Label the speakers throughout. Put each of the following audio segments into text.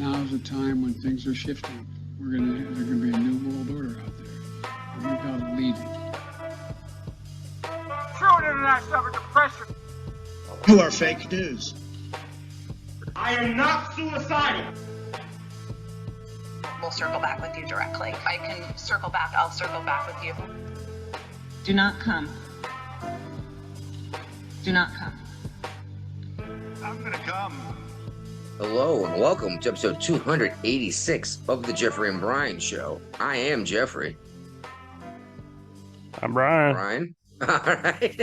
Speaker 1: now's the time when things are shifting. There's gonna be a new world order out there. And we've got to lead it.
Speaker 2: True internet suffered depression.
Speaker 3: You are fake news.
Speaker 2: I am not suicidal.
Speaker 4: We'll circle back with you directly. If I can circle back, I'll circle back with you.
Speaker 5: Do not come. Do not come.
Speaker 2: I'm gonna come.
Speaker 6: Hello and welcome to episode 286 of the Jeffrey and Brian Show. I am Jeffrey.
Speaker 7: I'm Brian.
Speaker 6: Brian? All right.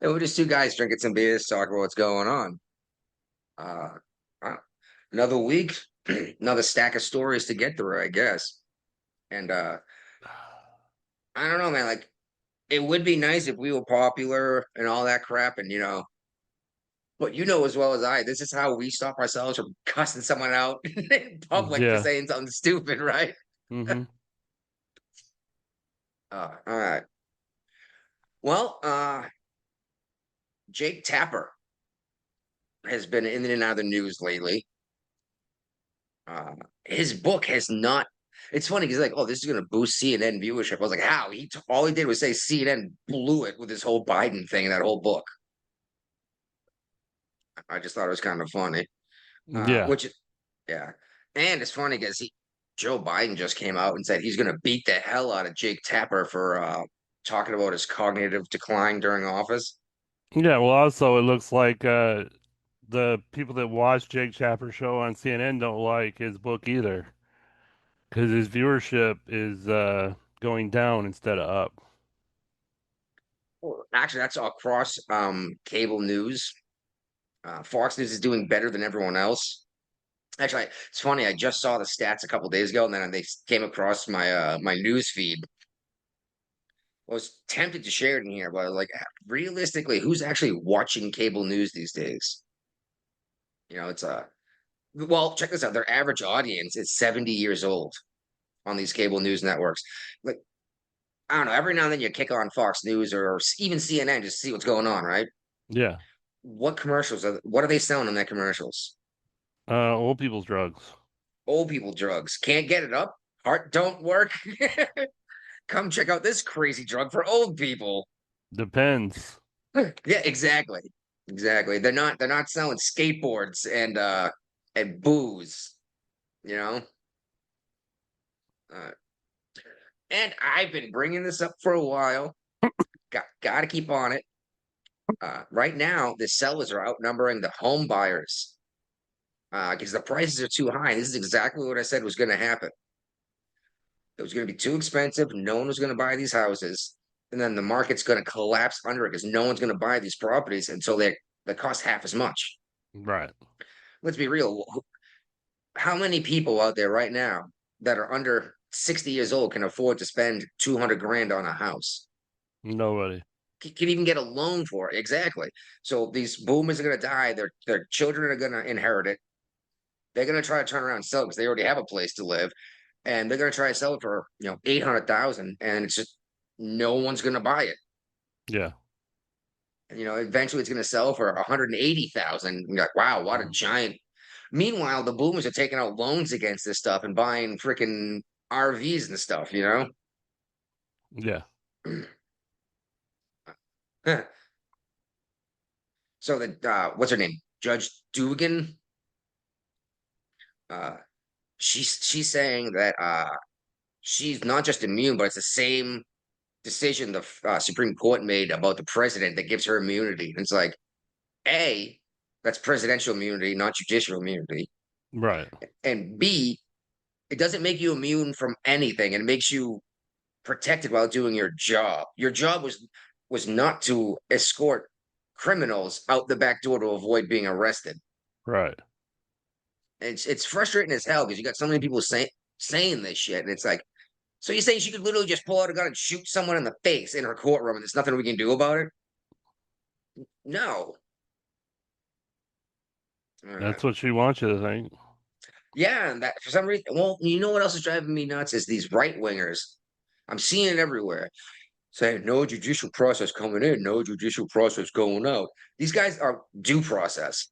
Speaker 6: And we're just two guys drinking some beers, talking about what's going on. Another week, another stack of stories to get through, I guess. And I don't know, man. Like, it would be nice if we were popular and all that crap, and but you know as well as I, this is how we stop ourselves from cussing someone out in public for saying something stupid, right?
Speaker 7: Mm-hmm.
Speaker 6: All right. Well, Jake Tapper has been in and out of the news lately. His book has not. It's funny because like, oh, this is going to boost CNN viewership. I was like, how? All he did was say CNN blew it with his whole Biden thing in that whole book. I just thought it was kind of funny. Yeah. And it's funny because Joe Biden just came out and said he's going to beat the hell out of Jake Tapper for talking about his cognitive decline during office.
Speaker 7: Yeah, well, also it looks like the people that watch Jake Tapper's show on CNN don't like his book either, because his viewership is going down instead of up.
Speaker 6: Well, actually, that's across cable news. Fox News is doing better than everyone else. Actually, it's funny. I just saw the stats a couple days ago, and then they came across my my news feed. I was tempted to share it in here, but I was like, realistically, who's actually watching cable news these days? It's well, check this out. Their average audience is 70 years old on these cable news networks. Like, I don't know. Every now and then you kick on Fox News or even CNN just to see what's going on, right?
Speaker 7: Yeah.
Speaker 6: What what are they selling in their commercials?
Speaker 7: Old people's drugs.
Speaker 6: Old people drugs. Can't get it up. Heart don't work. Come check out this crazy drug for old people.
Speaker 7: Depends.
Speaker 6: Yeah, exactly. Exactly. They're not selling skateboards and booze, you know? And I've been bringing this up for a while. Got to keep on it. Right now, the sellers are outnumbering the home buyers because the prices are too high. This is exactly what I said was going to happen. It was going to be too expensive. No one was going to buy these houses. And then the market's going to collapse under it because no one's going to buy these properties until they cost half as much.
Speaker 7: Right.
Speaker 6: Let's be real. How many people out there right now that are under 60 years old can afford to spend 200 grand on a house?
Speaker 7: Nobody.
Speaker 6: Can even get a loan for it. Exactly. So these boomers are going to die. Their children are going to inherit it. They're going to try to turn around and sell it because they already have a place to live. And they're going to try to sell it for, 800,000. And it's just, no one's going to buy it.
Speaker 7: Yeah.
Speaker 6: And, eventually it's going to sell for 180,000. You're like, wow, what a giant. Meanwhile, the boomers are taking out loans against this stuff and buying freaking RVs and stuff,
Speaker 7: Yeah.
Speaker 6: So what's her name? Judge Dugan. She's saying that she's not just immune, but it's the same decision the Supreme Court made about the president that gives her immunity. It's like, A, that's presidential immunity, not judicial immunity.
Speaker 7: Right.
Speaker 6: And B, it doesn't make you immune from anything. It makes you protected while doing your job. Your job was not to escort criminals out the back door to avoid being arrested.
Speaker 7: Right.
Speaker 6: It's frustrating as hell because you got so many people saying this shit, and it's like, so you're saying she could literally just pull out a gun and shoot someone in the face in her courtroom, and there's nothing we can do about it? No.
Speaker 7: That's what she wants you to think.
Speaker 6: Yeah, and that for some reason, well, you know what else is driving me nuts is these right wingers. I'm seeing it everywhere, saying no judicial process coming in, no judicial process going out. These guys are due process.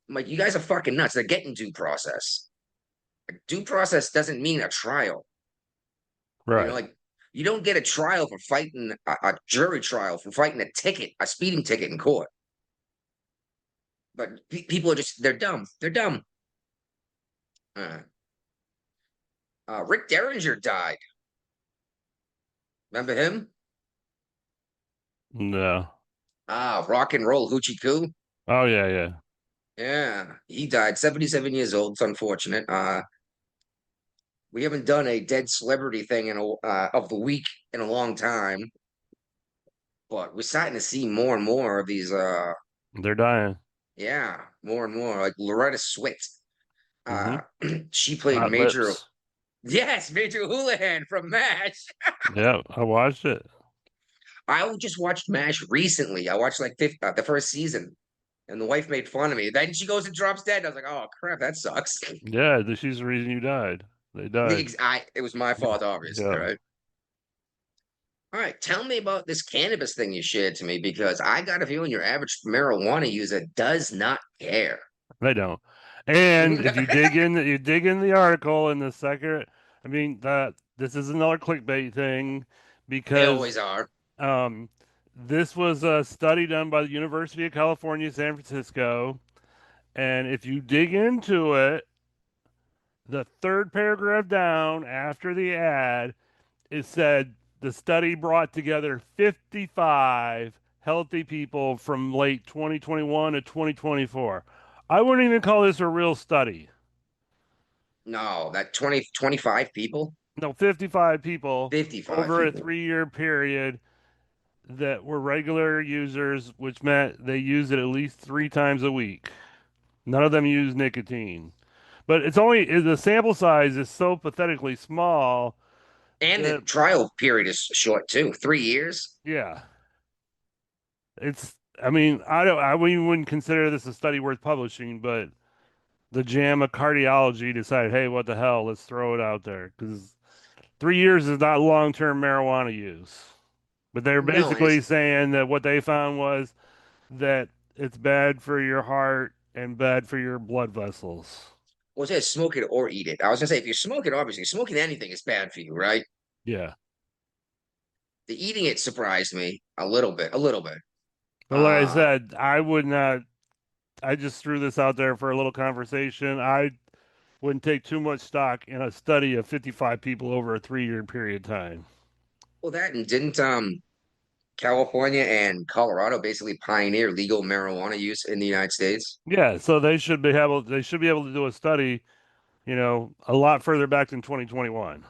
Speaker 6: I'm like, you guys are fucking nuts. They're getting due process. Due process doesn't mean a trial.
Speaker 7: Right.
Speaker 6: Like you don't get a trial for fighting a jury trial for fighting a speeding ticket in court. But people are they're dumb. They're dumb. Uh, Rick Derringer died. Remember him?
Speaker 7: No.
Speaker 6: Rock and roll hoochie coo.
Speaker 7: Oh yeah, yeah.
Speaker 6: Yeah, he died, 77 years old. It's unfortunate. We haven't done a dead celebrity thing of the week in a long time, but we're starting to see more and more of these.
Speaker 7: They're dying.
Speaker 6: Yeah, more and more like Loretta Swit.
Speaker 7: Mm-hmm.
Speaker 6: She played
Speaker 7: Hot
Speaker 6: Major.
Speaker 7: lips.
Speaker 6: Yes, Major Houlihan from MASH.
Speaker 7: Yeah, I watched it.
Speaker 6: I just watched MASH recently. I watched like the first season, and the wife made fun of me. Then she goes and drops dead. I was like, oh crap, that sucks.
Speaker 7: Yeah, she's the reason you died. They died.
Speaker 6: It was my fault, obviously,
Speaker 7: Yeah,
Speaker 6: right? All right, tell me about this cannabis thing you shared to me because I got a feeling your average marijuana user does not care.
Speaker 7: they don't. And if you dig in the article in the second, I mean that this is another clickbait thing
Speaker 6: They always
Speaker 7: because
Speaker 6: are.
Speaker 7: um this was a study done by the University of California, San Francisco, and if you dig into it, the third paragraph down after the ad, it said the study brought together 55 healthy people from late 2021 to 2024. I wouldn't even call this a real study.
Speaker 6: No, that 25 people,
Speaker 7: No, 55 people
Speaker 6: 55
Speaker 7: over a
Speaker 6: people.
Speaker 7: 3 year period that were regular users, which meant they used it at least 3 times a week. None of them used nicotine. But the sample size is so pathetically small
Speaker 6: And the
Speaker 7: that,
Speaker 6: trial period is short too, 3 years.
Speaker 7: yeah, I mean, I wouldn't consider this a study worth publishing, but the JAMA cardiology decided, hey, what the hell, let's throw it out there because 3 years is not long-term marijuana use. But they're
Speaker 6: No, and
Speaker 7: basically
Speaker 6: it's
Speaker 7: saying that what they found was that it's bad for your heart and bad for your blood vessels.
Speaker 6: well, it says smoke it or eat it. I was gonna say if you smoke it, obviously smoking anything is bad for you, right?
Speaker 7: Yeah.
Speaker 6: The eating it surprised me a little bit, a little bit.
Speaker 7: But like I
Speaker 6: Uh,
Speaker 7: said, I just threw this out there for a little conversation. I wouldn't take too much stock in a study of 55 people over a 3 year period of time.
Speaker 6: well, that and didn't California and Colorado basically pioneer legal marijuana use in the United States?
Speaker 7: Yeah, so they should be able to do a study, a lot further back than 2021.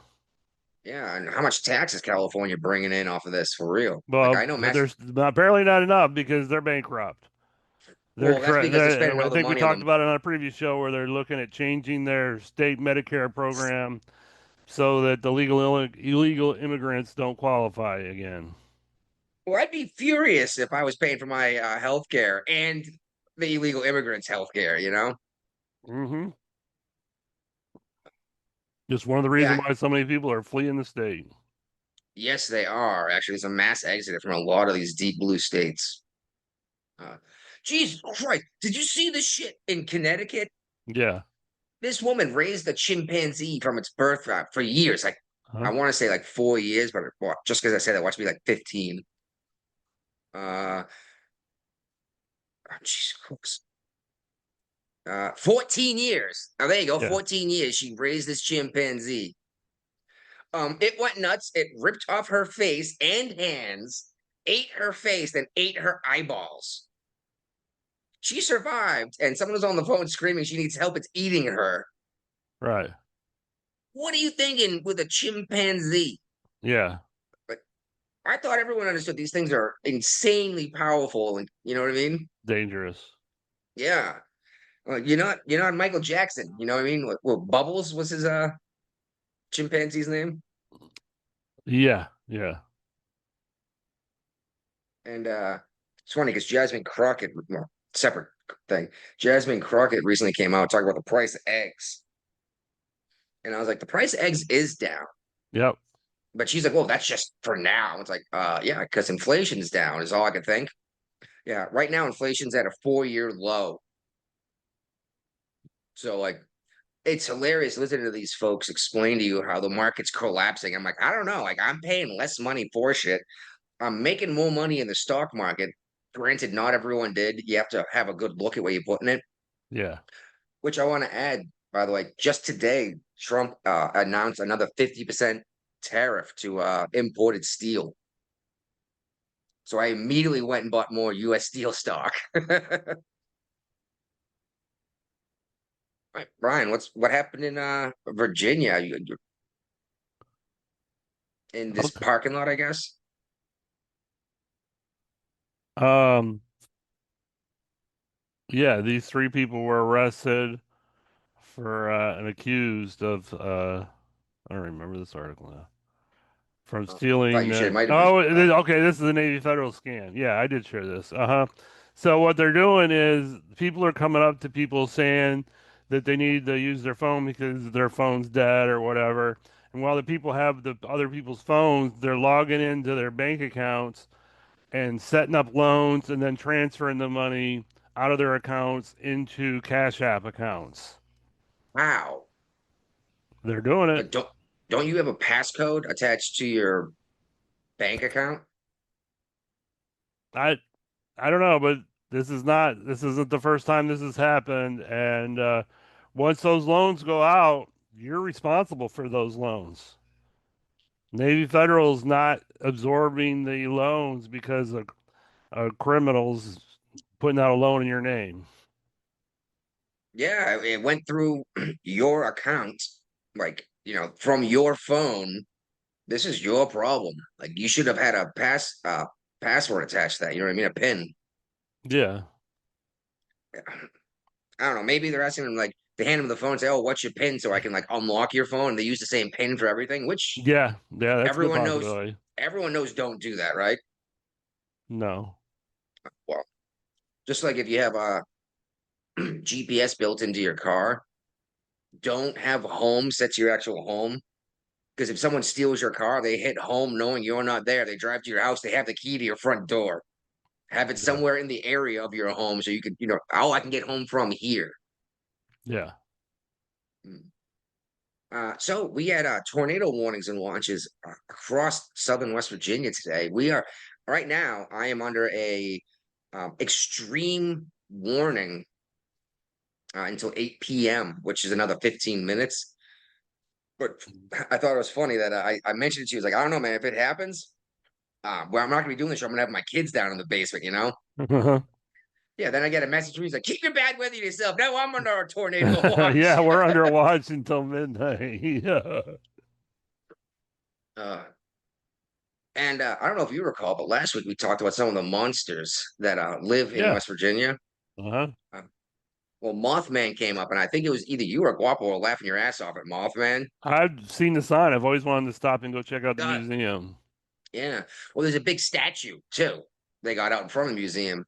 Speaker 6: Yeah, and how much tax is California bringing in off of this for real? Like
Speaker 7: Well,
Speaker 6: I know
Speaker 7: but
Speaker 6: Mass.
Speaker 7: there's apparently not enough because they're bankrupt.
Speaker 6: Well, that's because they're spending
Speaker 7: I
Speaker 6: all the
Speaker 7: think we
Speaker 6: money on
Speaker 7: talked
Speaker 6: them.
Speaker 7: about it on a previous show where they're looking at changing their state Medicare program so that the illegal immigrants don't qualify again.
Speaker 6: Well, I'd be furious if I was paying for my health care and the illegal immigrants' health care, you know?
Speaker 7: Mm-hmm. Just one of the reasons
Speaker 6: Yeah,
Speaker 7: why so many people are fleeing the state.
Speaker 6: yes, they are. Actually, there's a mass exit from a lot of these deep blue states. Uh, Jesus Christ, did you see this shit in Connecticut?
Speaker 7: Yeah.
Speaker 6: This woman raised a chimpanzee from its birth for years. Like, I
Speaker 7: Huh?
Speaker 6: want to say like 4 years, but well, just because I said that, watch me like 15. Oh, Jesus Christ. 14 years. Now there you go.
Speaker 7: Yeah.
Speaker 6: 14 years. She raised this chimpanzee. It went nuts. It ripped off her face and hands, ate her face, then ate her eyeballs. She survived, and someone was on the phone screaming she needs help. It's eating her.
Speaker 7: Right.
Speaker 6: What are you thinking with a chimpanzee?
Speaker 7: Yeah.
Speaker 6: But I thought everyone understood these things are insanely powerful, and you know what I mean?
Speaker 7: Dangerous.
Speaker 6: Yeah. You're not Michael Jackson. You know what I mean? What Bubbles was his chimpanzee's name?
Speaker 7: Yeah. Yeah.
Speaker 6: And it's funny because Jasmine Crockett, well, separate thing. Jasmine Crockett recently came out talking about the price of eggs. And I was like, the price of eggs is down.
Speaker 7: Yep.
Speaker 6: But she's like, well, that's just for now. It's like, yeah, because inflation's down, is all I could think. Yeah, right now inflation's at a 4-year low. So like it's hilarious listening to these folks explain to you how the market's collapsing. I'm like, I don't know. Like, I'm paying less money for shit. I'm making more money in the stock market. Granted, not everyone did. You have to have a good look at where you're putting it.
Speaker 7: Yeah.
Speaker 6: Which I want to add, by the way, just today, Trump announced another 50% tariff to imported steel. So I immediately went and bought more U.S. steel stock. Right, Brian, what happened in Virginia? You're in this
Speaker 7: Okay.
Speaker 6: parking lot, I guess.
Speaker 7: Um, yeah, these three people were arrested for and accused of I don't remember this article now. From
Speaker 6: Thought
Speaker 7: stealing
Speaker 6: you said it might have been.
Speaker 7: okay, this is a Navy Federal scan. Yeah, I did share this. Uh-huh. So what they're doing is people are coming up to people saying that they need to use their phone because their phone's dead or whatever. And while the people have the other people's phones, they're logging into their bank accounts and setting up loans and then transferring the money out of their accounts into Cash App accounts.
Speaker 6: Wow.
Speaker 7: They're doing it.
Speaker 6: But don't you have a passcode attached to your bank account?
Speaker 7: I I don't know, but this isn't the first time this has happened. And once those loans go out, you're responsible for those loans. Navy Federal's not absorbing the loans because of criminals putting out a loan in your name.
Speaker 6: Yeah, it went through your account, like, from your phone. This is your problem. Like, you should have had a password attached to that. You know what I mean? A PIN.
Speaker 7: Yeah,
Speaker 6: I don't know. Maybe they're asking them like they hand them the phone and say, "Oh, what's your PIN?" So I can like unlock your phone. They use the same PIN for everything, which
Speaker 7: yeah, that's a good
Speaker 6: everyone knows.
Speaker 7: possibility.
Speaker 6: Everyone knows don't do that, right?
Speaker 7: No.
Speaker 6: Well, just like if you have a GPS built into your car, don't have home set to your actual home. Because if someone steals your car, they hit home knowing you're not there. They drive to your house. They have the key to your front door. Have it
Speaker 7: Yeah,
Speaker 6: somewhere in the area of your home so you can, oh, I can get home from here.
Speaker 7: yeah.
Speaker 6: Mm. So we had tornado warnings and launches across southern West Virginia today. We are right now. I am under a extreme warning until 8 p.m., which is another 15 minutes. But I thought it was funny that I mentioned it to you. I was like, I don't know, man. If it happens, well, I'm not gonna be doing this show. I'm gonna have my kids down in the basement. Yeah. Then I get a message from you. He's like, keep your bad weather to yourself. No, I'm under a tornado
Speaker 7: Yeah,
Speaker 6: watch.
Speaker 7: we're under watch until midnight. Yeah.
Speaker 6: uh, And I don't know if you recall, but last week we talked about some of the monsters that live in
Speaker 7: Yeah.
Speaker 6: West Virginia.
Speaker 7: Uh-huh.
Speaker 6: Uh, well, Mothman came up, and I think it was either you or Guapo were laughing your ass off at Mothman.
Speaker 7: I've seen the sign. I've always wanted to stop and go check out the
Speaker 6: God,
Speaker 7: museum.
Speaker 6: yeah. Well, there's a big statue too. They got out in front of the museum,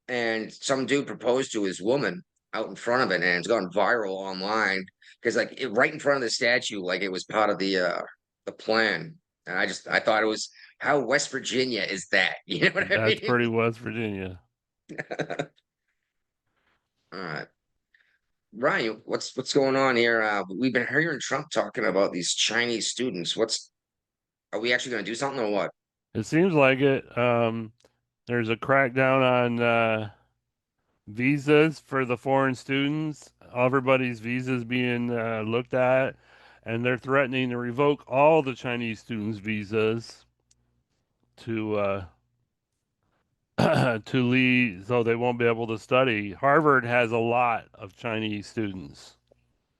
Speaker 6: and some dude proposed to his woman out in front of it, and it's gone viral online because right in front of the statue, like it was part of the plan. And I thought it was how West Virginia is that? You know what I
Speaker 7: That's
Speaker 6: mean?
Speaker 7: pretty West Virginia.
Speaker 6: All right. Ryan, what's going on here? We've been hearing Trump talking about these Chinese students. Are we actually going to do something or what?
Speaker 7: It seems like it. There's a crackdown on visas for the foreign students. Everybody's visas being looked at, and they're threatening to revoke all the Chinese students' visas to to leave, so they won't be able to study. Harvard has a lot of Chinese students.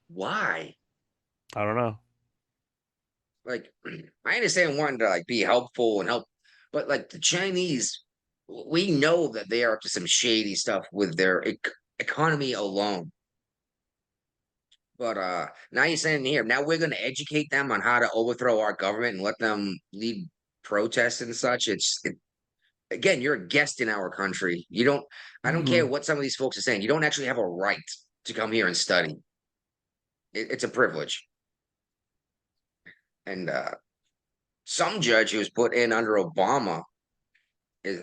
Speaker 6: Why?
Speaker 7: I don't know.
Speaker 6: Like, I understand wanting to be helpful and help, but like the Chinese, we know that they are up to some shady stuff with their economy alone. But now you're saying here, now we're going to educate them on how to overthrow our government and let them lead protests and such. Again, you're a guest in our country. I don't care
Speaker 7: Mhm.
Speaker 6: what some of these folks are saying. You don't actually have a right to come here and study. It's a privilege. And some judge who was put in under Obama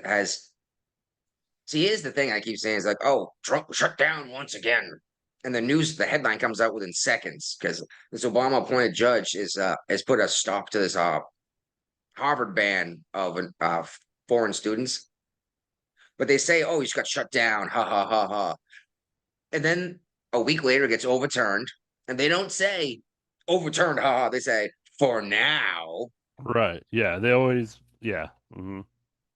Speaker 6: has. See, here's the thing I keep saying is like, oh, Trump shut down once again. and the headline comes out within seconds because this Obama appointed judge has put a stop to this Harvard ban of foreign students. But they say, oh, he just got shut down. Ha ha ha ha. And then a week later it gets overturned. And they don't say overturned, ha ha. They say for now.
Speaker 7: Right. Yeah. They always. Yeah.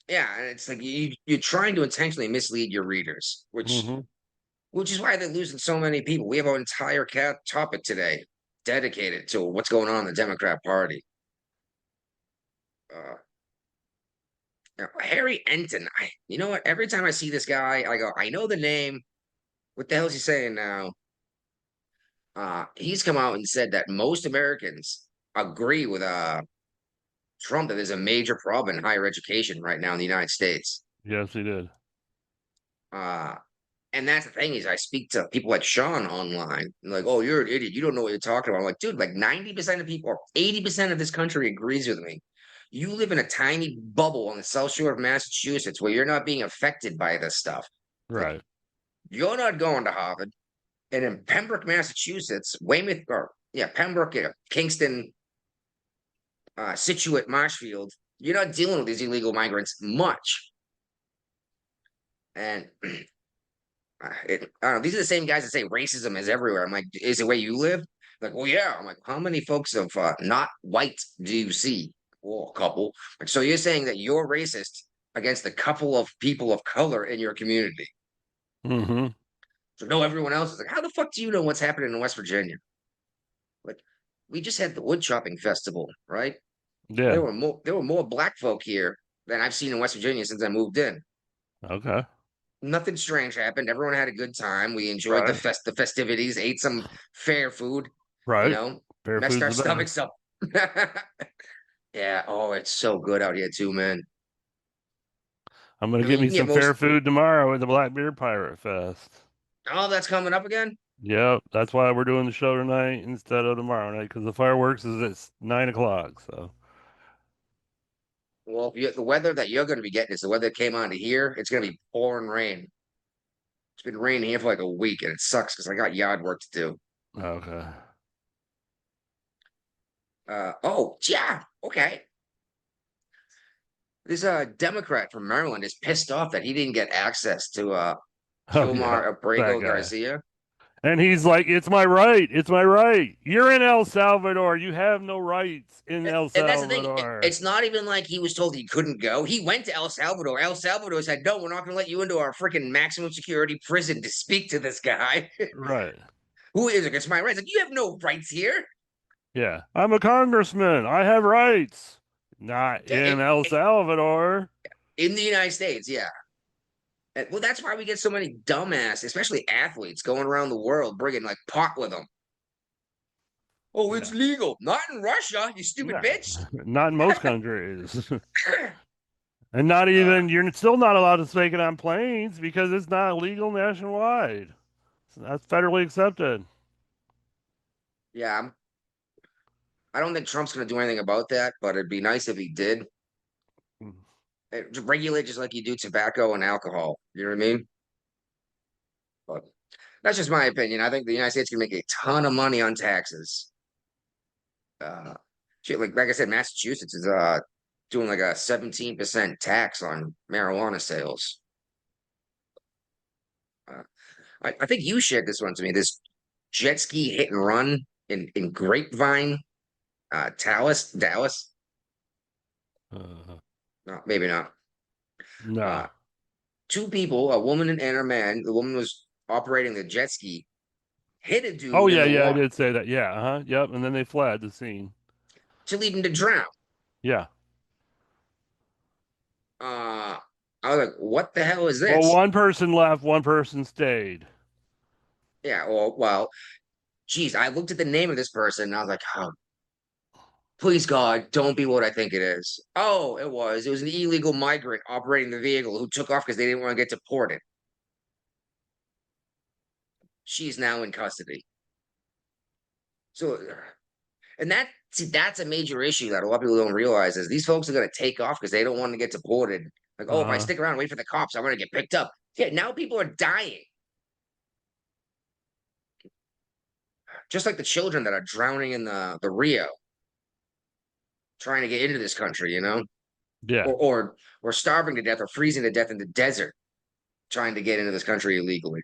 Speaker 6: Yeah, and it's like you're trying to intentionally mislead your readers, which is why they're losing so many people. We have an entire topic today dedicated to what's going on in the Democrat Party. Harry Enton. You know what? Every time I see this guy, I go, I know the name. What the hell is he saying now? He's come out and said that most Americans agree with Trump that there's a major problem in higher education right now in the United States.
Speaker 7: Yes, he did.
Speaker 6: And that's the thing is I speak to people like Sean online, and like, oh, you're an idiot. You don't know what you're talking about. I'm like, dude, like 90% of people or 80% of this country agrees with me. You live in a tiny bubble on the South Shore of Massachusetts where you're not being affected by this stuff.
Speaker 7: Right.
Speaker 6: Like, you're not going to Harvard. And in Pembroke, Massachusetts, Pembroke, Kingston, Situate, Marshfield, you're not dealing with these illegal migrants much. And I don't know, these are the same guys that say racism is everywhere. I'm like, is it where you live? Like, well, yeah. I'm like, how many folks of not white do you see? Well, a couple. Like, so you're saying that you're racist against a couple of people of color in your community? So no, everyone else is like, how the fuck do you know what's happening in West Virginia? Like, we just had the wood chopping festival, right?
Speaker 7: Yeah.
Speaker 6: There were more black folk here than I've seen in West Virginia since I moved in.
Speaker 7: Okay.
Speaker 6: Nothing strange happened. Everyone had a good time. We enjoyed the festivities, ate some fair food,
Speaker 7: Right. Fair
Speaker 6: messed our
Speaker 7: food's the
Speaker 6: stomachs up. Yeah. Oh, it's so good out here too, man.
Speaker 7: I'm gonna
Speaker 6: I
Speaker 7: get
Speaker 6: mean,
Speaker 7: me some fair food tomorrow at the Blackbeard Pirate Fest.
Speaker 6: Oh, that's coming up again?
Speaker 7: Yep, that's why we're doing the show tonight instead of tomorrow night because the fireworks is at 9 o'clock. So
Speaker 6: Well, the weather that you're going to be getting is the weather that came on to here. It's going to be pouring rain. It's been raining here for like a week, and it sucks because I got yard work to do.
Speaker 7: okay.
Speaker 6: Oh, yeah, okay. This Democrat from Maryland is pissed off that he didn't get access to Kilmar Abrego Garcia.
Speaker 7: And he's like, it's my right. It's my right. You're in El Salvador. You have no rights in El Salvador.
Speaker 6: And that's the thing. It's not even like he was told he couldn't go. He went to El Salvador. El Salvador said, no, we're not going to let you into our freaking maximum security prison to speak to this guy.
Speaker 7: Right.
Speaker 6: Who is it? It's my rights. Like, you have no rights here.
Speaker 7: Yeah. I'm a congressman. I have rights. Not in El Salvador.
Speaker 6: In the United States, yeah. Well, that's why we get so many dumbass, especially athletes, going around the world bringing like pot with them. Oh, it's legal. Not in Russia, you stupid bitch.
Speaker 7: Not in most countries. And not even, you're still not allowed to take it on planes because it's not legal nationwide. So that's federally accepted.
Speaker 6: Yeah, I don't think Trump's going to do anything about that, but it'd be nice if he did. Regulate just like you do tobacco and alcohol. You know what I mean? But that's just my opinion. I think the United States can make a ton of money on taxes. Shit, like I said, Massachusetts is doing like a 17% tax on marijuana sales. I think you shared this one to me. This jet ski hit and run in Grapevine, Dallas. No, maybe not.
Speaker 7: No.
Speaker 6: Two people, a woman and a man. The woman was operating the jet ski, hit a dude.
Speaker 7: Oh, yeah, I did say that. Yeah, yep. And then they fled the scene
Speaker 6: to leave him to drown.
Speaker 7: Yeah.
Speaker 6: I was like, what the hell is this?
Speaker 7: Well, one person left, one person stayed.
Speaker 6: Yeah, well, geez, I looked at the name of this person and I was like, oh, please God, don't be what I think it is. Oh, it was an illegal migrant operating the vehicle who took off because they didn't want to get deported. She's now in custody. So, and that's a major issue that a lot of people don't realize is these folks are going to take off because they don't want to get deported. Like, oh, if I stick around and wait for the cops, I'm going to get picked up. Yeah, now people are dying. just like the children that are drowning in the Rio, trying to get into this country, you know,
Speaker 7: Yeah.
Speaker 6: or starving to death or freezing to death in the desert, trying to get into this country illegally.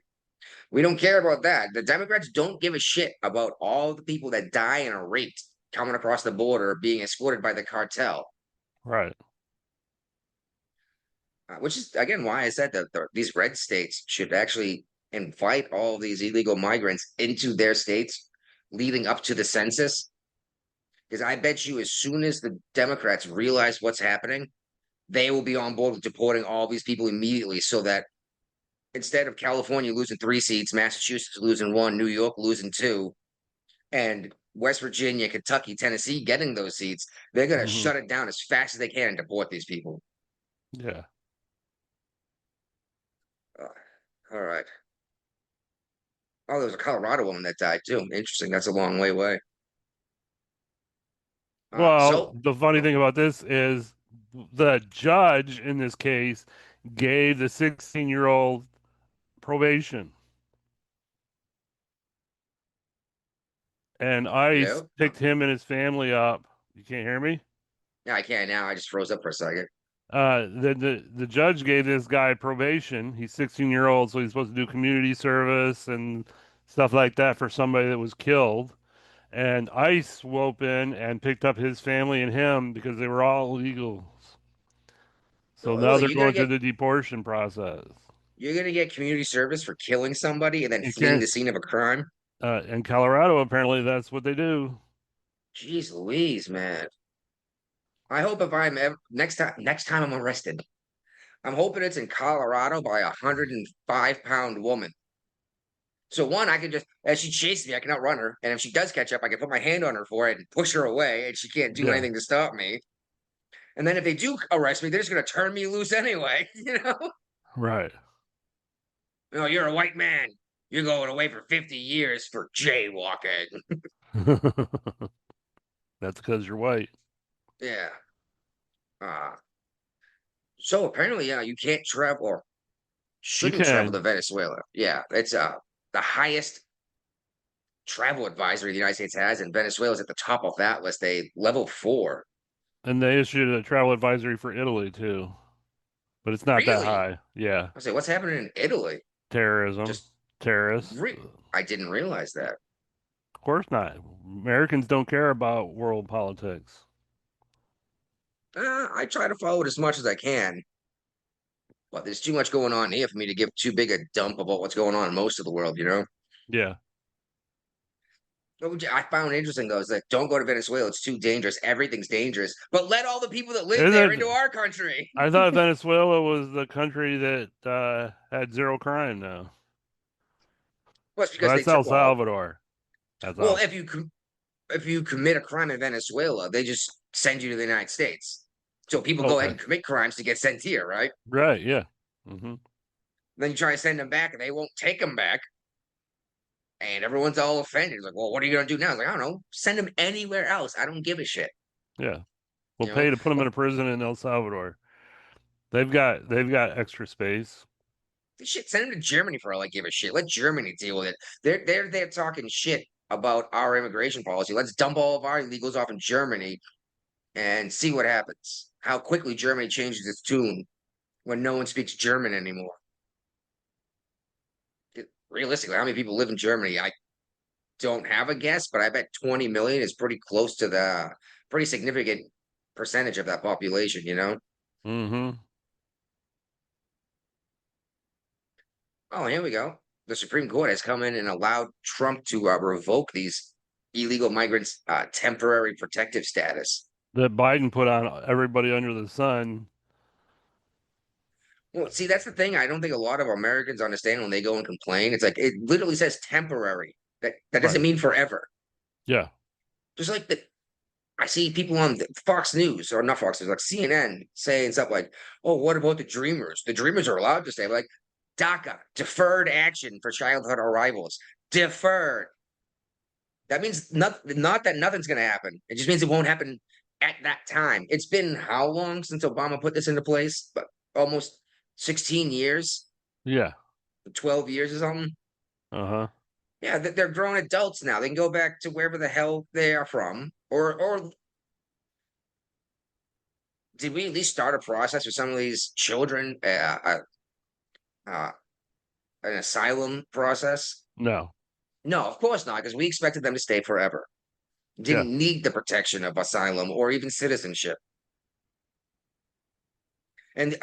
Speaker 6: We don't care about that. The Democrats don't give a shit about all the people that die and are raped coming across the border, being escorted by the cartel.
Speaker 7: Right.
Speaker 6: Which is again why I said that these red states should actually invite all of these illegal migrants into their states leading up to the census. Because I bet you, as soon as the Democrats realize what's happening, they will be on board with deporting all these people immediately, so that instead of California losing 3 seats, Massachusetts losing 1, New York losing 2, and West Virginia, Kentucky, Tennessee getting those seats, they're going to
Speaker 7: Mhm.
Speaker 6: shut it down as fast as they can and deport these people.
Speaker 7: Yeah.
Speaker 6: All right. Oh, there was a Colorado woman that died too. Interesting. That's a long way away.
Speaker 7: Well,
Speaker 6: So,
Speaker 7: the funny
Speaker 6: oh,
Speaker 7: thing about this is the judge in this case gave the 16-year-old probation, and
Speaker 6: yeah.
Speaker 7: ICE picked him and his family up. You can't hear me?
Speaker 6: Yeah, I can't now. I just froze up for a second.
Speaker 7: The judge gave this guy probation. He's 16-year-old, so he's supposed to do community service and stuff like that for somebody that was killed. And ICE swooped in and picked up his family and him because they were all illegals. So
Speaker 6: Oh,
Speaker 7: now
Speaker 6: really?
Speaker 7: they're going through the deportation process.
Speaker 6: You're gonna get community service for killing somebody and then
Speaker 7: You
Speaker 6: fleeing
Speaker 7: can't.
Speaker 6: the scene of a crime?
Speaker 7: In Colorado, apparently that's what they do.
Speaker 6: Jeez Louise, man. I hope if I'm ever next time I'm arrested, I'm hoping it's in Colorado by 105-pound woman. So one, I can just as she chases me, I can outrun her, and if she does catch up, I can put my hand on her forehead and push her away, and she can't do
Speaker 7: Yeah,
Speaker 6: anything to stop me. And then if they do arrest me, they're just gonna turn me loose anyway. You know?
Speaker 7: right.
Speaker 6: No, you're a white man. You're going away for 50 years for jaywalking.
Speaker 7: That's because you're white.
Speaker 6: Yeah. Uh, so apparently, yeah, you can't travel or
Speaker 7: You
Speaker 6: shouldn't travel
Speaker 7: can,
Speaker 6: to Venezuela. Yeah, it's the highest travel advisory the United States has, and Venezuela's at the top of that list. They level 4.
Speaker 7: and they issued a travel advisory for Italy too, but it's not that
Speaker 6: Really?
Speaker 7: high. Yeah,
Speaker 6: I say, what's happening in Italy?
Speaker 7: terrorism,
Speaker 6: Just
Speaker 7: terrorists.
Speaker 6: I didn't realize that.
Speaker 7: Of course not. Americans don't care about world politics.
Speaker 6: I try to follow it as much as I can, but there's too much going on here for me to give too big a dump about what's going on in most of the world, you know?
Speaker 7: Yeah.
Speaker 6: What I found interesting though is that don't go to Venezuela. It's too dangerous. Everything's dangerous. But let all the people that live
Speaker 7: Isn't
Speaker 6: there into
Speaker 7: it?
Speaker 6: our country.
Speaker 7: I thought Venezuela was the country that had zero crime now.
Speaker 6: Well, it's
Speaker 7: Well,
Speaker 6: because they
Speaker 7: that's
Speaker 6: took
Speaker 7: El Salvador. That's
Speaker 6: well,
Speaker 7: El.
Speaker 6: if you commit a crime in Venezuela, they just send you to the United States. So people go ahead
Speaker 7: Okay.
Speaker 6: and commit crimes to get sent here, right?
Speaker 7: Right. Yeah. Hmm.
Speaker 6: Then you try to send them back, and they won't take them back, and everyone's all offended. It's like, well, what are you gonna do now? It's like, I don't know. Send them anywhere else. I don't give a shit.
Speaker 7: Yeah. We'll
Speaker 6: You know?
Speaker 7: pay to put them in a prison in El Salvador. They've got extra space.
Speaker 6: Shit, send them to Germany for all I give a shit. Let Germany deal with it. They're talking shit about our immigration policy. Let's dump all of our illegals off in Germany and see what happens. How quickly Germany changes its tune when no one speaks German anymore. Realistically, how many people live in Germany? I don't have a guess, but I bet 20 million is pretty close to the pretty significant percentage of that population, you know?
Speaker 7: Hmm.
Speaker 6: Oh, here we go. The Supreme Court has come in and allowed Trump to revoke these illegal migrants' temporary protective status.
Speaker 7: That Biden put on everybody under the sun.
Speaker 6: Well, see, that's the thing. I don't think a lot of Americans understand when they go and complain. It's like it literally says temporary. That doesn't
Speaker 7: Right.
Speaker 6: mean forever.
Speaker 7: Yeah.
Speaker 6: Just like I see people on Fox News or not Fox News, like CNN saying stuff like, "Oh, what about the Dreamers? The Dreamers are allowed to stay." Like DACA, deferred action for childhood arrivals, deferred. That means not that nothing's going to happen. It just means it won't happen at that time. It's been how long since Obama put this into place? But almost 16 years,
Speaker 7: Yeah.
Speaker 6: 12 years or something.
Speaker 7: Uh-huh.
Speaker 6: Yeah, they're grown adults now. They can go back to wherever the hell they are from, or did we at least start a process for some of these children, uh, an asylum process?
Speaker 7: No.
Speaker 6: No, of course not, because we expected them to stay forever.
Speaker 7: Yeah.
Speaker 6: Didn't need the protection of asylum or even citizenship. And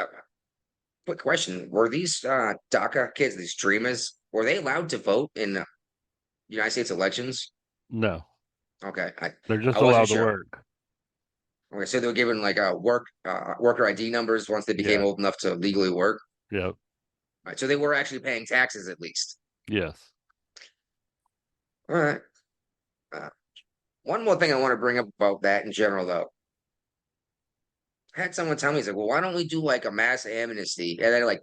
Speaker 6: quick question: were these DACA kids, these dreamers, were they allowed to vote in United States elections?
Speaker 7: No.
Speaker 6: Okay,
Speaker 7: They're
Speaker 6: I
Speaker 7: just
Speaker 6: wasn't
Speaker 7: allowed to
Speaker 6: sure.
Speaker 7: work.
Speaker 6: Okay, so they were given like worker ID numbers once they became
Speaker 7: Yeah.
Speaker 6: old enough to legally work.
Speaker 7: Yep.
Speaker 6: Right, so they were actually paying taxes at least.
Speaker 7: Yes.
Speaker 6: All right. Uh, one more thing I want to bring up about that in general, though. I had someone tell me, he's like, well, why don't we do like a mass amnesty and then like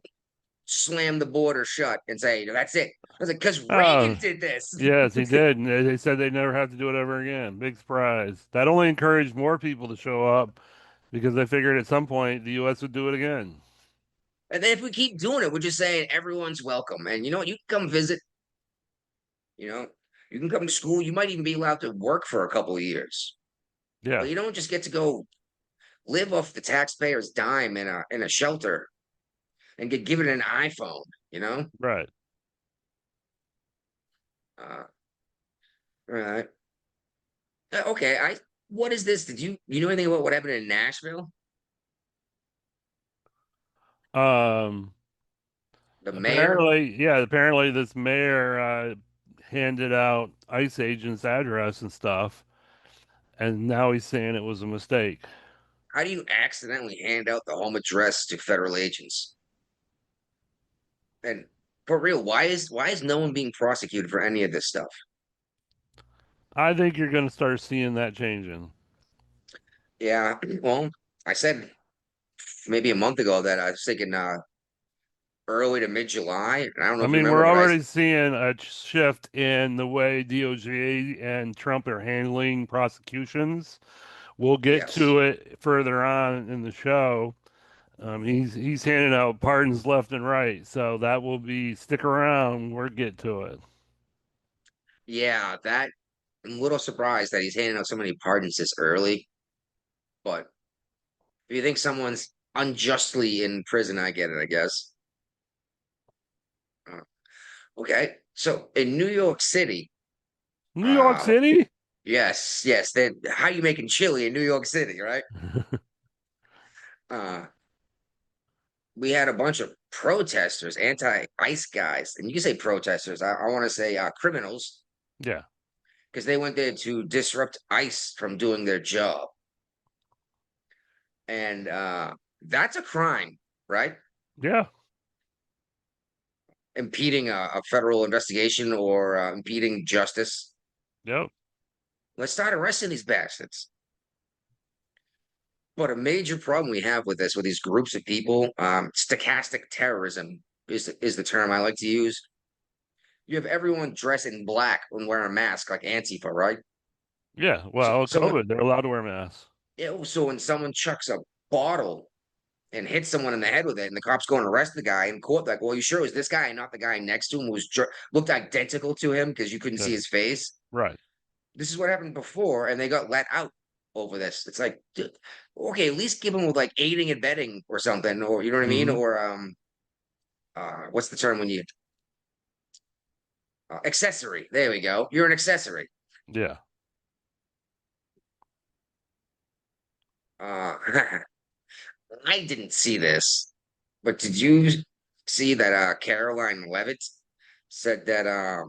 Speaker 6: slam the border shut and say, that's it? I was like, because Reagan
Speaker 7: Oh,
Speaker 6: did this.
Speaker 7: yes, he did. And they said they never have to do it ever again. Big surprise. That only encouraged more people to show up because they figured at some point the U.S. would do it again.
Speaker 6: And then if we keep doing it, we're just saying everyone's welcome. And you know what? You can come visit, you know, you can come to school. You might even be allowed to work for a couple of years.
Speaker 7: Yeah.
Speaker 6: But you don't just get to go live off the taxpayer's dime in a shelter and get given an iPhone, you know?
Speaker 7: Right.
Speaker 6: Uh, right. Okay, what is this? Did you know anything about what happened in Nashville?
Speaker 7: Um,
Speaker 6: The mayor?
Speaker 7: apparently, yeah, apparently this mayor handed out ICE agents' address and stuff, and now he's saying it was a mistake.
Speaker 6: How do you accidentally hand out the home address to federal agents? And for real, why is no one being prosecuted for any of this stuff?
Speaker 7: I think you're going to start seeing that changing.
Speaker 6: Yeah, well, I said maybe a month ago that I was thinking early to mid July. And I don't know
Speaker 7: I
Speaker 6: if you
Speaker 7: mean,
Speaker 6: remember,
Speaker 7: we're
Speaker 6: but
Speaker 7: already seeing a shift in the way DOJ and Trump are handling prosecutions. We'll get
Speaker 6: yes.
Speaker 7: to it further on in the show. He's handing out pardons left and right, so that will be stick around. We'll get to it.
Speaker 6: Yeah, that I'm a little surprised that he's handing out so many pardons this early. But if you think someone's unjustly in prison, I get it, I guess. Uh, okay. So in New York City,
Speaker 7: New York
Speaker 6: uh,
Speaker 7: City?
Speaker 6: yes, then how you making chili in New York City, right? Uh, we had a bunch of protesters, anti-ICE guys, and you can say protesters. I want to say criminals
Speaker 7: Yeah,
Speaker 6: because they went there to disrupt ICE from doing their job, and that's a crime, right?
Speaker 7: yeah,
Speaker 6: Impeding a federal investigation or impeding justice.
Speaker 7: yep,
Speaker 6: Let's start arresting these bastards. But a major problem we have with this, with these groups of people, stochastic terrorism is the term I like to use. You have everyone dressed in black and wearing a mask like Antifa, right?
Speaker 7: yeah.
Speaker 6: So,
Speaker 7: Well,
Speaker 6: so when
Speaker 7: COVID, they're allowed to wear masks.
Speaker 6: so when someone chucks a bottle and hits someone in the head with it, and the cops go and arrest the guy in court, like, well, you sure it was this guy and not the guy next to him who looked identical to him because you couldn't
Speaker 7: Yeah,
Speaker 6: see his face?
Speaker 7: right.
Speaker 6: This is what happened before, and they got let out over this. It's like, dude, okay, at least give them with like aiding and abetting or something, or you know what I mean,
Speaker 7: Hmm.
Speaker 6: or what's the term when you accessory? There we go. You're an accessory.
Speaker 7: Yeah.
Speaker 6: Uh, I didn't see this, but did you see that Caroline Levitt said that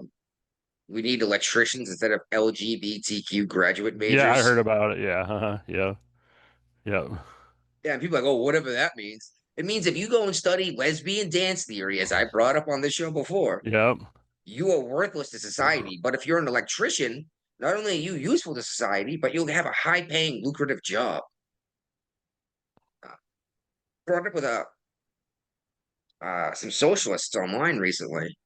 Speaker 6: we need electricians instead of LGBTQ graduate
Speaker 7: Yeah, I heard
Speaker 6: majors?
Speaker 7: about it. Yeah. Yeah. Yeah.
Speaker 6: Yeah, and people are like, oh, whatever that means. It means if you go and study lesbian dance theory, as I brought up on this show before,
Speaker 7: Yep.
Speaker 6: you are worthless to society. But if you're an electrician, not only are you useful to society, but you'll have a high-paying, lucrative job. Uh, brought up with some socialists online recently,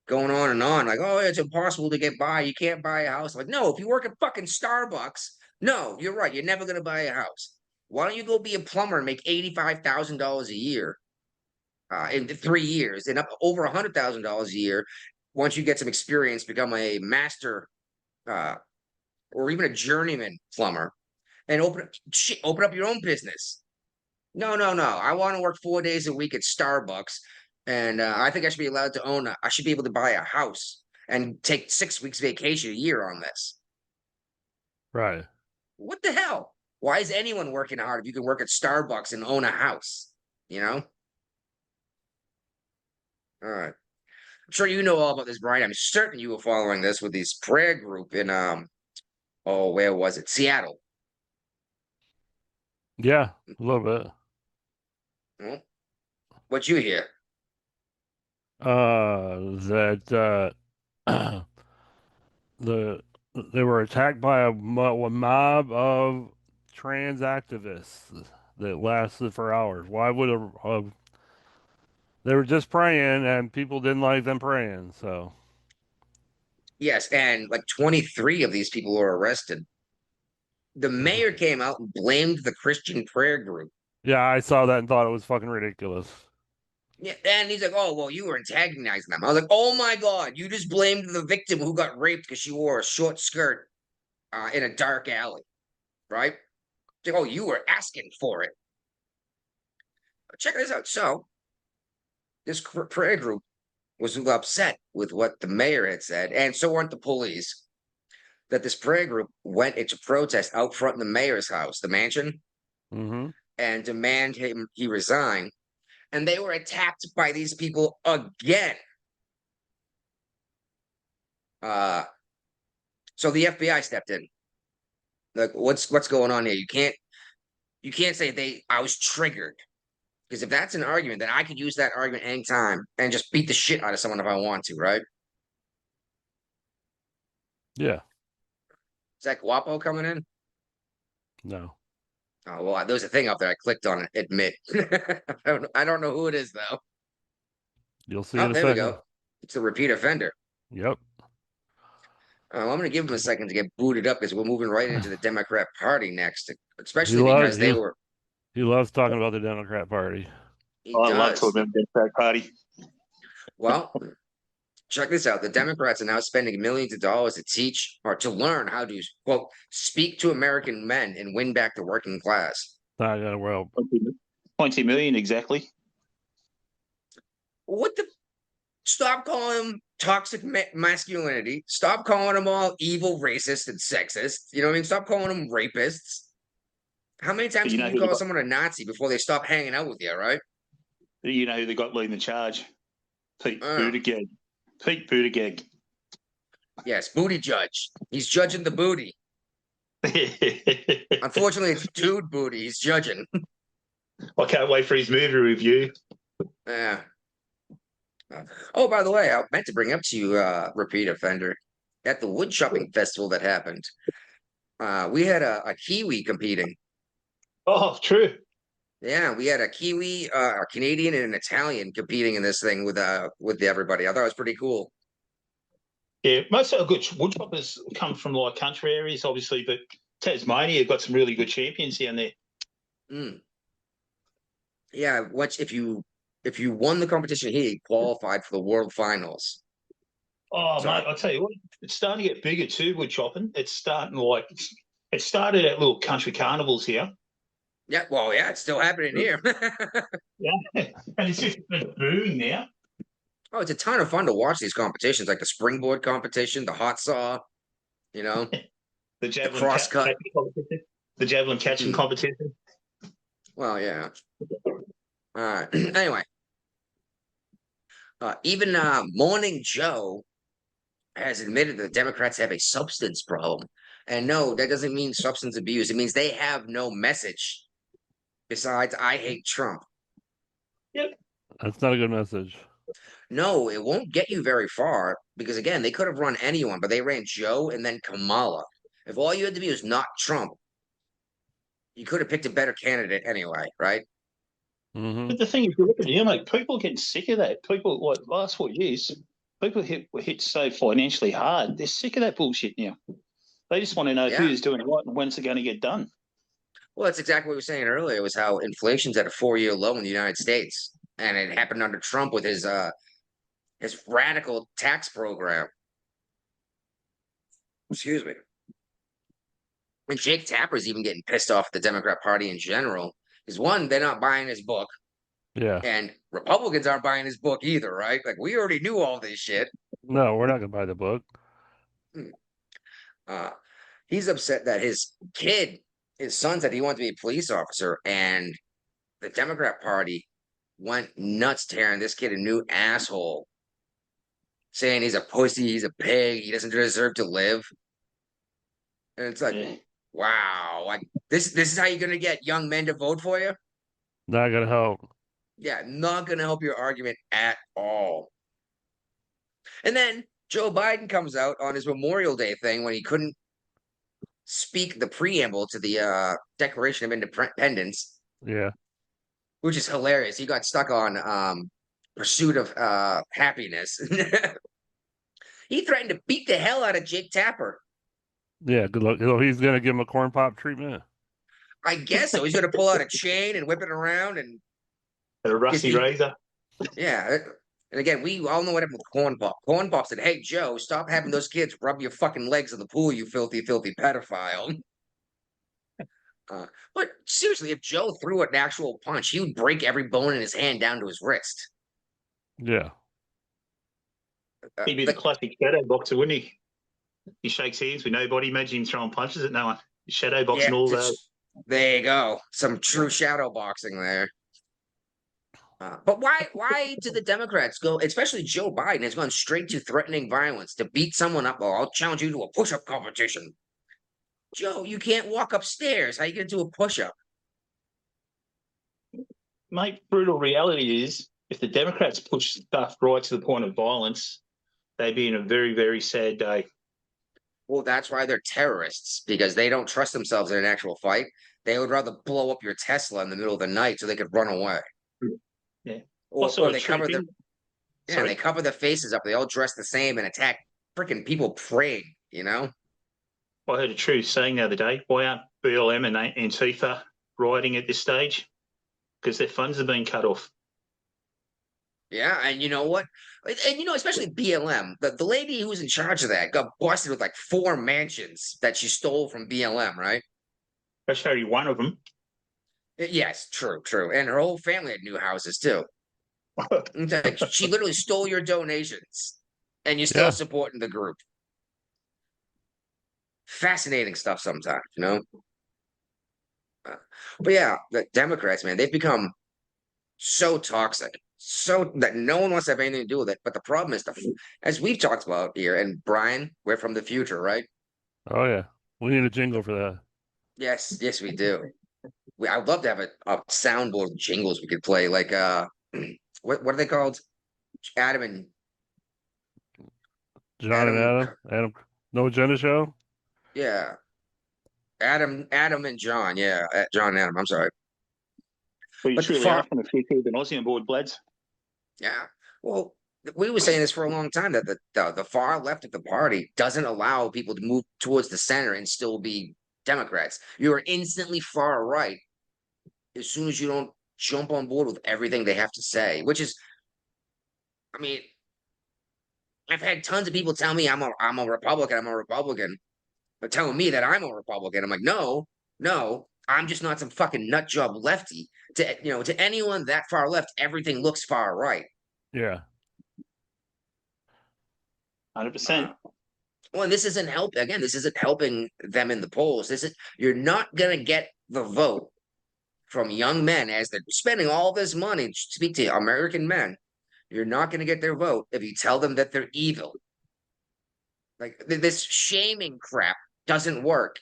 Speaker 6: going on, like, oh, it's impossible to get by. You can't buy a house. Like, no, if you work at fucking Starbucks, no, you're right. You're never gonna buy a house. Why don't you go be a plumber and make $85,000 a year in 3 years and up over $100,000 a year? once you get some experience, become a master or even a journeyman plumber and open up your own business. No, no, no. I want to work 4 days a week at Starbucks, and I think I should be allowed to I should be able to buy a house and take 6 weeks vacation a year on this.
Speaker 7: Right.
Speaker 6: What the hell? Why is anyone working hard if you can work at Starbucks and own a house? You know? All right. I'm sure you know all about this, Brian. I'm certain you were following this with this prayer group in oh, where was it? Seattle.
Speaker 7: Yeah, a little bit.
Speaker 6: Well, what you hear?
Speaker 7: That the they were attacked by a mob of trans activists that lasted for hours. Why would they were just praying and people didn't like them praying, so
Speaker 6: Yes, and like 23 of these people were arrested. The mayor came out and blamed the Christian prayer group.
Speaker 7: yeah, I saw that and thought it was fucking ridiculous.
Speaker 6: Yeah, and he's like, "Oh, well, you were antagonizing them." I was like, "Oh my God, you just blamed the victim who got raped because she wore a short skirt in a dark alley, right?" It's like, "Oh, you were asking for it." Check this out. So, this prayer group was upset with what the mayor had said, and so weren't the police. That this prayer group went into protest out front of the mayor's house, the mansion,
Speaker 7: Mm-hmm.
Speaker 6: and demand he resign. And they were attacked by these people again. So the FBI stepped in. Like, what's going on here? You can't say I was triggered. Because if that's an argument, then I could use that argument anytime and just beat the shit out of someone if I want to, right?
Speaker 7: Yeah.
Speaker 6: Is that Guapo coming in?
Speaker 7: No.
Speaker 6: Oh well, there's a thing up there. I clicked on it. Admit. I don't know who it is though.
Speaker 7: You'll see
Speaker 6: Oh,
Speaker 7: in a
Speaker 6: there we
Speaker 7: second.
Speaker 6: go. It's a repeat offender.
Speaker 7: Yep.
Speaker 6: I'm going to give him a second to get booted up because we're moving right into the Democrat Party next,
Speaker 7: He
Speaker 6: especially
Speaker 7: loves
Speaker 6: because they were.
Speaker 7: he loves talking about the Democrat Party.
Speaker 6: He
Speaker 3: I love to
Speaker 6: does.
Speaker 3: remember the Democratic Party.
Speaker 6: Well, check this out. The Democrats are now spending millions of dollars to teach or to learn how to, quote, speak to American men and win back the working class.
Speaker 7: Not gonna well.
Speaker 3: 20 million exactly.
Speaker 6: What the? Stop calling them toxic masculinity. Stop calling them all evil, racist, and sexist. You know what I mean? Stop calling them rapists. How many times
Speaker 3: You
Speaker 6: can
Speaker 3: know
Speaker 6: you
Speaker 3: who
Speaker 6: call someone a Nazi before they stop hanging out with you, right?
Speaker 3: You know who they got leading the charge? Pete
Speaker 6: Uh.
Speaker 3: Buttigieg. Pete Buttigieg.
Speaker 6: Yes, booty judge. He's judging the booty. Unfortunately, it's dude booty. He's judging.
Speaker 3: I can't wait for his movie review.
Speaker 6: Yeah. Oh, by the way, I meant to bring up to you, repeat offender, at the wood chopping festival that happened. We had a Kiwi competing.
Speaker 3: Oh, true.
Speaker 6: Yeah, we had a Kiwi, a Canadian, and an Italian competing in this thing with everybody. I thought it was pretty cool.
Speaker 3: Yeah, most of our good wood choppers come from like country areas, obviously, but Tasmania got some really good champions down there.
Speaker 6: Mm. Yeah, if you won the competition here, you qualified for the world finals.
Speaker 3: Oh,
Speaker 6: So-
Speaker 3: mate, I'll tell you what, it's starting to get bigger too, wood chopping. It's starting like it started at little country carnivals here.
Speaker 6: Yeah, well, yeah, it's still happening here.
Speaker 3: Yeah, and it's just been booming now.
Speaker 6: Oh, it's a ton of fun to watch these competitions, like the springboard competition, the hot saw, you know,
Speaker 3: The javelin
Speaker 6: cross cut.
Speaker 3: catching competition. The javelin catching
Speaker 6: Mhm.
Speaker 3: competition.
Speaker 6: Well, yeah. All right. Anyway, even Morning Joe has admitted that the Democrats have a substance problem. And no, that doesn't mean substance abuse. It means they have no message besides "I hate Trump."
Speaker 7: That's not a good message.
Speaker 6: No, it won't get you very far because again, they could have run anyone, but they ran Joe and then Kamala. If all you had to be was not Trump, you could have picked a better candidate anyway, right?
Speaker 7: Mm-hmm.
Speaker 3: But the thing is, you look at it, mate, people are getting sick of that. People, like last 4 years, people were hit so financially hard. They're sick of that bullshit now. They just want to know
Speaker 6: Yeah.
Speaker 3: who's doing it right and when's it going to get done.
Speaker 6: Well, that's exactly what we were saying earlier, was how inflation's at a 4-year low in the United States. And it happened under Trump with his his radical tax program. Excuse me. And Jake Tapper's even getting pissed off at the Democrat Party in general. Because one, they're not buying his book,
Speaker 7: Yeah.
Speaker 6: and Republicans aren't buying his book either, right? Like we already knew all this shit.
Speaker 7: No, we're not gonna buy the book.
Speaker 6: He's upset that his son said he wanted to be a police officer, and the Democrat Party went nuts tearing this kid a new asshole, saying he's a pussy, he's a pig, he doesn't deserve to live. And it's like,
Speaker 3: Yeah.
Speaker 6: wow, like this is how you're gonna get young men to vote for you?
Speaker 7: Not gonna help.
Speaker 6: Yeah, not gonna help your argument at all. And then Joe Biden comes out on his Memorial Day thing when he couldn't speak the preamble to the Declaration of Independence,
Speaker 7: Yeah.
Speaker 6: which is hilarious. He got stuck on pursuit of happiness. He threatened to beat the hell out of Jake Tapper.
Speaker 7: Yeah. Good luck. So he's gonna give him a corn pop treatment.
Speaker 6: I guess so. He's gonna pull out a chain and whip it around, and
Speaker 3: A rusty razor.
Speaker 6: yeah. And again, we all know what happened with Corn Pop. Corn Pop said, "Hey Joe, stop having those kids rub your fucking legs in the pool, you filthy, filthy pedophile." But seriously, if Joe threw an actual punch, he would break every bone in his hand down to his wrist.
Speaker 7: Yeah.
Speaker 3: He'd be the classic shadow boxer, wouldn't he? He shakes hands with nobody. Imagine him throwing punches at no one. Shadow boxing all those.
Speaker 6: There you go. Some true shadow boxing there. But why do the Democrats go, especially Joe Biden, has gone straight to threatening violence to beat someone up? Oh, I'll challenge you to a push-up competition. Joe, you can't walk upstairs. How are you going to do a push-up?
Speaker 3: Mate, brutal reality is if the Democrats push stuff right to the point of violence, they'd be in a very, very sad day.
Speaker 6: Well, that's why they're terrorists, because they don't trust themselves in an actual fight. They would rather blow up your Tesla in the middle of the night so they could run away.
Speaker 3: Yeah.
Speaker 6: Or they cover they cover their faces up. They all dress the same and attack freaking people praying, you know?
Speaker 3: I heard a true saying the other day. Why aren't BLM and Antifa rioting at this stage? Because their funds have been cut off.
Speaker 6: Yeah, and you know what? And you know, especially BLM, the lady who was in charge of that got busted with like 4 mansions that she stole from BLM, right?
Speaker 3: That's only one of them.
Speaker 6: Yes, true. And her whole family had new houses too. She literally stole your donations, and you're still supporting the group. Fascinating stuff sometimes, you know? But yeah, the Democrats, man, they've become so toxic, so that no one wants to have anything to do with it. But the problem is, as we've talked about here, and Brian, we're from the future, right?
Speaker 7: Oh yeah. We need a jingle for that.
Speaker 6: Yes, we do. I'd love to have a soundboard of jingles we could play, like what are they called? Adam and
Speaker 7: John and Adam. No agenda show?
Speaker 6: Yeah. Adam and John. Yeah. John and Adam. I'm sorry.
Speaker 3: Well, you
Speaker 6: But
Speaker 3: truly are from the future with an Aussie on board, Bloods.
Speaker 6: Yeah. Well, we were saying this for a long time that the far left of the party doesn't allow people to move towards the center and still be Democrats. You are instantly far right as soon as you don't jump on board with everything they have to say, which is, I mean, I've had tons of people tell me I'm a Republican, but telling me that I'm a Republican. I'm like, no, I'm just not some fucking nut job lefty. To anyone that far left, everything looks far right.
Speaker 7: Yeah.
Speaker 3: 100%.
Speaker 6: Well, and this isn't helping them in the polls. You're not gonna get the vote from young men as they're spending all this money to speak to American men. You're not gonna get their vote if you tell them that they're evil. Like this shaming crap doesn't work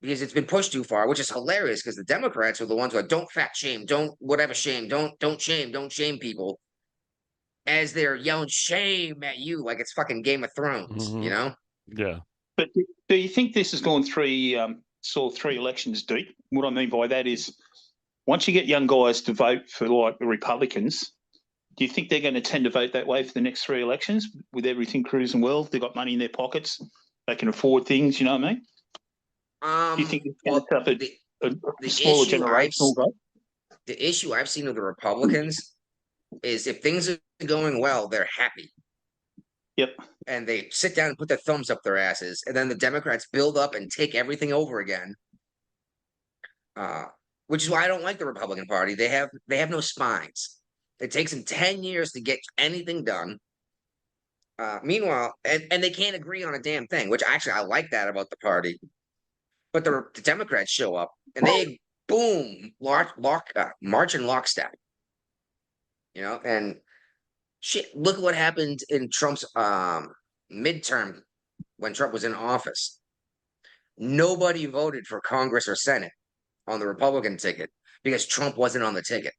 Speaker 6: because it's been pushed too far, which is hilarious because the Democrats are the ones who are don't fat shame, don't shame people, as they're yelling shame at you like it's fucking Game of Thrones, you know?
Speaker 7: Yeah.
Speaker 3: But do you think this has gone 3 elections deep? What I mean by that is once you get young guys to vote for like the Republicans, do you think they're going to tend to vote that way for the next 3 elections with everything cruising well? They've got money in their pockets. They can afford things, you know what I mean? Do you think it's going to suffer a smaller generational vote?
Speaker 6: The issue I've seen with the Republicans is if things are going well, they're happy.
Speaker 3: Yep.
Speaker 6: And they sit down and put their thumbs up their asses, and then the Democrats build up and take everything over again. Which is why I don't like the Republican Party. They have no spines. It takes them 10 years to get anything done. Meanwhile, and they can't agree on a damn thing, which actually I like that about the party. But the Democrats show up and they boom, march in lockstep. And shit, look what happened in Trump's midterm when Trump was in office. Nobody voted for Congress or Senate on the Republican ticket because Trump wasn't on the ticket.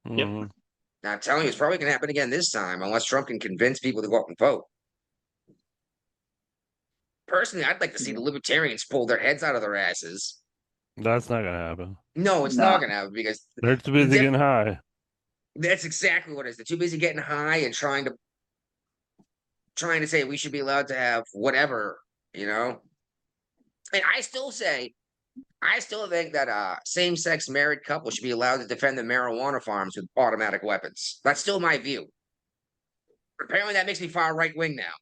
Speaker 3: Yep.
Speaker 7: Mhm.
Speaker 6: Now, I'm telling you, it's probably going to happen again this time unless Trump can convince people to go out and vote. Personally, I'd like to see the libertarians pull their heads out of their asses.
Speaker 7: That's not gonna happen.
Speaker 6: No, it's
Speaker 3: Nah.
Speaker 6: not going to happen because
Speaker 7: They're too busy getting high.
Speaker 6: that's exactly what it is. They're too busy getting high and trying to say we should be allowed to have whatever. And I still think that same-sex married couple should be allowed to defend the marijuana farms with automatic weapons. That's still my view. Apparently, that makes me far right-wing now.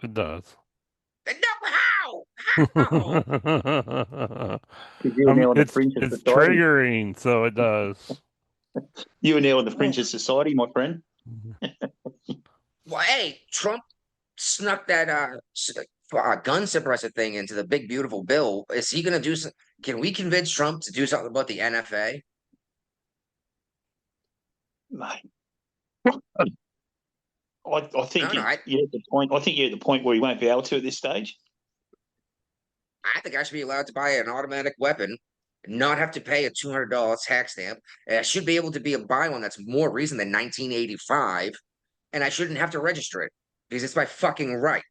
Speaker 7: It does.
Speaker 6: No, how?
Speaker 3: You're now on the
Speaker 7: It's
Speaker 3: fringe of
Speaker 7: it's
Speaker 3: society.
Speaker 7: triggering, so it does.
Speaker 3: You are now on the fringe of society, my friend.
Speaker 6: Well, hey, Trump snuck that gun suppressor thing into the big beautiful bill. Is he going to do? Can we convince Trump to do something about the NFA?
Speaker 3: Mate. I think
Speaker 6: No,
Speaker 3: you're at the point. I think you're at the point where he won't be able to at this stage.
Speaker 6: I think I should be allowed to buy an automatic weapon, not have to pay a $200 tax stamp, and I should be able to buy one that's more recent than 1985, and I shouldn't have to register it because it's my fucking right.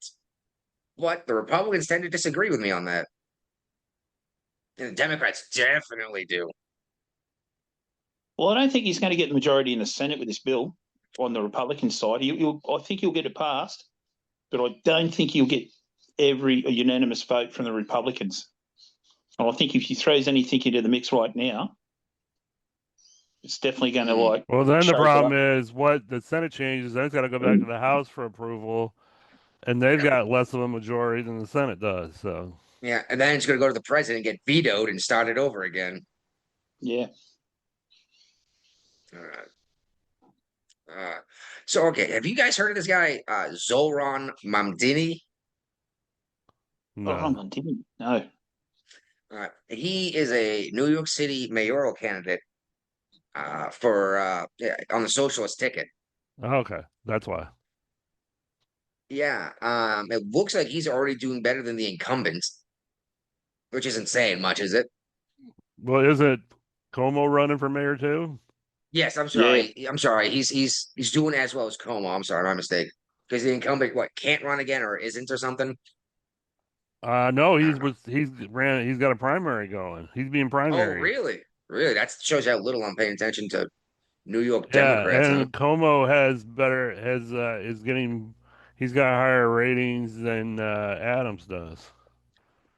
Speaker 6: But the Republicans tend to disagree with me on that. And the Democrats definitely do.
Speaker 3: Well, I don't think he's going to get the majority in the Senate with this bill on the Republican side. I think he'll get it passed, but I don't think he'll get a unanimous vote from the Republicans. And I think if he throws anything into the mix right now, it's definitely going to
Speaker 7: Well, then the
Speaker 3: shake it
Speaker 7: problem
Speaker 3: up.
Speaker 7: is what the Senate changes. Then it's got to go back to the House for approval, and they've got less of a majority than the Senate does. So
Speaker 6: Yeah, and then it's going to go to the president, get vetoed, and start it over again.
Speaker 3: Yeah.
Speaker 6: All right. So, okay, have you guys heard of this guy, Zoran Mamdini?
Speaker 7: no.
Speaker 3: Oh, Ron didn't. No.
Speaker 6: He is a New York City mayoral candidate for on the socialist ticket.
Speaker 7: Okay, that's why.
Speaker 6: Yeah, it looks like he's already doing better than the incumbent, which isn't saying much, is it?
Speaker 7: Well, is it Como running for mayor too?
Speaker 6: Yes, I'm sorry. I'm sorry. He's doing as well as Como. I'm sorry, my mistake. Because the incumbent can't run again or isn't or something.
Speaker 7: No, he's got a primary going. He's being
Speaker 6: Oh,
Speaker 7: primary.
Speaker 6: really? Really? That shows how little I'm paying attention to New York
Speaker 7: Yeah,
Speaker 6: Democrats.
Speaker 7: and Como he's got higher ratings than Adams does.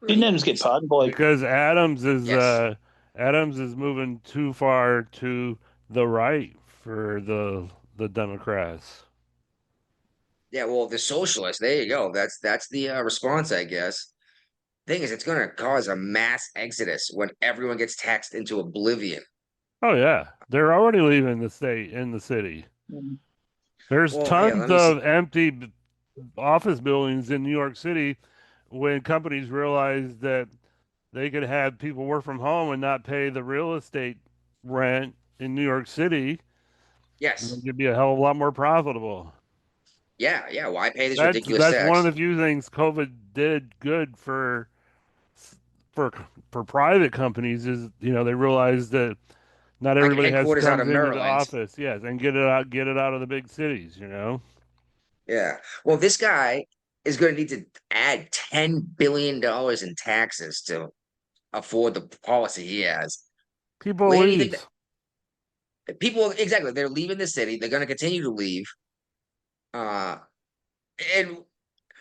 Speaker 3: Didn't Adams get pardoned by?
Speaker 7: Because
Speaker 6: Yes.
Speaker 7: Adams is moving too far to the right for the Democrats.
Speaker 6: Yeah, well, the socialists, there you go. That's the response, I guess. Thing is, it's going to cause a mass exodus when everyone gets taxed into oblivion.
Speaker 7: Oh yeah, they're already leaving the state in the city. There's
Speaker 6: Well,
Speaker 7: tons
Speaker 6: let me see.
Speaker 7: of empty office buildings in New York City when companies realized that they could have people work from home and not pay the real estate rent in New York City.
Speaker 6: Yes.
Speaker 7: It could be a hell of a lot more profitable.
Speaker 6: Yeah. Why pay this
Speaker 7: That's
Speaker 6: ridiculous
Speaker 7: that's one of
Speaker 6: tax?
Speaker 7: the few things COVID did good for for private companies is they realized that not
Speaker 6: Like
Speaker 7: everybody has
Speaker 6: headquarters out of
Speaker 7: comes into the
Speaker 6: Maryland.
Speaker 7: office, yes, and get it out of the big cities.
Speaker 6: Yeah. Well, this guy is going to need to add $10 billion in taxes to afford the policy he has.
Speaker 7: People
Speaker 6: Where do you think
Speaker 7: leave.
Speaker 6: that people exactly they're leaving the city? They're going to continue to leave. Uh, and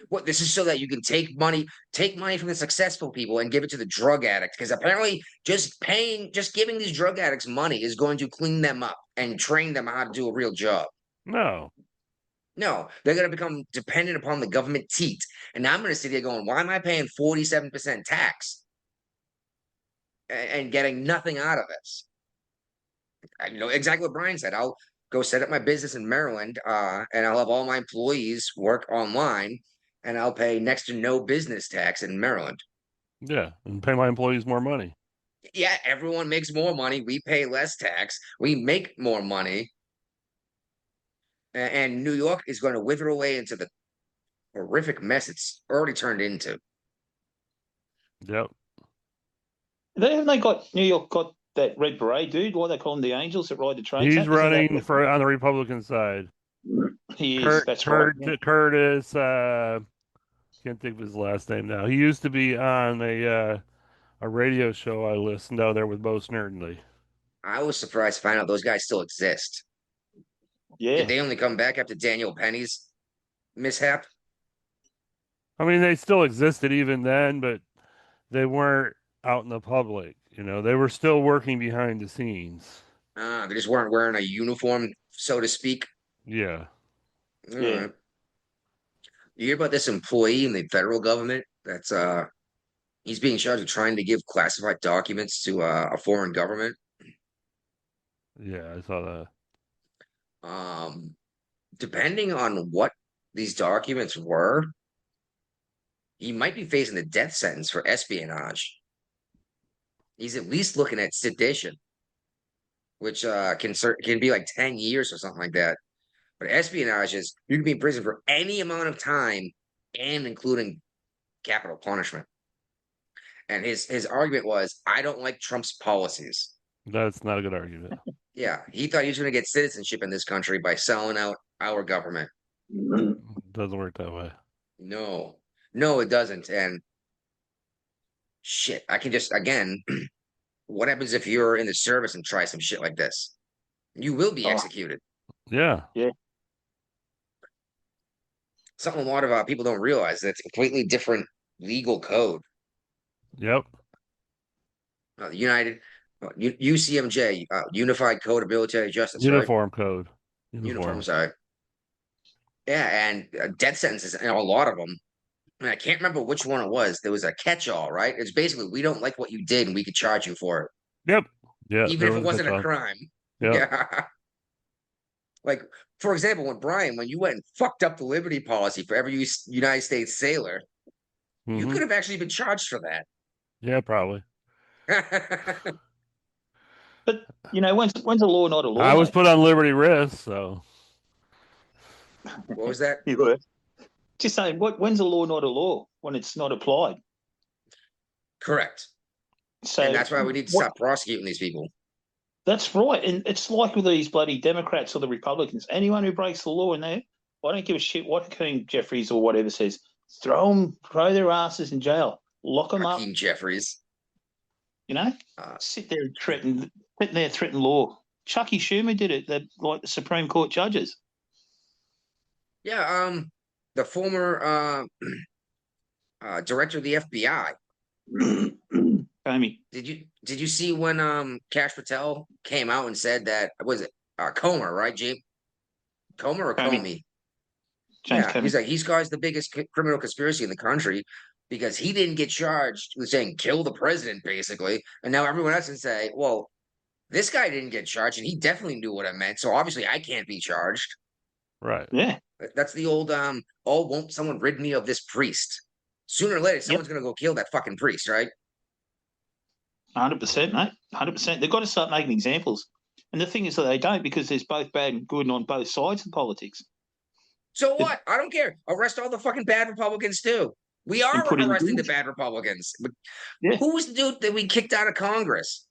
Speaker 6: what this is so that you can take money from the successful people and give it to the drug addicts because apparently just giving these drug addicts money is going to clean them up and train them how to do a real job.
Speaker 7: No.
Speaker 6: No, they're going to become dependent upon the government teat. And now I'm going to sit here going, why am I paying 47% tax and getting nothing out of this? Exactly what Brian said. I'll go set up my business in Maryland, and I'll have all my employees work online, and I'll pay next to no business tax in Maryland.
Speaker 7: Yeah, and pay my employees more money.
Speaker 6: Yeah, everyone makes more money. We pay less tax. We make more money. And New York is going to wither away into the horrific mess it's already turned into.
Speaker 7: Yep.
Speaker 3: Haven't they got New York got that red beret dude? Why they call him the Angels that ride the trains?
Speaker 7: He's running for on the Republican side.
Speaker 3: He is. That's right. Yeah.
Speaker 7: Curtis. Can't think of his last name now. He used to be on a radio show I listened to there with Bo Snerdley.
Speaker 6: I was surprised to find out those guys still exist.
Speaker 3: Yeah.
Speaker 6: Did they only come back after Daniel Penny's mishap?
Speaker 7: I mean, they still existed even then, but they weren't out in the public. They were still working behind the scenes.
Speaker 6: They just weren't wearing a uniform, so to speak.
Speaker 7: Yeah.
Speaker 6: All
Speaker 3: Yeah.
Speaker 6: right. You hear about this employee in the federal government that's he's being charged with trying to give classified documents to a foreign government.
Speaker 7: Yeah, I saw that.
Speaker 6: Depending on what these documents were, he might be facing the death sentence for espionage. He's at least looking at sedition, which can be like 10 years or something like that. But espionage is you can be in prison for any amount of time and including capital punishment. And his argument was, I don't like Trump's policies.
Speaker 7: That's not a good argument.
Speaker 6: Yeah, he thought he was going to get citizenship in this country by selling out our government.
Speaker 7: Doesn't work that way.
Speaker 6: No, it doesn't. And shit, I can just, again, what happens if you're in the service and try some shit like this? You will be executed.
Speaker 7: Yeah.
Speaker 3: Yeah.
Speaker 6: Something a lot of people don't realize that it's a completely different legal code.
Speaker 7: Yep.
Speaker 6: UCMJ, Unified Code of Military Justice.
Speaker 7: Uniform
Speaker 6: right?
Speaker 7: code.
Speaker 6: Uniform, sorry. Yeah, and death sentences, and a lot of them. And I can't remember which one it was. There was a catch-all, right? It's basically, we don't like what you did, and we could charge you for it.
Speaker 7: Yep. Yeah.
Speaker 6: Even if it wasn't a crime.
Speaker 7: Yep.
Speaker 6: Yeah. Like, for example, when you went and fucked up the Liberty policy for every United States sailor, you could have actually been charged for that.
Speaker 7: Yeah, probably.
Speaker 3: But when's a law not a law?
Speaker 7: I was put on liberty risk, so.
Speaker 6: What was that?
Speaker 3: You were. Just saying, when's a law not a law? When it's not applied.
Speaker 6: Correct.
Speaker 3: So,
Speaker 6: and that's why we need to stop prosecuting these people.
Speaker 3: That's right. And it's like with these bloody Democrats or the Republicans. Anyone who breaks the law in there, I don't give a shit what Hakeem Jeffries or whatever says. Throw their asses in jail. Lock them up.
Speaker 6: Hakeem Jeffries.
Speaker 3: Sit there and threaten law. Chucky Schumer did it, like the Supreme Court judges.
Speaker 6: Yeah, the former director of the FBI.
Speaker 3: Comey.
Speaker 6: Did you see when Kash Patel came out and said that was it Comer, right, Jake? Comer or Comey?
Speaker 3: James Comey.
Speaker 6: He's like he's caused the biggest criminal conspiracy in the country because he didn't get charged with saying kill the president, basically, and now everyone else can say, well, this guy didn't get charged, and he definitely knew what it meant, so obviously I can't be charged.
Speaker 7: Right.
Speaker 3: Yeah.
Speaker 6: That's the old won't someone rid me of this priest? Sooner or later, someone's gonna go kill that fucking priest, right?
Speaker 3: 100%, mate. 100%. They've got to start making examples. And the thing is that they don't because there's both bad and good on both sides of politics.
Speaker 6: So what? I don't care. Arrest all the fucking bad Republicans too. We are arresting the bad Republicans. Yeah. Who was the dude that we kicked out of Congress?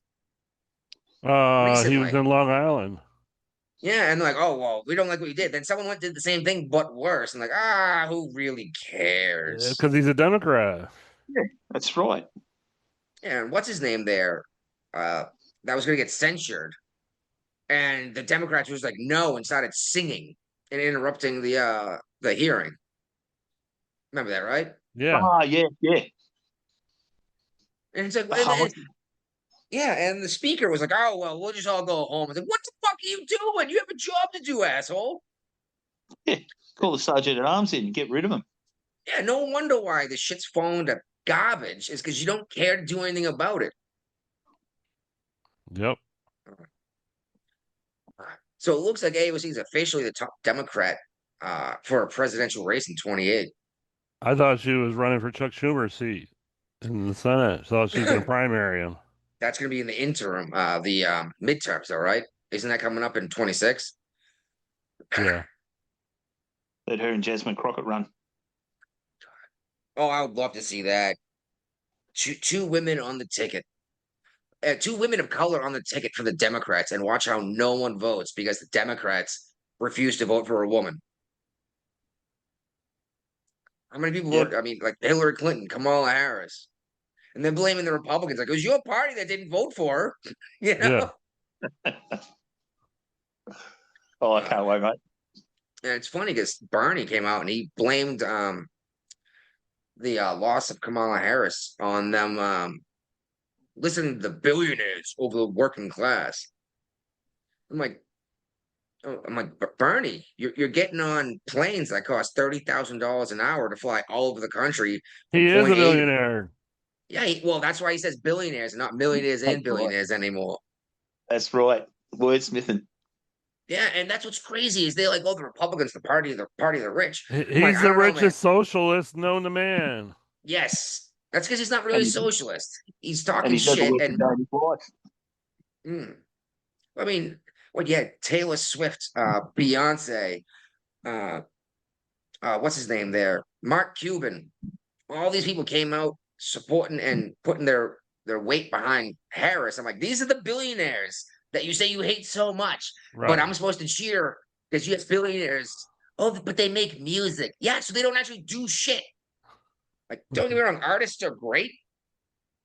Speaker 7: He was in Long Island.
Speaker 6: Yeah, and like, oh, well, we don't like what you did. Then someone went and did the same thing, but worse. And like, who really cares?
Speaker 7: Because he's a Democrat.
Speaker 3: Yeah, that's right.
Speaker 6: Yeah, and what's his name there? That was going to get censured. And the Democrats was like, no, and started singing and interrupting the hearing. Remember that, right?
Speaker 7: Yeah.
Speaker 3: Yeah.
Speaker 6: And it's like, yeah, and the speaker was like, oh, well, we'll just all go home. I was like, what the fuck are you doing? You have a job to do, asshole.
Speaker 3: Call the sergeant at arms in, get rid of him.
Speaker 6: Yeah, no wonder why the shit's falling to garbage. Is because you don't care to do anything about it.
Speaker 7: Yep.
Speaker 6: So it looks like AOC is officially the top Democrat for a presidential race in 28.
Speaker 7: I thought she was running for Chuck Schumer's seat in the Senate. So she was going to primary him.
Speaker 6: That's going to be in the interim, the midterms, all right? Isn't that coming up in 26?
Speaker 7: Yeah.
Speaker 3: Let her and Jasmine Crockett run.
Speaker 6: Oh, I would love to see that. Two women on the ticket. Two women of color on the ticket for the Democrats, and watch how no one votes because the Democrats refuse to vote for a woman. How many people
Speaker 3: Yep.
Speaker 6: vote? I mean, like Hillary Clinton, Kamala Harris. And they're blaming the Republicans. Like, it was your party that didn't vote for her. You know?
Speaker 7: Yeah.
Speaker 3: Oh, I can't wait, mate.
Speaker 6: And it's funny because Bernie came out and he blamed the loss of Kamala Harris on them listening to the billionaires over the working class. I'm like, Bernie, you're getting on planes that cost $30,000 an hour to fly all over the country.
Speaker 7: He is a
Speaker 6: point A to-
Speaker 7: billionaire.
Speaker 6: Yeah, well, that's why he says billionaires and not millionaires and
Speaker 3: That's right.
Speaker 6: billionaires anymore.
Speaker 3: That's right. Wordsmithing.
Speaker 6: Yeah, and that's what's crazy is they like, oh, the Republicans, the party of the rich. I'm like,
Speaker 7: He's
Speaker 6: I
Speaker 7: the
Speaker 6: don't know, man.
Speaker 7: richest socialist known to man.
Speaker 6: Yes, that's because he's not really a
Speaker 3: And he-
Speaker 6: socialist. He's
Speaker 3: And
Speaker 6: talking
Speaker 3: he's never
Speaker 6: shit.
Speaker 3: worked a
Speaker 6: And
Speaker 3: day in his life.
Speaker 6: I mean, well, yeah, Taylor Swift, Beyonce, what's his name there? Mark Cuban. All these people came out supporting and putting their weight behind Harris. I'm like, these are the billionaires that you say you hate so much,
Speaker 7: Right.
Speaker 6: but I'm supposed to cheer because you have billionaires. Oh, but they make music. Yeah, so they don't actually do shit. Like, don't get me wrong, artists are great,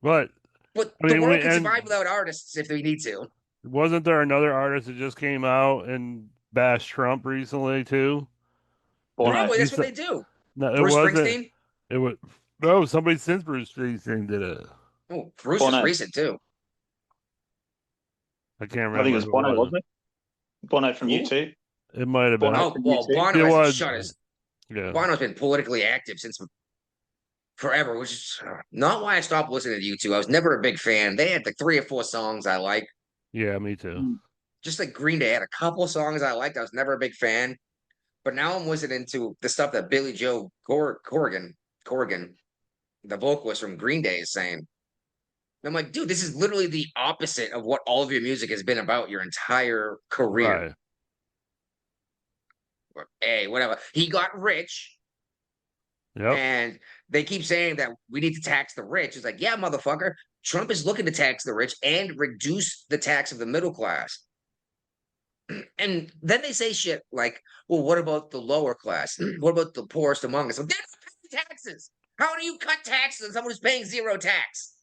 Speaker 7: But
Speaker 6: but
Speaker 7: I
Speaker 6: the
Speaker 7: mean,
Speaker 6: world can
Speaker 7: and-
Speaker 6: survive without artists if they need to.
Speaker 7: wasn't there another artist that just came out and bashed Trump recently too?
Speaker 3: Bono.
Speaker 6: Probably that's
Speaker 7: He's
Speaker 6: what they do.
Speaker 7: No, it
Speaker 6: Bruce
Speaker 7: wasn't.
Speaker 6: Springsteen.
Speaker 7: It was no somebody since Bruce Springsteen did it.
Speaker 6: Oh, Bruce
Speaker 3: Bono.
Speaker 6: is recent too.
Speaker 7: I can't remember.
Speaker 3: I think it was
Speaker 7: who
Speaker 3: Bono, wasn't it? Bono from
Speaker 6: Who?
Speaker 3: U2.
Speaker 7: It might have been.
Speaker 3: Bono.
Speaker 6: Oh, well,
Speaker 3: It
Speaker 6: Bono
Speaker 7: was.
Speaker 6: hasn't shut his.
Speaker 7: Yeah.
Speaker 6: Bono's been politically active since forever, which is not why I stopped listening to U2. I was never a big fan. They had like 3 or 4 songs I like.
Speaker 7: Yeah, me too.
Speaker 6: Just like Green Day had a couple songs I liked. I was never a big fan. But now I'm listening to the stuff that Billy Joe Corrigan, the vocalist from Green Day, is saying. I'm like, dude, this is literally the opposite of what all of your music has been about your entire career.
Speaker 7: Right.
Speaker 6: Or, hey, whatever. He got rich,
Speaker 7: Yep.
Speaker 6: and they keep saying that we need to tax the rich. It's like, yeah, motherfucker. Trump is looking to tax the rich and reduce the tax of the middle class. And then they say shit like, well, what about the lower class? What about the poorest among us? Well, they're not paying taxes. How do you cut taxes on someone who's paying 0 tax?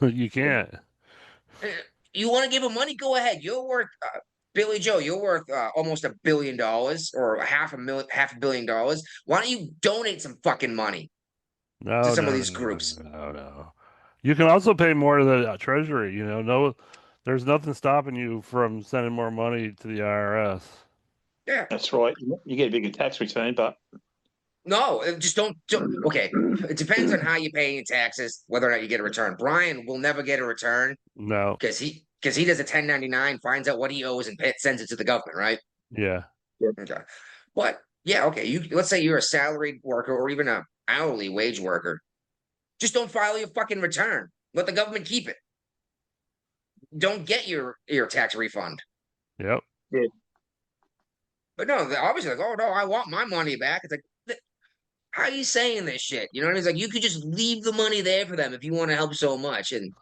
Speaker 7: You can't.
Speaker 6: You want to give him money? Go ahead. You're worth Billy Joe. You're worth almost $1 billion or $500 million. Why don't you donate some fucking money
Speaker 7: No,
Speaker 6: to some
Speaker 7: no,
Speaker 6: of these
Speaker 7: no,
Speaker 6: groups?
Speaker 7: No. You can also pay more to the Treasury. You know, no, there's nothing stopping you from sending more money to the IRS.
Speaker 6: Yeah.
Speaker 3: That's right. You get a bigger tax return, but
Speaker 6: No, just don't. Okay, it depends on how you pay your taxes, whether or not you get a return. Brian will never get a return
Speaker 7: No.
Speaker 6: because he does a 1099, finds out what he owes, and sends it to the government, right?
Speaker 7: Yeah.
Speaker 6: Okay, but yeah, okay. Let's say you're a salaried worker or even a hourly wage worker. Just don't file your fucking return. Let the government keep it. Don't get your tax refund.
Speaker 7: Yep.
Speaker 6: But no, they're obviously like, oh no, I want my money back. It's like, how are you saying this shit? You know what I mean? It's like you could just leave the money there for them if you want to help so much. And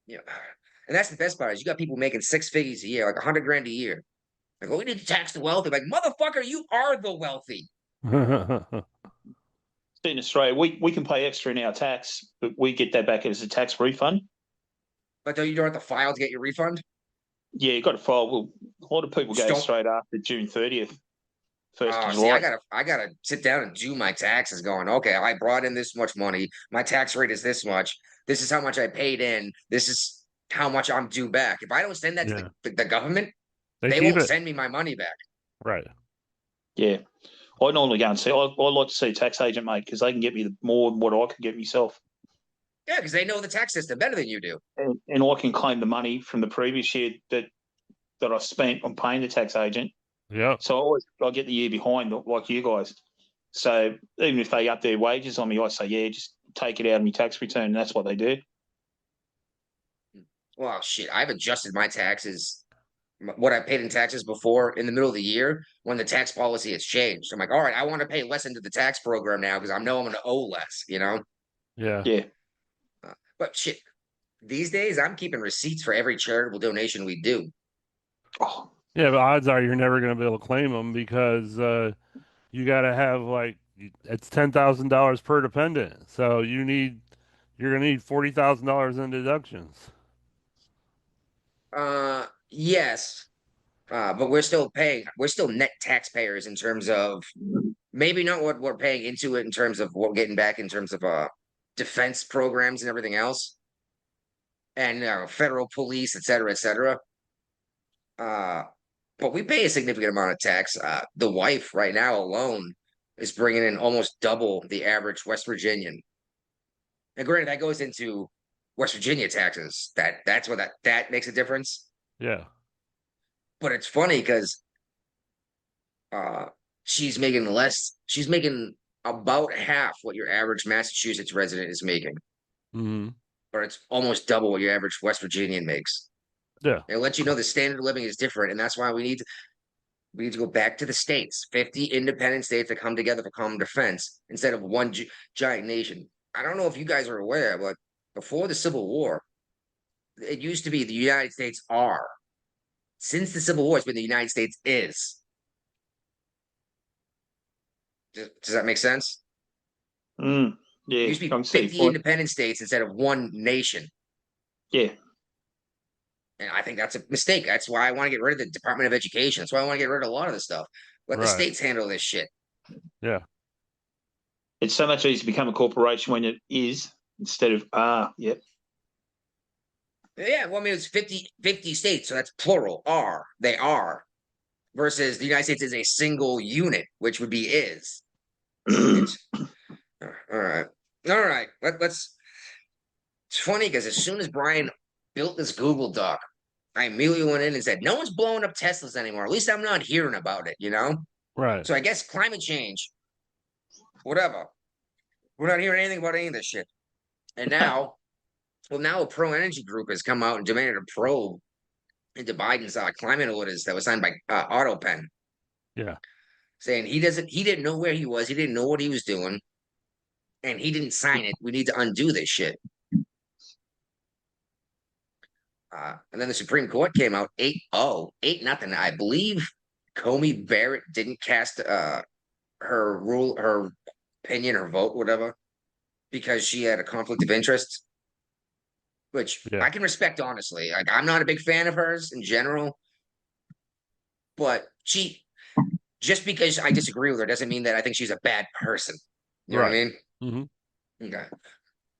Speaker 6: yeah, and that's the best part is you got people making 6 figures a year, like $100,000 a year. Like, oh, we need to tax the wealthy. Like, motherfucker, you are the wealthy.
Speaker 3: in Australia, we can pay extra in our tax, but we get that back as a tax refund.
Speaker 6: But you don't have to file to get your refund?
Speaker 3: Yeah, you got to file. Well, a lot of people go
Speaker 6: Stop.
Speaker 3: straight after June 30th. First of
Speaker 6: See,
Speaker 3: July.
Speaker 6: I gotta sit down and do my taxes going, okay, I brought in this much money. My tax rate is this much. This is how much I paid in. This is how much I'm due back. If I don't send that to the government, they
Speaker 7: keep
Speaker 6: won't
Speaker 7: it.
Speaker 6: send me my money back.
Speaker 7: Right.
Speaker 3: Yeah. I normally go and see. I like to see a tax agent, mate, because they can get me more than what I can get myself,
Speaker 6: Yeah, because they know the tax system better than you do.
Speaker 3: and I can claim the money from the previous year that I spent on paying the tax agent.
Speaker 7: Yep.
Speaker 3: So I get the year behind, like you guys. So even if they up their wages on me, I say, yeah, just take it out of my tax return, and that's what they do.
Speaker 6: Well, shit, I've adjusted my taxes, what I paid in taxes before in the middle of the year when the tax policy has changed. I'm like, all right, I want to pay less into the tax program now because I know I'm going to owe less, you know?
Speaker 7: Yeah.
Speaker 3: Yeah.
Speaker 6: But shit, these days I'm keeping receipts for every charitable donation we do.
Speaker 3: Oh,
Speaker 7: Yeah, but odds are you're never going to be able to claim them because you got to have like it's $10,000 per dependent. So you're going to need $40,000 in deductions.
Speaker 6: Yes. But we're still net taxpayers in terms of maybe not what we're paying into it in terms of what we're getting back in terms of defense programs and everything else, and federal police, et cetera, et cetera. But we pay a significant amount of tax. The wife right now alone is bringing in almost double the average West Virginian. And granted, that goes into West Virginia taxes. That's what that makes a difference.
Speaker 7: Yeah.
Speaker 6: But it's funny because uh she's making less. She's making about half what your average Massachusetts resident is making,
Speaker 7: Hmm.
Speaker 6: but it's almost double what your average West Virginian makes.
Speaker 7: Yeah.
Speaker 6: It lets you know the standard of living is different, and that's why we need to go back to the states, 50 independent states that come together for common defense instead of one giant nation. I don't know if you guys are aware, but before the Civil War, it used to be the United States are. Since the Civil War, it's been the United States is. Does that make sense?
Speaker 3: yeah.
Speaker 6: It used to
Speaker 3: I
Speaker 6: be
Speaker 3: can see your
Speaker 6: 50
Speaker 3: point.
Speaker 6: independent states instead of one nation.
Speaker 3: Yeah.
Speaker 6: And I think that's a mistake. That's why I want to get rid of the Department of Education. That's why I want to get rid of a lot of this stuff. Let the
Speaker 7: Right.
Speaker 6: states handle this shit.
Speaker 7: Yeah.
Speaker 3: It's so much easier to become a corporation when it is instead of yep.
Speaker 6: Yeah, well, I mean, it's 50 states, so that's plural, are, they are, versus the United States is a single unit, which would be is. It's, all right. All right. Let's, it's funny because as soon as Brian built this Google Doc, I immediately went in and said, no one's blowing up Teslas anymore. At least I'm not hearing about it, you know?
Speaker 7: Right.
Speaker 6: So I guess climate change, whatever. We're not hearing anything about any of this shit. And now, well, now a pro energy group has come out and demanded a probe into Biden's climate orders that was signed by AutoPen,
Speaker 7: Yeah.
Speaker 6: saying he didn't know where he was, he didn't know what he was doing, and he didn't sign it. We need to undo this shit. And then the Supreme Court came out 8-0, 8-0. I believe Comey Barrett didn't cast her opinion, her vote, whatever, because she had a conflict of interest, which
Speaker 7: Yeah.
Speaker 6: I can respect, honestly. Like, I'm not a big fan of hers in general, but just because I disagree with her doesn't mean that I think she's a bad person. You know what I mean?
Speaker 7: Mm-hmm.
Speaker 6: Okay.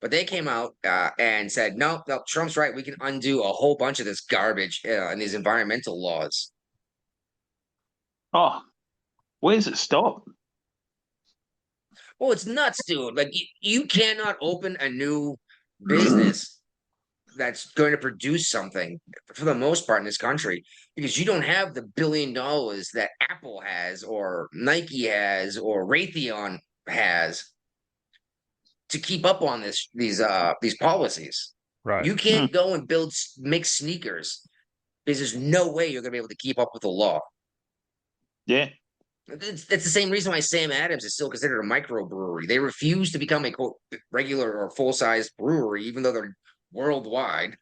Speaker 6: But they came out and said, no, Trump's right. We can undo a whole bunch of this garbage and these environmental laws.
Speaker 3: Oh, where's it stop?
Speaker 6: Well, it's nuts, dude. Like, you cannot open a new business that's going to produce something for the most part in this country because you don't have the $1 billion that Apple has or Nike has or Raytheon has to keep up on these policies.
Speaker 7: Right.
Speaker 6: You can't go and make sneakers because there's no way you're gonna be able to keep up with the law.
Speaker 3: Yeah.
Speaker 6: It's the same reason why Sam Adams is still considered a microbrewery. They refuse to become a quote regular or full-size brewery, even though they're worldwide,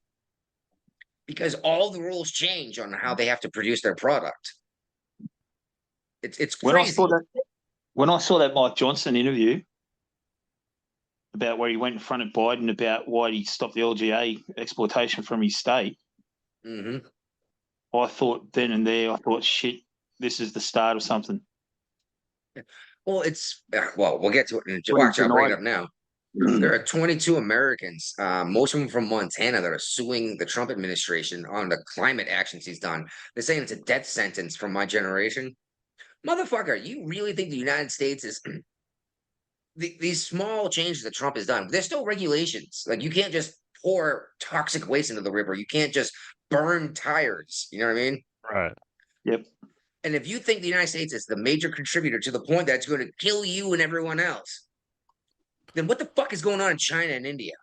Speaker 6: because all the rules change on how they have to produce their product. It's crazy.
Speaker 3: When I saw that Mike Johnson interview about where he went in front of Biden about why he stopped the LGA exploitation from his state, I thought then and there, shit, this is the start of something.
Speaker 6: Well, we'll get to it. Watch, I'll bring it up now. There are 22 Americans, most of them from Montana, that are suing the Trump administration on the climate actions he's done. They're saying it's a death sentence from my generation. Motherfucker, you really think the United States is these small changes that Trump has done? There's still regulations. Like you can't just pour toxic waste into the river. You can't just burn tires. You know what I mean?
Speaker 7: Right.
Speaker 3: Yep.
Speaker 6: And if you think the United States is the major contributor to the point that it's going to kill you and everyone else, then what the fuck is going on in China and India?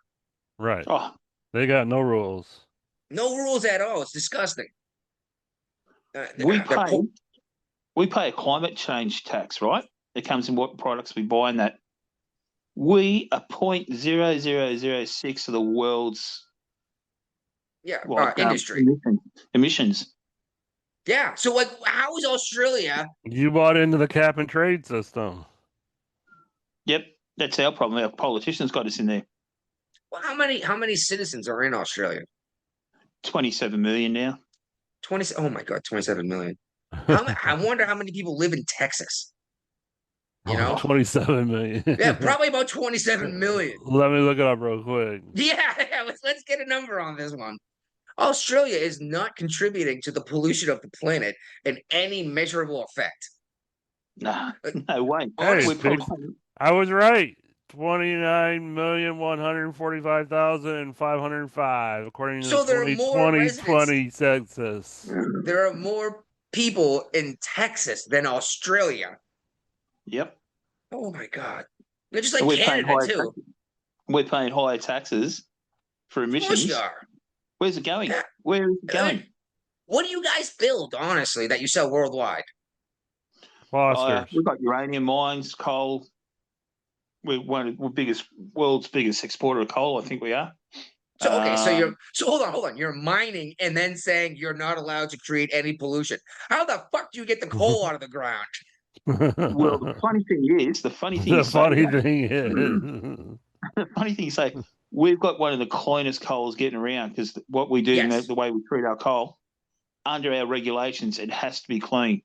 Speaker 7: Right.
Speaker 3: Oh,
Speaker 7: They got no rules.
Speaker 6: No rules at all. It's disgusting.
Speaker 3: we
Speaker 6: they're
Speaker 3: pay we pay a climate change tax, right? It comes in what products we buy, and that we are 0.0006 of the world's
Speaker 6: industry.
Speaker 3: emissions.
Speaker 6: Yeah. So like, how is Australia?
Speaker 7: You bought into the cap and trade system.
Speaker 3: Yep, that's our problem. Our politicians got us in there.
Speaker 6: Well, how many citizens are in Australia?
Speaker 3: 27 million now.
Speaker 6: 20. Oh my God, 27 million. I wonder how many people live in Texas. You know,
Speaker 7: 27 million.
Speaker 6: Yeah, probably about 27 million.
Speaker 7: Let me look it up real quick.
Speaker 6: Yeah, let's get a number on this one. Australia is not contributing to the pollution of the planet in any measurable effect.
Speaker 3: Nah, no way.
Speaker 7: Hey,
Speaker 3: We're
Speaker 7: big-
Speaker 3: probably-
Speaker 7: I was right. 29,145,505, according to
Speaker 6: So
Speaker 7: the
Speaker 6: there are more
Speaker 7: 2020 census.
Speaker 6: There are more people in Texas than Australia.
Speaker 3: Yep.
Speaker 6: Oh my God. They're just like
Speaker 3: And we're paying
Speaker 6: Canada,
Speaker 3: higher
Speaker 6: too.
Speaker 3: taxes. We're paying higher taxes for
Speaker 6: Of course
Speaker 3: emissions.
Speaker 6: you are.
Speaker 3: Where's it going?
Speaker 6: Yeah.
Speaker 3: Where is it going?
Speaker 6: What do you guys build, honestly, that you sell worldwide?
Speaker 7: Fosters.
Speaker 3: We've got uranium mines, coal. We're one of the world's biggest exporter of coal. I think we are.
Speaker 6: So okay, so hold on. You're mining and then saying you're not allowed to create any pollution. How the fuck do you get the coal out of the ground?
Speaker 3: Well, the funny thing is,
Speaker 7: the funny thing is,
Speaker 3: the funny thing is, say we've got one of the cleanest coals getting around because what we do,
Speaker 6: Yes.
Speaker 3: the way we treat our coal, under our regulations, it has to be clean.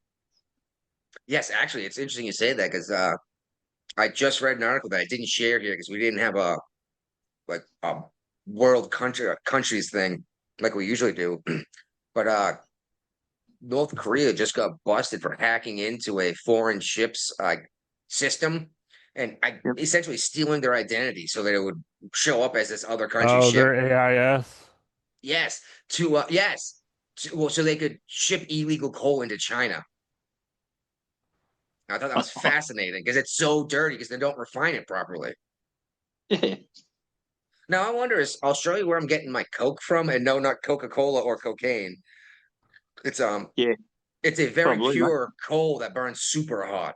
Speaker 6: Yes, actually, it's interesting you say that because I just read an article that I didn't share here because we didn't have a world countries thing like we usually do. But North Korea just got busted for hacking into a foreign ship's system and essentially stealing their identity so that it would show up as this other country's ship.
Speaker 7: their AIS.
Speaker 6: Yes, so they could ship illegal coal into China. I thought that was fascinating because it's so dirty because they don't refine it properly.
Speaker 3: Yeah.
Speaker 6: Now I wonder, is Australia where I'm getting my Coke from? And no, not Coca-Cola or cocaine. It's it's a very
Speaker 3: Probably,
Speaker 6: pure coal that burns super hot.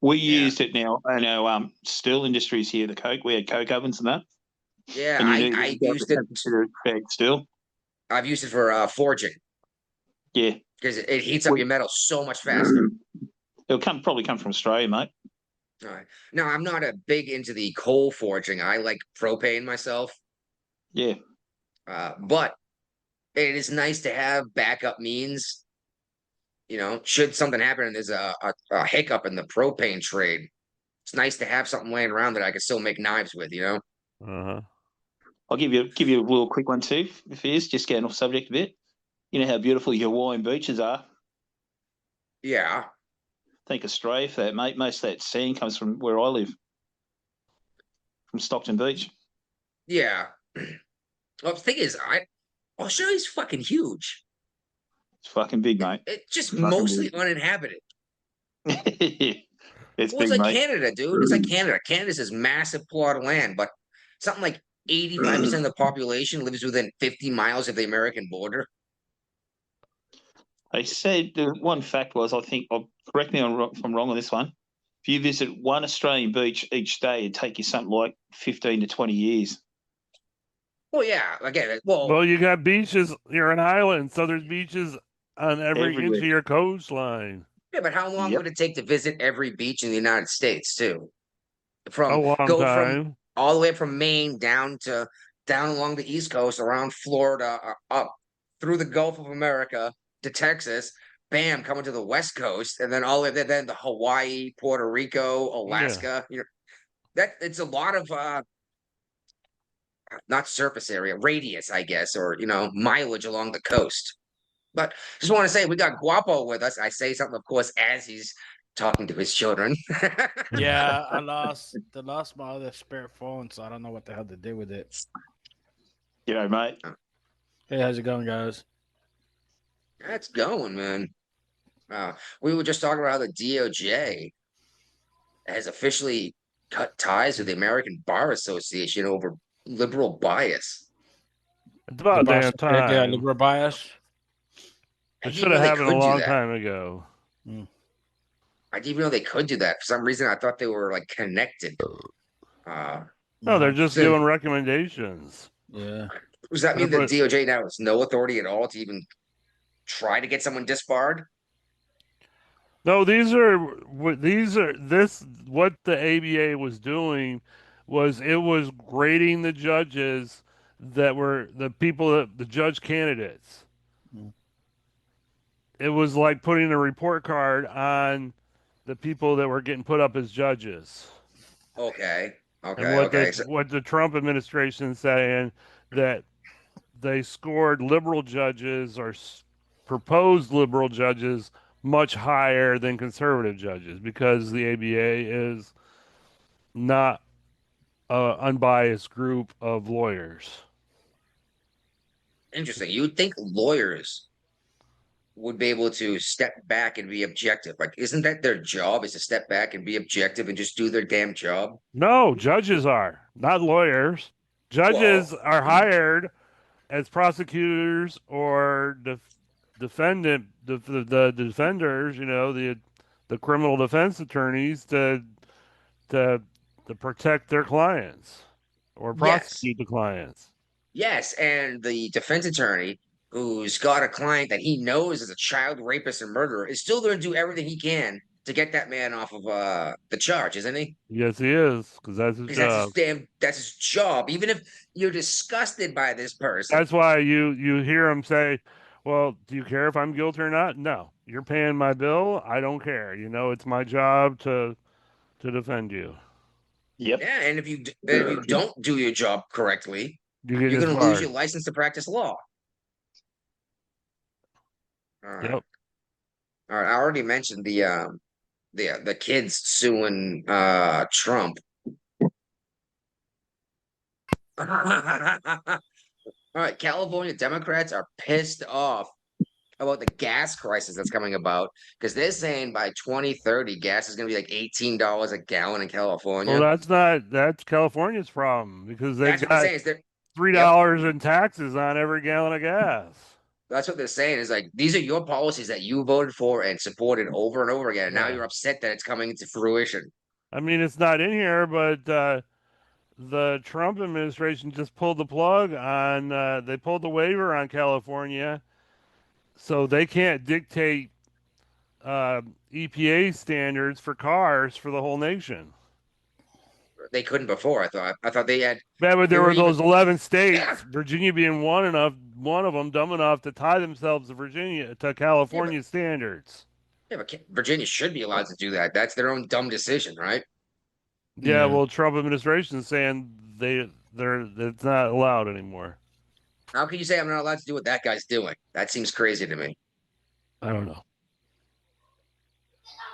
Speaker 3: We
Speaker 6: Yeah.
Speaker 3: used it now. I know steel industries here, the coke. We had coke ovens and that.
Speaker 6: Yeah,
Speaker 3: And
Speaker 6: I used it.
Speaker 3: Steel.
Speaker 6: I've used it for forging
Speaker 3: Yeah.
Speaker 6: because it heats up your metal so much faster.
Speaker 3: It'll probably come from Australia, mate.
Speaker 6: All right. Now I'm not a big into the coal forging. I like propane myself.
Speaker 3: Yeah.
Speaker 6: But it is nice to have backup means. You know, should something happen and there's a hiccup in the propane trade, it's nice to have something laying around that I can still make knives with, you know?
Speaker 7: Uh-huh.
Speaker 3: I'll give you a little quick one too, if it is, just getting off subject a bit. You know how beautiful your Hawaiian beaches are?
Speaker 6: Yeah.
Speaker 3: Thank Australia for that, mate. Most of that sand comes from where I live, from Stockton Beach.
Speaker 6: Yeah. Well, the thing is, Australia's fucking huge.
Speaker 3: It's fucking big, mate.
Speaker 6: It's just
Speaker 3: Fucking
Speaker 6: mostly
Speaker 3: big.
Speaker 6: uninhabited.
Speaker 3: It's
Speaker 6: Well, it's
Speaker 3: big,
Speaker 6: like
Speaker 3: mate.
Speaker 6: Canada, dude. It's like Canada. Canada's this massive plot of land, but something like 85% of the population lives within 50 miles of the American border.
Speaker 3: They said the one fact was, I think, correct me if I'm wrong on this one. If you visit one Australian beach each day, it'd take you something like 15 to 20 years.
Speaker 6: Well, yeah. Again,
Speaker 7: Well, you got beaches. You're an island, so there's beaches on every inch
Speaker 3: Everywhere.
Speaker 7: of your coastline.
Speaker 6: yeah, but how long
Speaker 3: Yep.
Speaker 6: would it take to visit every beach in the United States, too?
Speaker 7: A long
Speaker 6: From
Speaker 7: time.
Speaker 6: all the way from Maine down along the East Coast, around Florida, up through the Gulf of America to Texas, bam, coming to the West Coast, and then all the way then to Hawaii, Puerto Rico, Alaska. You know, that it's a lot of not surface area, radius, I guess, or mileage along the coast. But just want to say we got Guapo with us. I say something, of course, as he's talking to his children.
Speaker 8: Yeah, I lost my other spare phone, so I don't know what the hell to do with it.
Speaker 3: You know, mate.
Speaker 8: Hey, how's it going, guys?
Speaker 6: That's going, man. We were just talking about how the DOJ has officially cut ties with the American Bar Association over liberal bias.
Speaker 7: It's about damn time.
Speaker 8: Liberal bias.
Speaker 6: I
Speaker 7: It
Speaker 6: didn't
Speaker 7: should
Speaker 6: know
Speaker 7: have
Speaker 6: they
Speaker 7: happened a
Speaker 6: could do
Speaker 7: long
Speaker 6: that.
Speaker 7: time ago.
Speaker 6: I didn't even know they could do that. For some reason, I thought they were like connected.
Speaker 7: No, they're just
Speaker 6: So-
Speaker 7: giving recommendations.
Speaker 8: Yeah.
Speaker 6: Does that mean the
Speaker 7: But-
Speaker 6: DOJ now has no authority at all to even try to get someone disbarred?
Speaker 7: No, what the ABA was doing was it was grading the judges that were the judge candidates.
Speaker 8: Mm.
Speaker 7: It was like putting a report card on the people that were getting put up as judges.
Speaker 6: Okay.
Speaker 7: And
Speaker 6: Okay.
Speaker 7: what the Trump administration is saying that they scored liberal judges or proposed liberal judges much higher than conservative judges because the ABA is not an unbiased group of lawyers.
Speaker 6: Interesting. You would think lawyers would be able to step back and be objective. Like, isn't that their job? Is to step back and be objective and just do their damn job?
Speaker 7: No, judges are, not lawyers. Judges are hired as prosecutors or the defenders, the criminal defense attorneys to protect their clients or prosecute the clients.
Speaker 6: Yes, and the defense attorney who's got a client that he knows is a child rapist and murderer is still going to do everything he can to get that man off of the charge, isn't he?
Speaker 7: Yes, he is, because that's his job.
Speaker 6: That's his job. Even if you're disgusted by this person,
Speaker 7: That's why you hear him say, "Well, do you care if I'm guilty or not?" No, you're paying my bill. I don't care. You know, it's my job to defend you.
Speaker 3: Yep.
Speaker 6: yeah. And if you don't do your job correctly,
Speaker 7: You get
Speaker 6: you're going to
Speaker 7: disbarred.
Speaker 6: lose your license to practice law. All right.
Speaker 7: Yep.
Speaker 6: All right. I already mentioned the kids suing Trump. All right, California Democrats are pissed off about the gas crisis that's coming about because they're saying by 2030 gas is going to be like $18 a gallon in California.
Speaker 7: Well, that's California's problem because they've
Speaker 6: That's what they're
Speaker 7: got
Speaker 6: saying. Is that
Speaker 7: $3 in taxes on every gallon of gas.
Speaker 6: that's what they're saying is like these are your policies that you voted for and supported over and over again. And now
Speaker 7: Yeah.
Speaker 6: you're upset that it's coming into fruition.
Speaker 7: I mean, it's not in here, but the Trump administration just pulled the plug on. They pulled the waiver on California, so they can't dictate EPA standards for cars for the whole nation.
Speaker 6: They couldn't before. I thought they had.
Speaker 7: Yeah, but there
Speaker 6: They were
Speaker 7: were those
Speaker 6: even-
Speaker 7: 11 states, Virginia being one of them, dumb enough to tie themselves to California standards.
Speaker 6: Yeah, but Virginia should be allowed to do that. That's their own dumb decision, right?
Speaker 7: Yeah,
Speaker 8: Yeah.
Speaker 7: well, Trump administration is saying it's not allowed anymore.
Speaker 6: How can you say I'm not allowed to do what that guy's doing? That seems crazy to me.
Speaker 7: I don't know.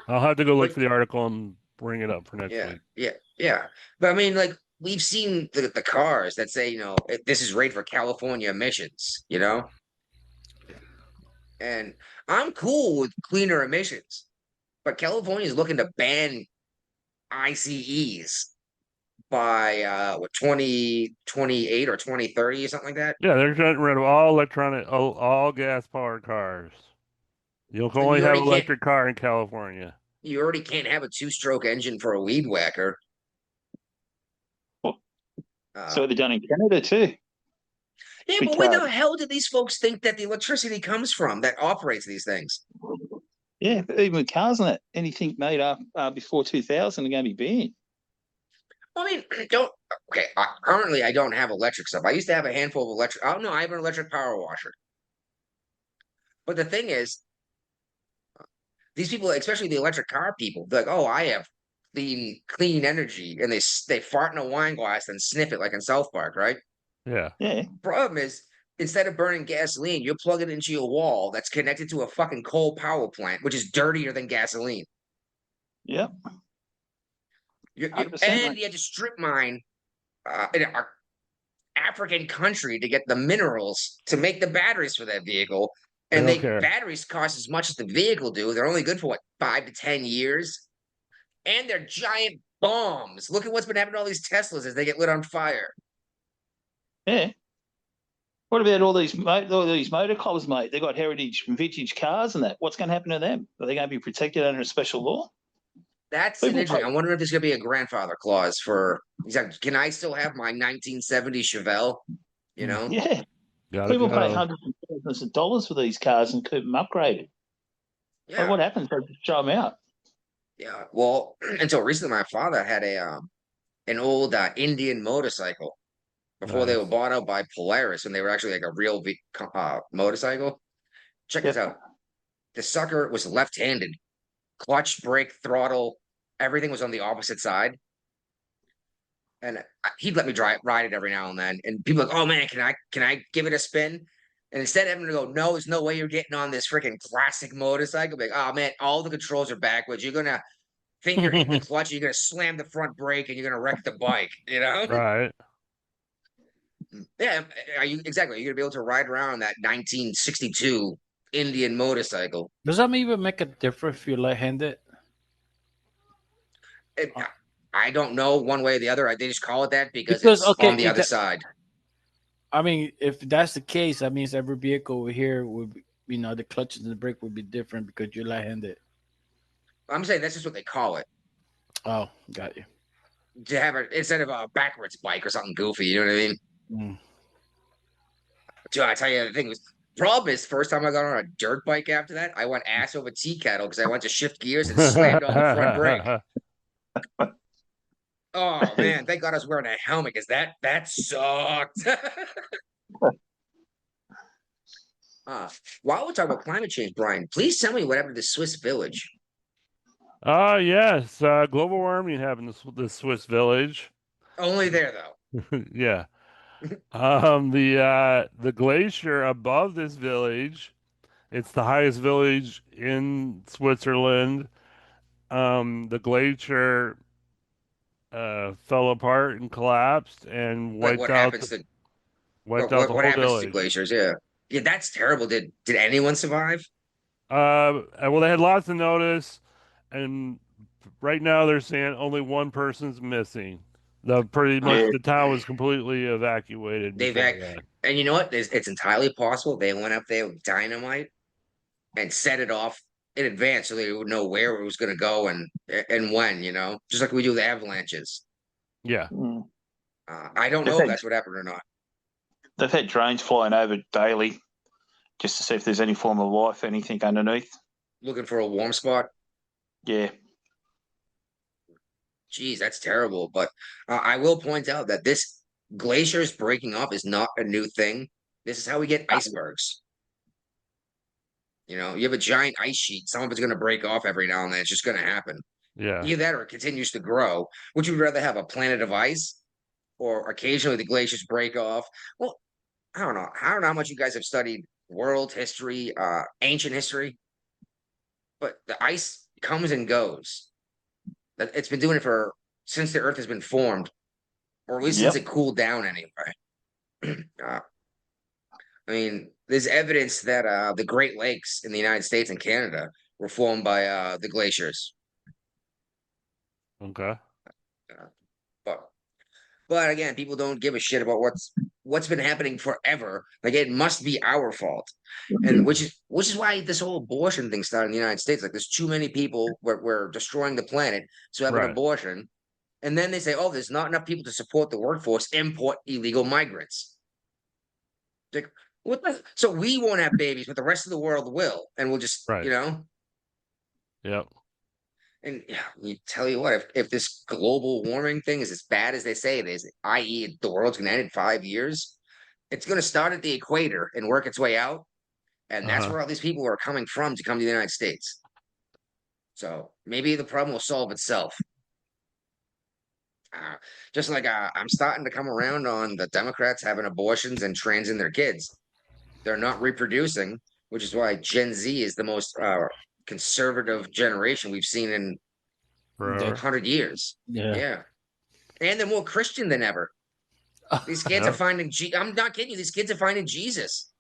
Speaker 7: I'll have to go look
Speaker 6: But-
Speaker 7: for the article and bring it up for next
Speaker 6: Yeah,
Speaker 7: week.
Speaker 6: yeah. But I mean, like we've seen the cars that say, this is rated for California emissions, and I'm cool with cleaner emissions, but California is looking to ban ICEs by 2028 or 2030 or something like that.
Speaker 7: Yeah, they're getting rid of all gas powered cars. You'll
Speaker 6: So
Speaker 7: only
Speaker 6: you
Speaker 7: have
Speaker 6: already
Speaker 7: electric car in California.
Speaker 6: You already can't have a two-stroke engine for a weed whacker.
Speaker 3: Well,
Speaker 6: Uh,
Speaker 3: So they've done in Canada too.
Speaker 6: yeah, but where the
Speaker 3: because-
Speaker 6: hell do these folks think that the electricity comes from that operates these things?
Speaker 3: Yeah, but even with cars and that, anything made up before 2000 are going to be banned.
Speaker 6: I mean, currently I don't have electric stuff. I used to have a handful of electric. Oh no, I have an electric power washer. But the thing is, these people, especially the electric car people, they're like, "Oh, I have clean energy," and they fart in a wine glass and sniff it like in South Park, right?
Speaker 7: Yeah.
Speaker 3: Yeah.
Speaker 6: Problem is instead of burning gasoline, you're plugging it into your wall that's connected to a fucking coal power plant, which is dirtier than gasoline.
Speaker 3: Yep.
Speaker 6: And
Speaker 3: 100%,
Speaker 6: you had to strip mine in an African country to get the minerals to make the batteries for that vehicle. And
Speaker 7: They don't care.
Speaker 6: batteries cost as much as the vehicle do. They're only good for what, 5 to 10 years, and they're giant bombs. Look at what's been happening to all these Teslas as they get lit on fire.
Speaker 3: Yeah. What about all these motor clubs, mate? They got heritage and vintage cars and that. What's going to happen to them? Are they going to be protected under a special law?
Speaker 6: That's an interesting. I wonder if there's going to be a grandfather clause for. Can I still have my 1970 Chevelle? You know.
Speaker 3: Yeah.
Speaker 7: Gotta
Speaker 3: People pay
Speaker 7: go.
Speaker 3: hundreds of thousands of dollars for these cars and keep them upgraded.
Speaker 6: Yeah.
Speaker 3: But what happens? They just show them out.
Speaker 6: Yeah. Well, until recently, my father had an old Indian motorcycle before they were bought out by Polaris, and they were actually like a real motorcycle. Check this out. The sucker was left-handed. Clutch, brake, throttle, everything was on the opposite side. And he'd let me ride it every now and then. And people are like, oh man, can I give it a spin? And instead of having to go, no, there's no way you're getting on this freaking classic motorcycle. Like, oh man, all the controls are backwards. You're gonna think you're hitting the clutch, and you're gonna slam the front brake, and you're gonna wreck the bike. You know?
Speaker 7: Right.
Speaker 6: Yeah. Are you exactly? You're gonna be able to ride around that 1962 Indian motorcycle.
Speaker 8: Does that even make a difference if you're left-handed?
Speaker 6: I don't know one way or the other. They just call it that because it's on the other side.
Speaker 8: I mean, if that's the case, that means every vehicle over here would, the clutches and the brake would be different because you're left-handed.
Speaker 6: I'm saying that's just what they call it.
Speaker 8: Oh, got you.
Speaker 6: To have it instead of a backwards bike or something goofy, you know what I mean?
Speaker 8: Mm.
Speaker 6: Dude, I tell you, the thing was, problem is, first time I got on a dirt bike after that, I went ass over tea kettle because I went to shift gears and slammed on the front brake. Oh man, thank God I was wearing a helmet because that sucked. While we're talking about climate change, Brian, please tell me what happened to the Swiss village.
Speaker 7: Yes, global warming happened in the Swiss village.
Speaker 6: Only there though.
Speaker 7: Yeah. The glacier above this village, it's the highest village in Switzerland. The glacier fell apart and collapsed and wiped out the
Speaker 6: what
Speaker 7: whole
Speaker 6: happens
Speaker 7: village.
Speaker 6: to glaciers? Yeah, that's terrible. Did anyone survive?
Speaker 7: Well, they had lots of notice, and right now they're saying only one person's missing. Pretty much the town was completely evacuated.
Speaker 6: And you know what? It's entirely possible they went up there with dynamite and set it off in advance so they would know where it was going to go and when. Just like we do the avalanches.
Speaker 7: Yeah.
Speaker 6: I don't know if that's what happened or not.
Speaker 3: They've had drones flying over daily just to see if there's any form of life, anything underneath.
Speaker 6: Looking for a warm spot?
Speaker 3: Yeah.
Speaker 6: Geez, that's terrible. But I will point out that this glaciers breaking off is not a new thing. This is how we get icebergs. You have a giant ice sheet. Some of it's going to break off every now and then. It's just going to happen.
Speaker 7: Yeah.
Speaker 6: Either that or it continues to grow. Would you rather have a planet of ice or occasionally the glaciers break off? Well, I don't know. I don't know how much you guys have studied world history, ancient history, but the ice comes and goes. It's been doing it since the Earth has been formed, or at least since it cooled down anyway. I mean, there's evidence that the Great Lakes in the United States and Canada were formed by the glaciers.
Speaker 7: Okay.
Speaker 6: But again, people don't give a shit about what's been happening forever. Like it must be our fault, and which is why this whole abortion thing started in the United States. Like there's too many people. We're destroying the planet, so have an abortion, and then they say, oh, there's not enough people to support the workforce. Import illegal migrants. Like what? So we won't have babies, but the rest of the world will, and we'll just
Speaker 7: Yep.
Speaker 6: And you tell you what, if this global warming thing is as bad as they say it is, i.e., the world's going to end in 5 years, it's going to start at the equator and work its way out. And that's where all these people are coming from to come to the United States. So maybe the problem will solve itself. Just like I'm starting to come around on the Democrats having abortions and transing their kids. They're not reproducing, which is why Gen Z is the most conservative generation we've seen in
Speaker 7: Forever.
Speaker 6: 100 years.
Speaker 8: Yeah.
Speaker 6: Yeah. And they're more Christian than ever. These kids are
Speaker 7: Yep.
Speaker 6: finding, I'm not kidding you, these kids are finding Jesus.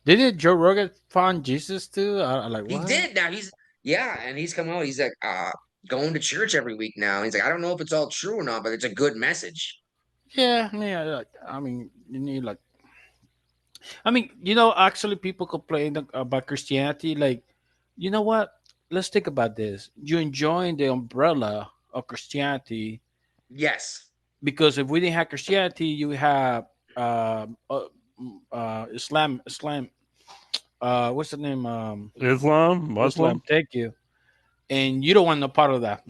Speaker 8: Didn't Joe Rogan find Jesus too? I like
Speaker 6: He
Speaker 8: what?
Speaker 6: did. Now yeah, and he's come out, he's like, going to church every week now. He's like, I don't know if it's all true or not, but it's a good message.
Speaker 8: Yeah, yeah. I mean, you need like. I mean, actually, people complain about Christianity. Like, you know what? Let's think about this. You're enjoying the umbrella of Christianity
Speaker 6: Yes.
Speaker 8: because if we didn't have Christianity, you have Islam. What's the name?
Speaker 7: Islam, Muslim.
Speaker 8: Islam. Thank you. And you don't want no part of that.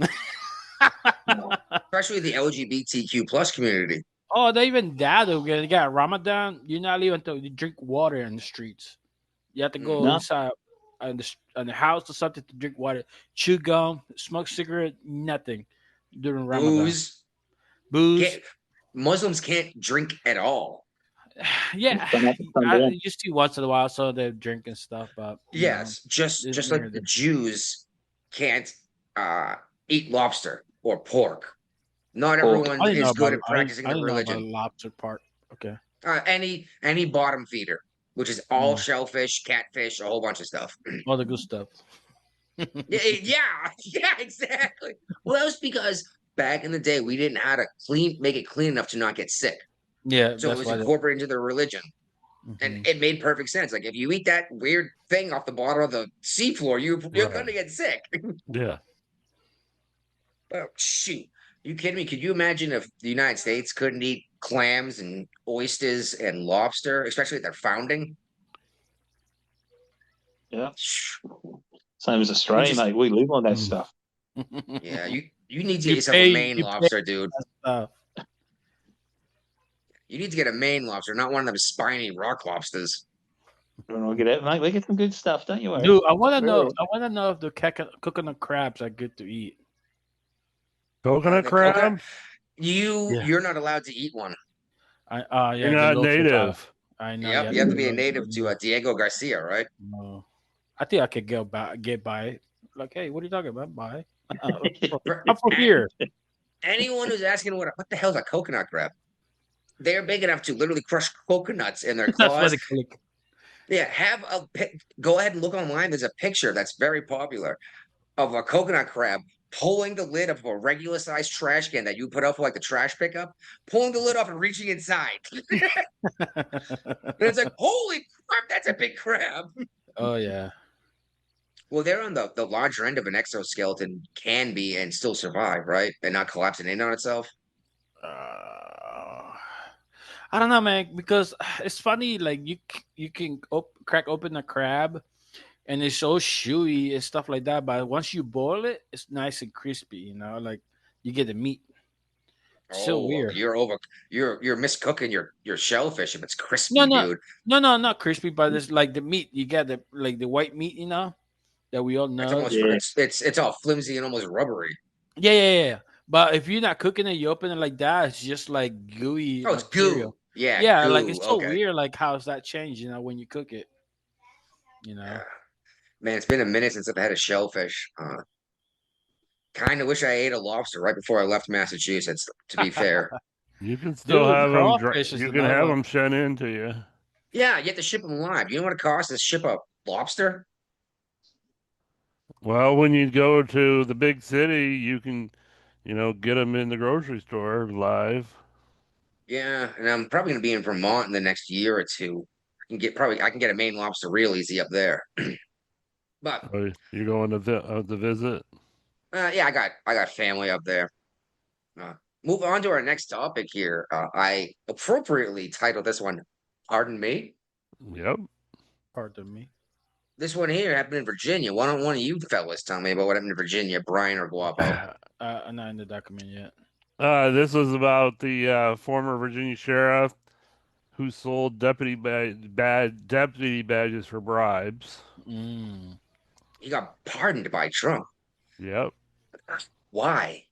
Speaker 6: Especially the LGBTQ plus community.
Speaker 8: Oh, they even that. They got Ramadan. You're not even to drink water in the streets. You have to go
Speaker 3: No.
Speaker 8: inside on the house or something to drink water, chew gum, smoke cigarette, nothing during Ramadan. Booze.
Speaker 6: Muslims can't drink at all.
Speaker 8: Yeah,
Speaker 3: Don't have to come down.
Speaker 8: you see once in a while, so they're drinking stuff. But
Speaker 6: Yes, just like the Jews can't eat lobster or pork. Not
Speaker 3: Pork.
Speaker 6: everyone
Speaker 8: I didn't know
Speaker 6: is good
Speaker 8: about
Speaker 6: at practicing
Speaker 8: I
Speaker 6: the
Speaker 8: didn't know about the
Speaker 6: religion.
Speaker 8: lobster part. Okay.
Speaker 6: Any bottom feeder, which is all shellfish, catfish, a whole bunch of stuff.
Speaker 8: All the good stuff.
Speaker 6: Yeah, exactly. Well, that was because back in the day we didn't know how to make it clean enough to not get sick.
Speaker 8: Yeah,
Speaker 6: So it
Speaker 8: that's
Speaker 6: was
Speaker 8: why.
Speaker 6: incorporated into the religion. And it made perfect sense. Like if you eat that weird thing off the bottom of the seafloor, you're
Speaker 7: Right.
Speaker 6: gonna get sick.
Speaker 7: Yeah.
Speaker 6: Oh shoot. You kidding me? Could you imagine if the United States couldn't eat clams and oysters and lobster, especially at their founding?
Speaker 3: Yeah. Same as Australia, mate. We live on that
Speaker 7: Mm.
Speaker 3: stuff.
Speaker 6: Yeah, you need to
Speaker 8: You
Speaker 6: get yourself
Speaker 8: pay-
Speaker 6: a Maine
Speaker 8: you pay-
Speaker 6: lobster, dude.
Speaker 8: Uh,
Speaker 6: You need to get a Maine lobster, not one of them spiny rock lobsters.
Speaker 3: When I get out, mate, we get some good stuff, don't you worry.
Speaker 8: dude, I want to know.
Speaker 3: Really?
Speaker 8: I want to know if the coconut crabs are good to eat.
Speaker 7: Coconut
Speaker 6: The
Speaker 7: crab.
Speaker 6: coconut-
Speaker 8: Yeah.
Speaker 6: You're not allowed to eat one.
Speaker 8: Yeah,
Speaker 7: You're
Speaker 8: the
Speaker 7: not
Speaker 8: locals are-
Speaker 7: native.
Speaker 8: I know.
Speaker 6: Yep, you have to be a native to Diego Garcia, right?
Speaker 8: No. I think I could get by. Like, hey, what are you talking about? Bye. I'm from here.
Speaker 6: Anyone who's asking what the hell is a coconut crab? They're big enough to literally crush coconuts in their
Speaker 8: That's why
Speaker 6: claws.
Speaker 8: they call it.
Speaker 6: Yeah, go ahead and look online. There's a picture that's very popular of a coconut crab pulling the lid of a regular sized trash can that you put out for like the trash pickup, pulling the lid off and reaching inside. And it's like, holy crap, that's a big crab.
Speaker 8: Oh yeah.
Speaker 6: Well, they're on the larger end of an exoskeleton, can be and still survive, right? And not collapsing in on itself.
Speaker 8: I don't know, man, because it's funny. Like you can crack open a crab, and it's so chewy and stuff like that. But once you boil it, it's nice and crispy. Like you get the meat. It's so weird.
Speaker 6: You're miscooking your shellfish if it's crispy,
Speaker 8: No, no,
Speaker 6: dude.
Speaker 8: no, not crispy, but it's like the meat. You get the white meat, that we all
Speaker 6: It's
Speaker 8: know.
Speaker 6: almost it's all flimsy and almost rubbery.
Speaker 8: Yeah. But if you're not cooking it, you open it like that, it's just like gooey.
Speaker 6: Oh, it's
Speaker 8: material.
Speaker 6: goo. Yeah,
Speaker 8: Yeah,
Speaker 6: goo.
Speaker 8: like it's so
Speaker 6: Okay.
Speaker 8: weird. Like how's that changed? When you cook it.
Speaker 6: Yeah. Man, it's been a minute since I've had a shellfish. Kind of wish I ate a lobster right before I left Massachusetts. To be fair,
Speaker 7: You can still
Speaker 8: Dude,
Speaker 7: have them.
Speaker 8: crawfish is
Speaker 7: You can
Speaker 8: another
Speaker 7: have
Speaker 8: one.
Speaker 7: them sent in to you.
Speaker 6: yeah, you have to ship them live. You know what it costs to ship a lobster?
Speaker 7: Well, when you go to the big city, you can, get them in the grocery store live.
Speaker 6: Yeah, and I'm probably gonna be in Vermont in the next year or two. I can get a Maine lobster real easy up there. But
Speaker 7: Oh, you're going to visit.
Speaker 6: yeah, I got family up there. Move on to our next topic here. I appropriately titled this one, "Pardon Me."
Speaker 7: Yep.
Speaker 8: Pardon me.
Speaker 6: This one here happened in Virginia. Why don't one of you fellas tell me about what happened in Virginia, Brian or Guapo?
Speaker 8: I'm not in the document yet.
Speaker 7: This was about the former Virginia sheriff who sold deputy badges for bribes.
Speaker 8: Mm.
Speaker 6: He got pardoned by Trump.
Speaker 7: Yep.
Speaker 6: Why?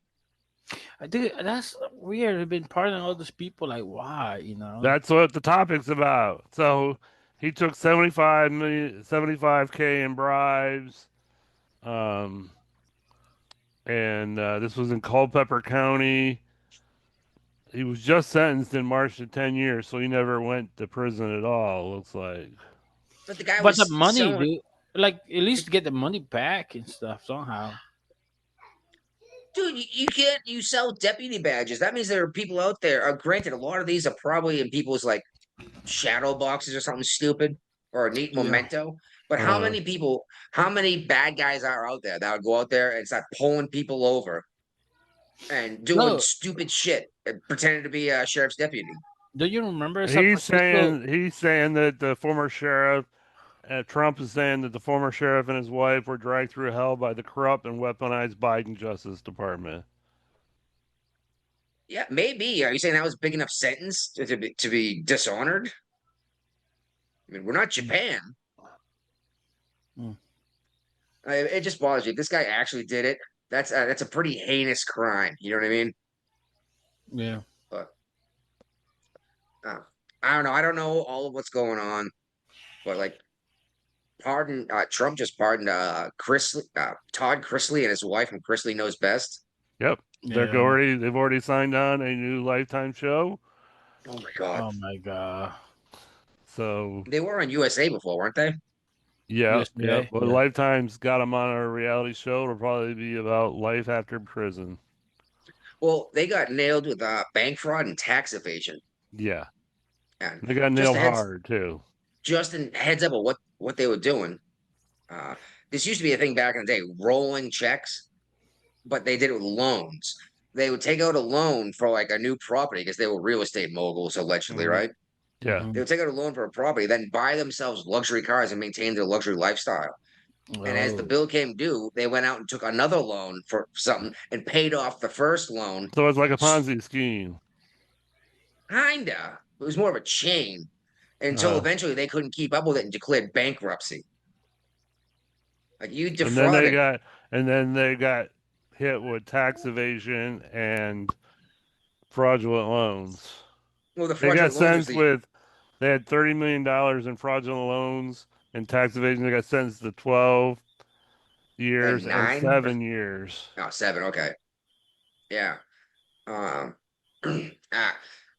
Speaker 8: Dude, that's weird. They've been pardoning all these people. Like, why?
Speaker 7: That's what the topic's about. So He took 75K in bribes. And this was in Culpeper County. He was just sentenced in March to 10 years, so he never went to prison at all, looks like.
Speaker 6: But the guy
Speaker 8: But the
Speaker 6: was
Speaker 8: money,
Speaker 6: selling.
Speaker 8: dude, like at least get the money back and stuff somehow.
Speaker 6: Dude, you can't. You sell deputy badges. That means there are people out there. Granted, a lot of these are probably in people's like shadow boxes or something stupid or a neat
Speaker 8: Yeah.
Speaker 6: memento. But how many people, how many bad guys are out there that would go out there and start pulling people over and doing
Speaker 8: No,
Speaker 6: stupid shit, and pretending to be a sheriff's deputy?
Speaker 8: do you remember San Francisco?
Speaker 7: He's saying that the former sheriff, Trump is saying that the former sheriff and his wife were dragged through hell by the corrupt and weaponized Biden Justice Department.
Speaker 6: Yeah, maybe. Are you saying that was a big enough sentence to be dishonored? I mean, we're not Japan.
Speaker 8: Hmm.
Speaker 6: It just bothers you. If this guy actually did it, that's a pretty heinous crime. You know what I mean?
Speaker 8: Yeah.
Speaker 6: But I don't know. I don't know all of what's going on, but like, Trump just pardoned Todd Chrisley and his wife, and Chrisley knows best.
Speaker 7: Yep.
Speaker 8: Yeah.
Speaker 7: They've already signed on a new Lifetime show.
Speaker 6: Oh my God.
Speaker 8: Oh my god.
Speaker 7: So
Speaker 6: They were on USA before, weren't they?
Speaker 7: yeah.
Speaker 8: Yeah.
Speaker 7: Well,
Speaker 8: Yeah.
Speaker 7: Lifetime's got them on a reality show. It'll probably be about life after prison.
Speaker 6: Well, they got nailed with bank fraud and tax evasion.
Speaker 7: Yeah.
Speaker 6: And
Speaker 7: They got
Speaker 6: just
Speaker 7: nailed
Speaker 6: a heads,
Speaker 7: hard too.
Speaker 6: just in heads up of what they were doing. This used to be a thing back in the day, rolling checks, but they did it with loans. They would take out a loan for like a new property because they were real estate moguls, allegedly,
Speaker 7: Mhm.
Speaker 6: right?
Speaker 7: Yeah.
Speaker 8: Mhm.
Speaker 6: They would take out a loan for a property, then buy themselves luxury cars and maintain their luxury lifestyle. And as the
Speaker 8: Oh.
Speaker 6: bill came due, they went out and took another loan for something and paid off the first loan.
Speaker 7: So it's like a Ponzi scheme.
Speaker 6: Kinda. It was more of a chain until eventually they couldn't keep up with it and declared bankruptcy. Like you
Speaker 7: And then
Speaker 6: defrauded.
Speaker 7: they got hit with tax evasion and fraudulent loans.
Speaker 6: Well, the
Speaker 7: They got
Speaker 6: fraudulent loans was
Speaker 7: sentenced
Speaker 6: the
Speaker 7: with they had $30 million in fraudulent loans and tax evasion. They got sentenced to 12 years and
Speaker 6: 9
Speaker 7: 7 years.
Speaker 6: oh 7. Okay, yeah. Um,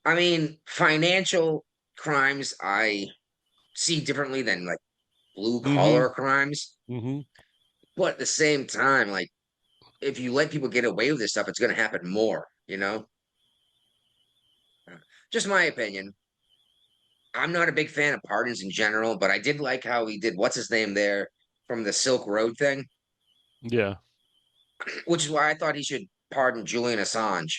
Speaker 6: I mean, financial crimes I see differently than like blue
Speaker 7: Mm-hmm.
Speaker 6: collar crimes,
Speaker 7: Mm-hmm.
Speaker 6: but at the same time, like if you let people get away with this stuff, it's going to happen more. You know, just my opinion. I'm not a big fan of pardons in general, but I did like how he did what's his name there from the Silk Road thing,
Speaker 7: Yeah.
Speaker 6: which is why I thought he should pardon Julian Assange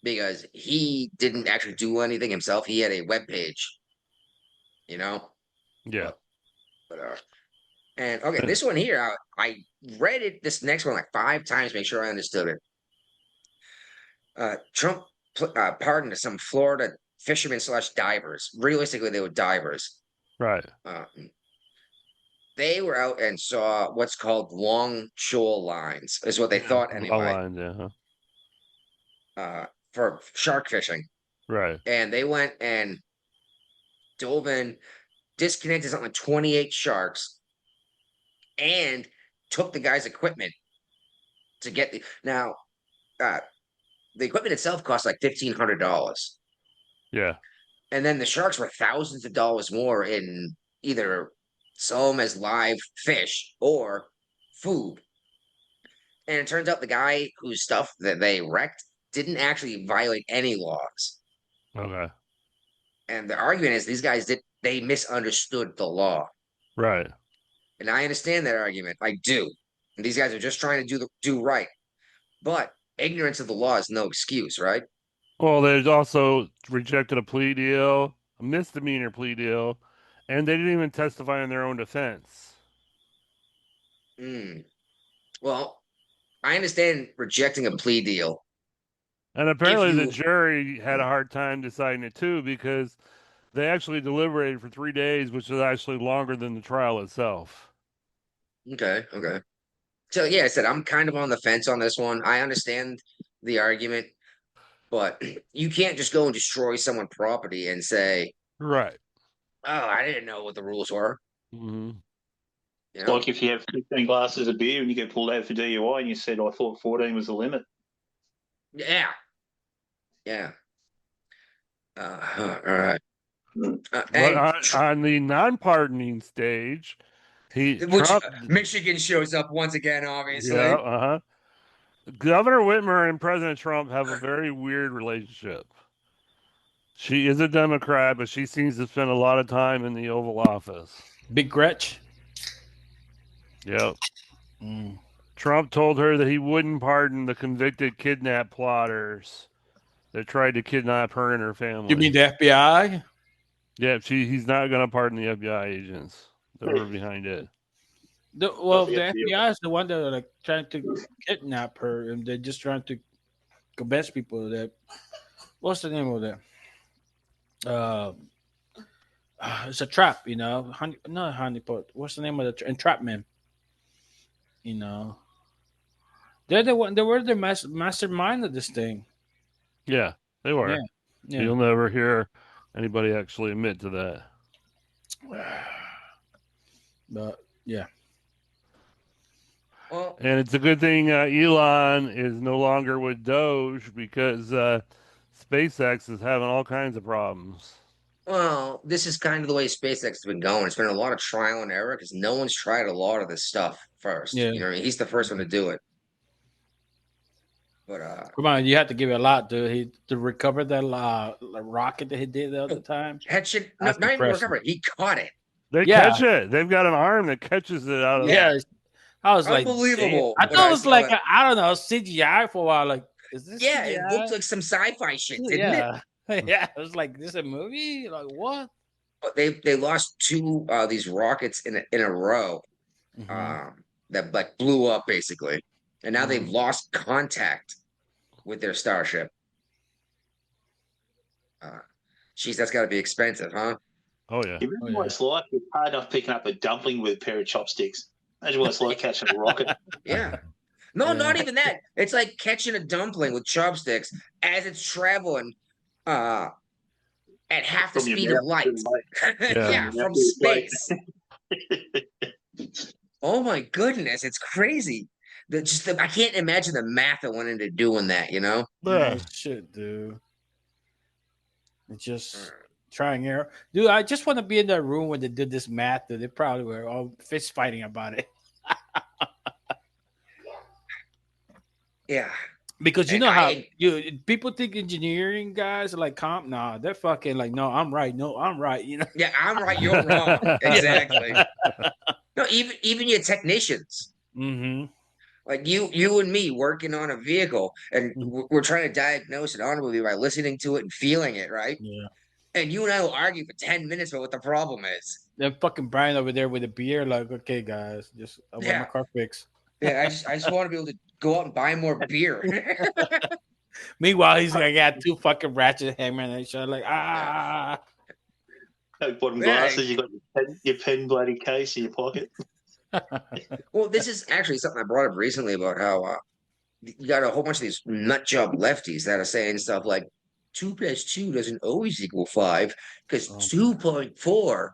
Speaker 6: because he didn't actually do anything himself. He had a web page, you know.
Speaker 7: Yeah.
Speaker 6: But and okay, this one here, I read it. This next one like 5 times, make sure I understood it. Trump pardoned some Florida fishermen slash divers. Realistically, they were divers.
Speaker 7: Right.
Speaker 6: They were out and saw what's called longshore lines, is what they thought anyway,
Speaker 7: Lines, yeah.
Speaker 6: for shark fishing.
Speaker 7: Right.
Speaker 6: And they went and dove in, disconnected something like 28 sharks, and took the guy's equipment to get now. The equipment itself cost like $1,500,
Speaker 7: Yeah.
Speaker 6: and then the sharks were thousands of dollars more in either sell them as live fish or food. And it turns out the guy whose stuff that they wrecked didn't actually violate any laws.
Speaker 7: Okay.
Speaker 6: And the argument is these guys they misunderstood the law.
Speaker 7: Right.
Speaker 6: And I understand that argument. I do. And these guys are just trying to do right. But ignorance of the law is no excuse, right?
Speaker 7: Well, they also rejected a plea deal, a misdemeanor plea deal, and they didn't even testify in their own defense.
Speaker 6: Well, I understand rejecting a plea deal.
Speaker 7: And apparently the jury had a hard time deciding it too because they actually deliberated for 3 days, which is actually longer than the trial itself.
Speaker 6: Okay. So yeah, I said I'm kind of on the fence on this one. I understand the argument, but you can't just go and destroy someone's property and say,
Speaker 7: Right.
Speaker 6: Oh, I didn't know what the rules were.
Speaker 7: Hmm.
Speaker 6: You know?
Speaker 3: Like if you have 15 glasses of beer and you get pulled out for DUI and you said, I thought 14 was the limit.
Speaker 6: Yeah. Yeah. All right.
Speaker 7: But
Speaker 6: And
Speaker 7: on the non-pardoning stage,
Speaker 6: which
Speaker 7: Trump,
Speaker 6: Michigan shows up once again,
Speaker 7: yeah,
Speaker 6: obviously.
Speaker 7: Governor Whitmer and President Trump have a very weird relationship. She is a Democrat, but she seems to spend a lot of time in the Oval Office.
Speaker 8: Big Gretch.
Speaker 7: Yep.
Speaker 8: Mm.
Speaker 7: Trump told her that he wouldn't pardon the convicted kidnap plotters that tried to kidnap her and her family.
Speaker 8: You mean the FBI?
Speaker 7: Yeah, he's not going to pardon the FBI agents that were behind it.
Speaker 8: The FBI is the one that are like trying to kidnap her, and they're just trying to convince people that. What's the name of that? It's a trap, you know. Not honeypot. What's the name of the entrapment? You know, they're the one. They were the mastermind of this thing.
Speaker 7: Yeah, they were.
Speaker 8: Yeah, yeah.
Speaker 7: You'll never hear anybody actually admit to that.
Speaker 8: But yeah,
Speaker 6: Well,
Speaker 7: And it's a good thing Elon is no longer with Doge because SpaceX is having all kinds of problems.
Speaker 6: well, this is kind of the way SpaceX has been going. It's been a lot of trial and error because no one's tried a lot of this stuff first.
Speaker 8: yeah.
Speaker 6: You know, what I mean? He's the first one to do it. But
Speaker 8: Come on, you have to give it a lot to recover that rocket that he did the other time.
Speaker 6: catch it,
Speaker 8: That's
Speaker 6: not even
Speaker 8: impressive.
Speaker 6: recover it. He caught it.
Speaker 7: They
Speaker 8: Yeah.
Speaker 7: catch it. They've got an arm that catches it out of
Speaker 8: Yeah, I was like,
Speaker 6: Unbelievable.
Speaker 8: damn. I
Speaker 6: when
Speaker 8: thought it was
Speaker 6: saw
Speaker 8: like
Speaker 6: that.
Speaker 8: I don't know CGI for a while. Like, is this?
Speaker 6: Yeah,
Speaker 8: CGI?
Speaker 6: it looked like some sci-fi shit, didn't it?
Speaker 8: Yeah, yeah. It was like, this a movie? Like what?
Speaker 6: But they lost two these rockets in a row that like blew up basically, and now they've lost contact with their starship. Geez, that's got to be expensive, huh?
Speaker 7: Oh yeah.
Speaker 3: Imagine what it's like. It's hard enough picking up a dumpling with a pair of chopsticks. Imagine what it's like catching a rocket.
Speaker 6: Yeah. No,
Speaker 8: Yeah.
Speaker 6: not even that. It's like catching a dumpling with chopsticks as it's traveling at half the
Speaker 3: From your
Speaker 6: speed
Speaker 3: mouth
Speaker 6: of light.
Speaker 3: to the
Speaker 7: Yeah.
Speaker 6: Yeah, from space. Oh my goodness, it's crazy. I can't imagine the math that went into doing that, you know?
Speaker 8: No shit, dude. It's just trying error, dude. I just want to be in that room when they did this math. That they probably were all fist fighting about it.
Speaker 6: Yeah.
Speaker 8: Because you
Speaker 6: And
Speaker 8: know how
Speaker 6: I-
Speaker 8: people think engineering guys are like comp. Nah, they're fucking like, no, I'm right. No, I'm right. You know.
Speaker 6: Yeah, I'm right, you're wrong. Exactly. No, even your technicians.
Speaker 8: Mm-hmm.
Speaker 6: Like you and me working on a vehicle, and we're trying to diagnose an automobile by listening to it and feeling it, right?
Speaker 8: Yeah.
Speaker 6: And you and I will argue for 10 minutes about what the problem is.
Speaker 8: Then fucking Brian over there with a beer, like, okay, guys, just I want my
Speaker 6: Yeah.
Speaker 8: car fixed.
Speaker 6: Yeah, I just want to be able to go out and buy more beer.
Speaker 8: Meanwhile, he's like, got two fucking ratchet hammering at each other, like,
Speaker 3: Bottom
Speaker 6: Yeah.
Speaker 3: glasses, you got your pen bloody case in your pocket.
Speaker 6: Well, this is actually something I brought up recently about how you got a whole bunch of these nut job lefties that are saying stuff like 2 + 2 doesn't always equal 5 because 2.4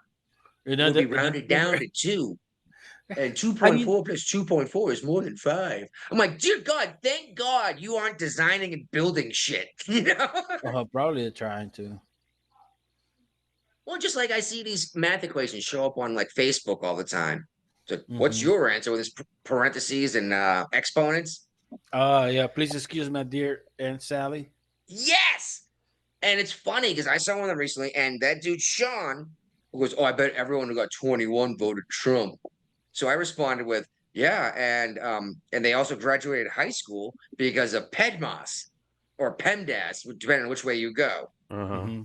Speaker 6: will be rounded down to 2. And 2.4 plus 2.4 is more than 5. I'm like, dear God, thank God you aren't designing and building shit. You know?
Speaker 8: probably trying to.
Speaker 6: Well, just like I see these math equations show up on like Facebook all the time. So what's your answer with this parentheses and exponents?
Speaker 8: Yeah, please excuse my dear Aunt Sally.
Speaker 6: Yes. And it's funny because I saw one of them recently, and that dude Sean goes, "Oh, I bet everyone who got 21 voted Trump." So I responded with, "Yeah, and they also graduated high school because of PEDMAS or PEMDAS, depending on which way you go."
Speaker 7: Uh-huh.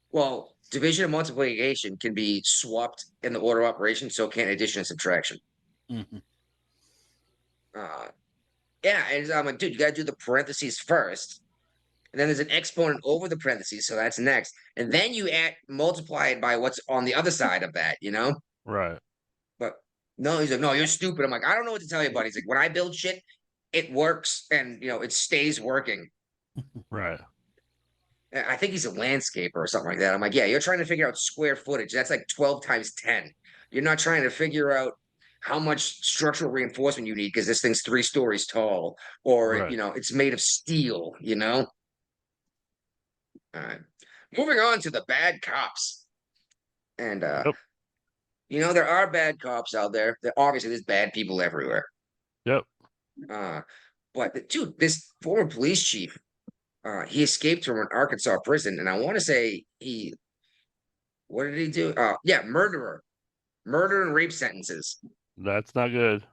Speaker 6: Well, division and multiplication can be swapped in the order of operation, so can addition and subtraction. Yeah, and I'm like, dude, you got to do the parentheses first. And then there's an exponent over the parentheses, so that's next. And then you multiply it by what's on the other side of that, you know?
Speaker 7: Right.
Speaker 6: But no, he's like, no, you're stupid. I'm like, I don't know what to tell you, buddy. He's like, when I build shit, it works and, it stays working.
Speaker 7: Right.
Speaker 6: I think he's a landscaper or something like that. I'm like, yeah, you're trying to figure out square footage. That's like 12 times 10. You're not trying to figure out how much structural reinforcement you need because this thing's 3 stories tall, or
Speaker 7: Right.
Speaker 6: it's made of steel. All right. Moving on to the bad cops. And
Speaker 7: Yep.
Speaker 6: there are bad cops out there. Obviously, there's bad people everywhere.
Speaker 7: Yep.
Speaker 6: But dude, this former police chief, he escaped from an Arkansas prison, and I want to say what did he do? Yeah, murder and rape sentences.
Speaker 7: That's not good.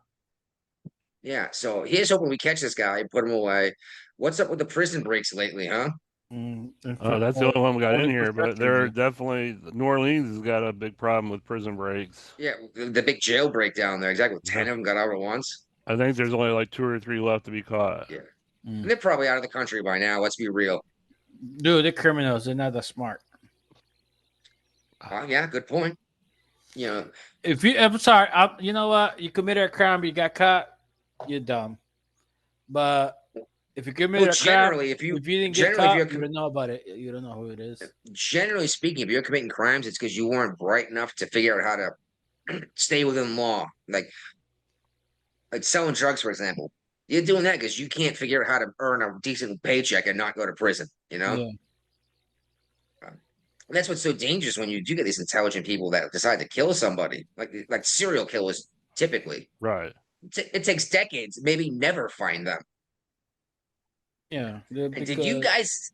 Speaker 6: Yeah, so here's hoping we catch this guy, put him away. What's up with the prison breaks lately, huh?
Speaker 7: That's the only one we got in here, but there are definitely New Orleans has got a big problem with prison breaks.
Speaker 6: Yeah, the big jailbreak down there. Exactly, 10 of them got out at once.
Speaker 7: I think there's only like 2 or 3 left to be caught.
Speaker 6: Yeah, and they're probably out of the country by now. Let's be real.
Speaker 8: Dude, they're criminals. They're not that smart.
Speaker 6: Yeah, good point.
Speaker 8: I'm sorry. You know what? You committed a crime, but you got caught. You're dumb. But if you committed a crime,
Speaker 6: generally, if you
Speaker 8: didn't get caught, you don't know about it. You don't know who it is.
Speaker 6: Generally speaking, if you're committing crimes, it's because you weren't bright enough to figure out how to stay within law. Like selling drugs, for example. You're doing that because you can't figure out how to earn a decent paycheck and not go to prison.
Speaker 8: Yeah.
Speaker 6: That's what's so dangerous when you do get these intelligent people that decide to kill somebody, like serial killers typically.
Speaker 7: Right.
Speaker 6: It takes decades, maybe never find them.
Speaker 8: Yeah.
Speaker 6: And did you guys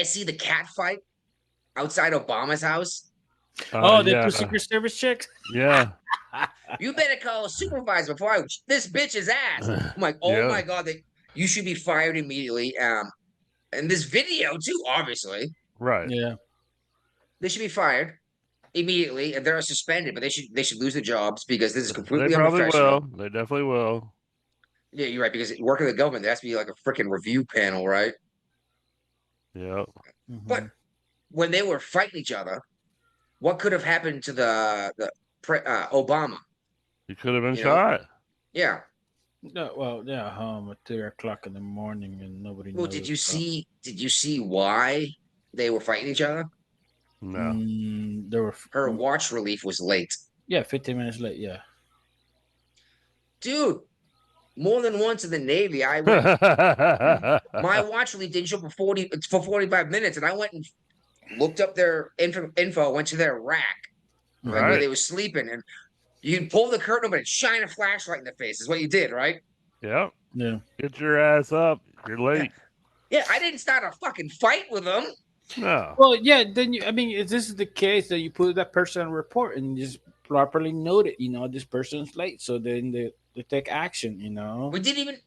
Speaker 6: see the cat fight outside Obama's house?
Speaker 8: The
Speaker 7: yeah.
Speaker 8: 2 Secret Service chicks?
Speaker 7: Yeah.
Speaker 6: You better call a supervisor before I this bitch's ass. I'm like, oh
Speaker 7: Yeah.
Speaker 6: my god, you should be fired immediately. And this video too, obviously.
Speaker 7: Right.
Speaker 8: Yeah.
Speaker 6: They should be fired immediately, and they're suspended. But they should lose their jobs because this is completely
Speaker 7: They probably
Speaker 6: unprofessional.
Speaker 7: will. They definitely will.
Speaker 6: Yeah, you're right. Because working in the government, there has to be like a freaking review panel, right?
Speaker 7: Yep.
Speaker 6: But when they were fighting each other, what could have happened to the Obama?
Speaker 7: He could have been shot.
Speaker 6: Yeah.
Speaker 8: No, well, yeah, home at 3:00 in the morning and nobody knows.
Speaker 6: Well, did you see why they were fighting each other?
Speaker 7: No.
Speaker 6: Her watch relief was late.
Speaker 8: Yeah, 15 minutes late. Yeah.
Speaker 6: Dude, more than once in the Navy, I went. My watch relief didn't show for 45 minutes, and I went and looked up their info. Went to their rack, where they were sleeping, and you pull the curtain open and shine a flashlight in the face. Is what you did, right?
Speaker 7: Yep.
Speaker 8: Yeah.
Speaker 7: Get your ass up. You're late.
Speaker 6: Yeah, I didn't start a fucking fight with them.
Speaker 7: No.
Speaker 8: Well, yeah. Then if this is the case, then you put that person on report and just properly note it. This person's late, so then they take action. We
Speaker 6: didn't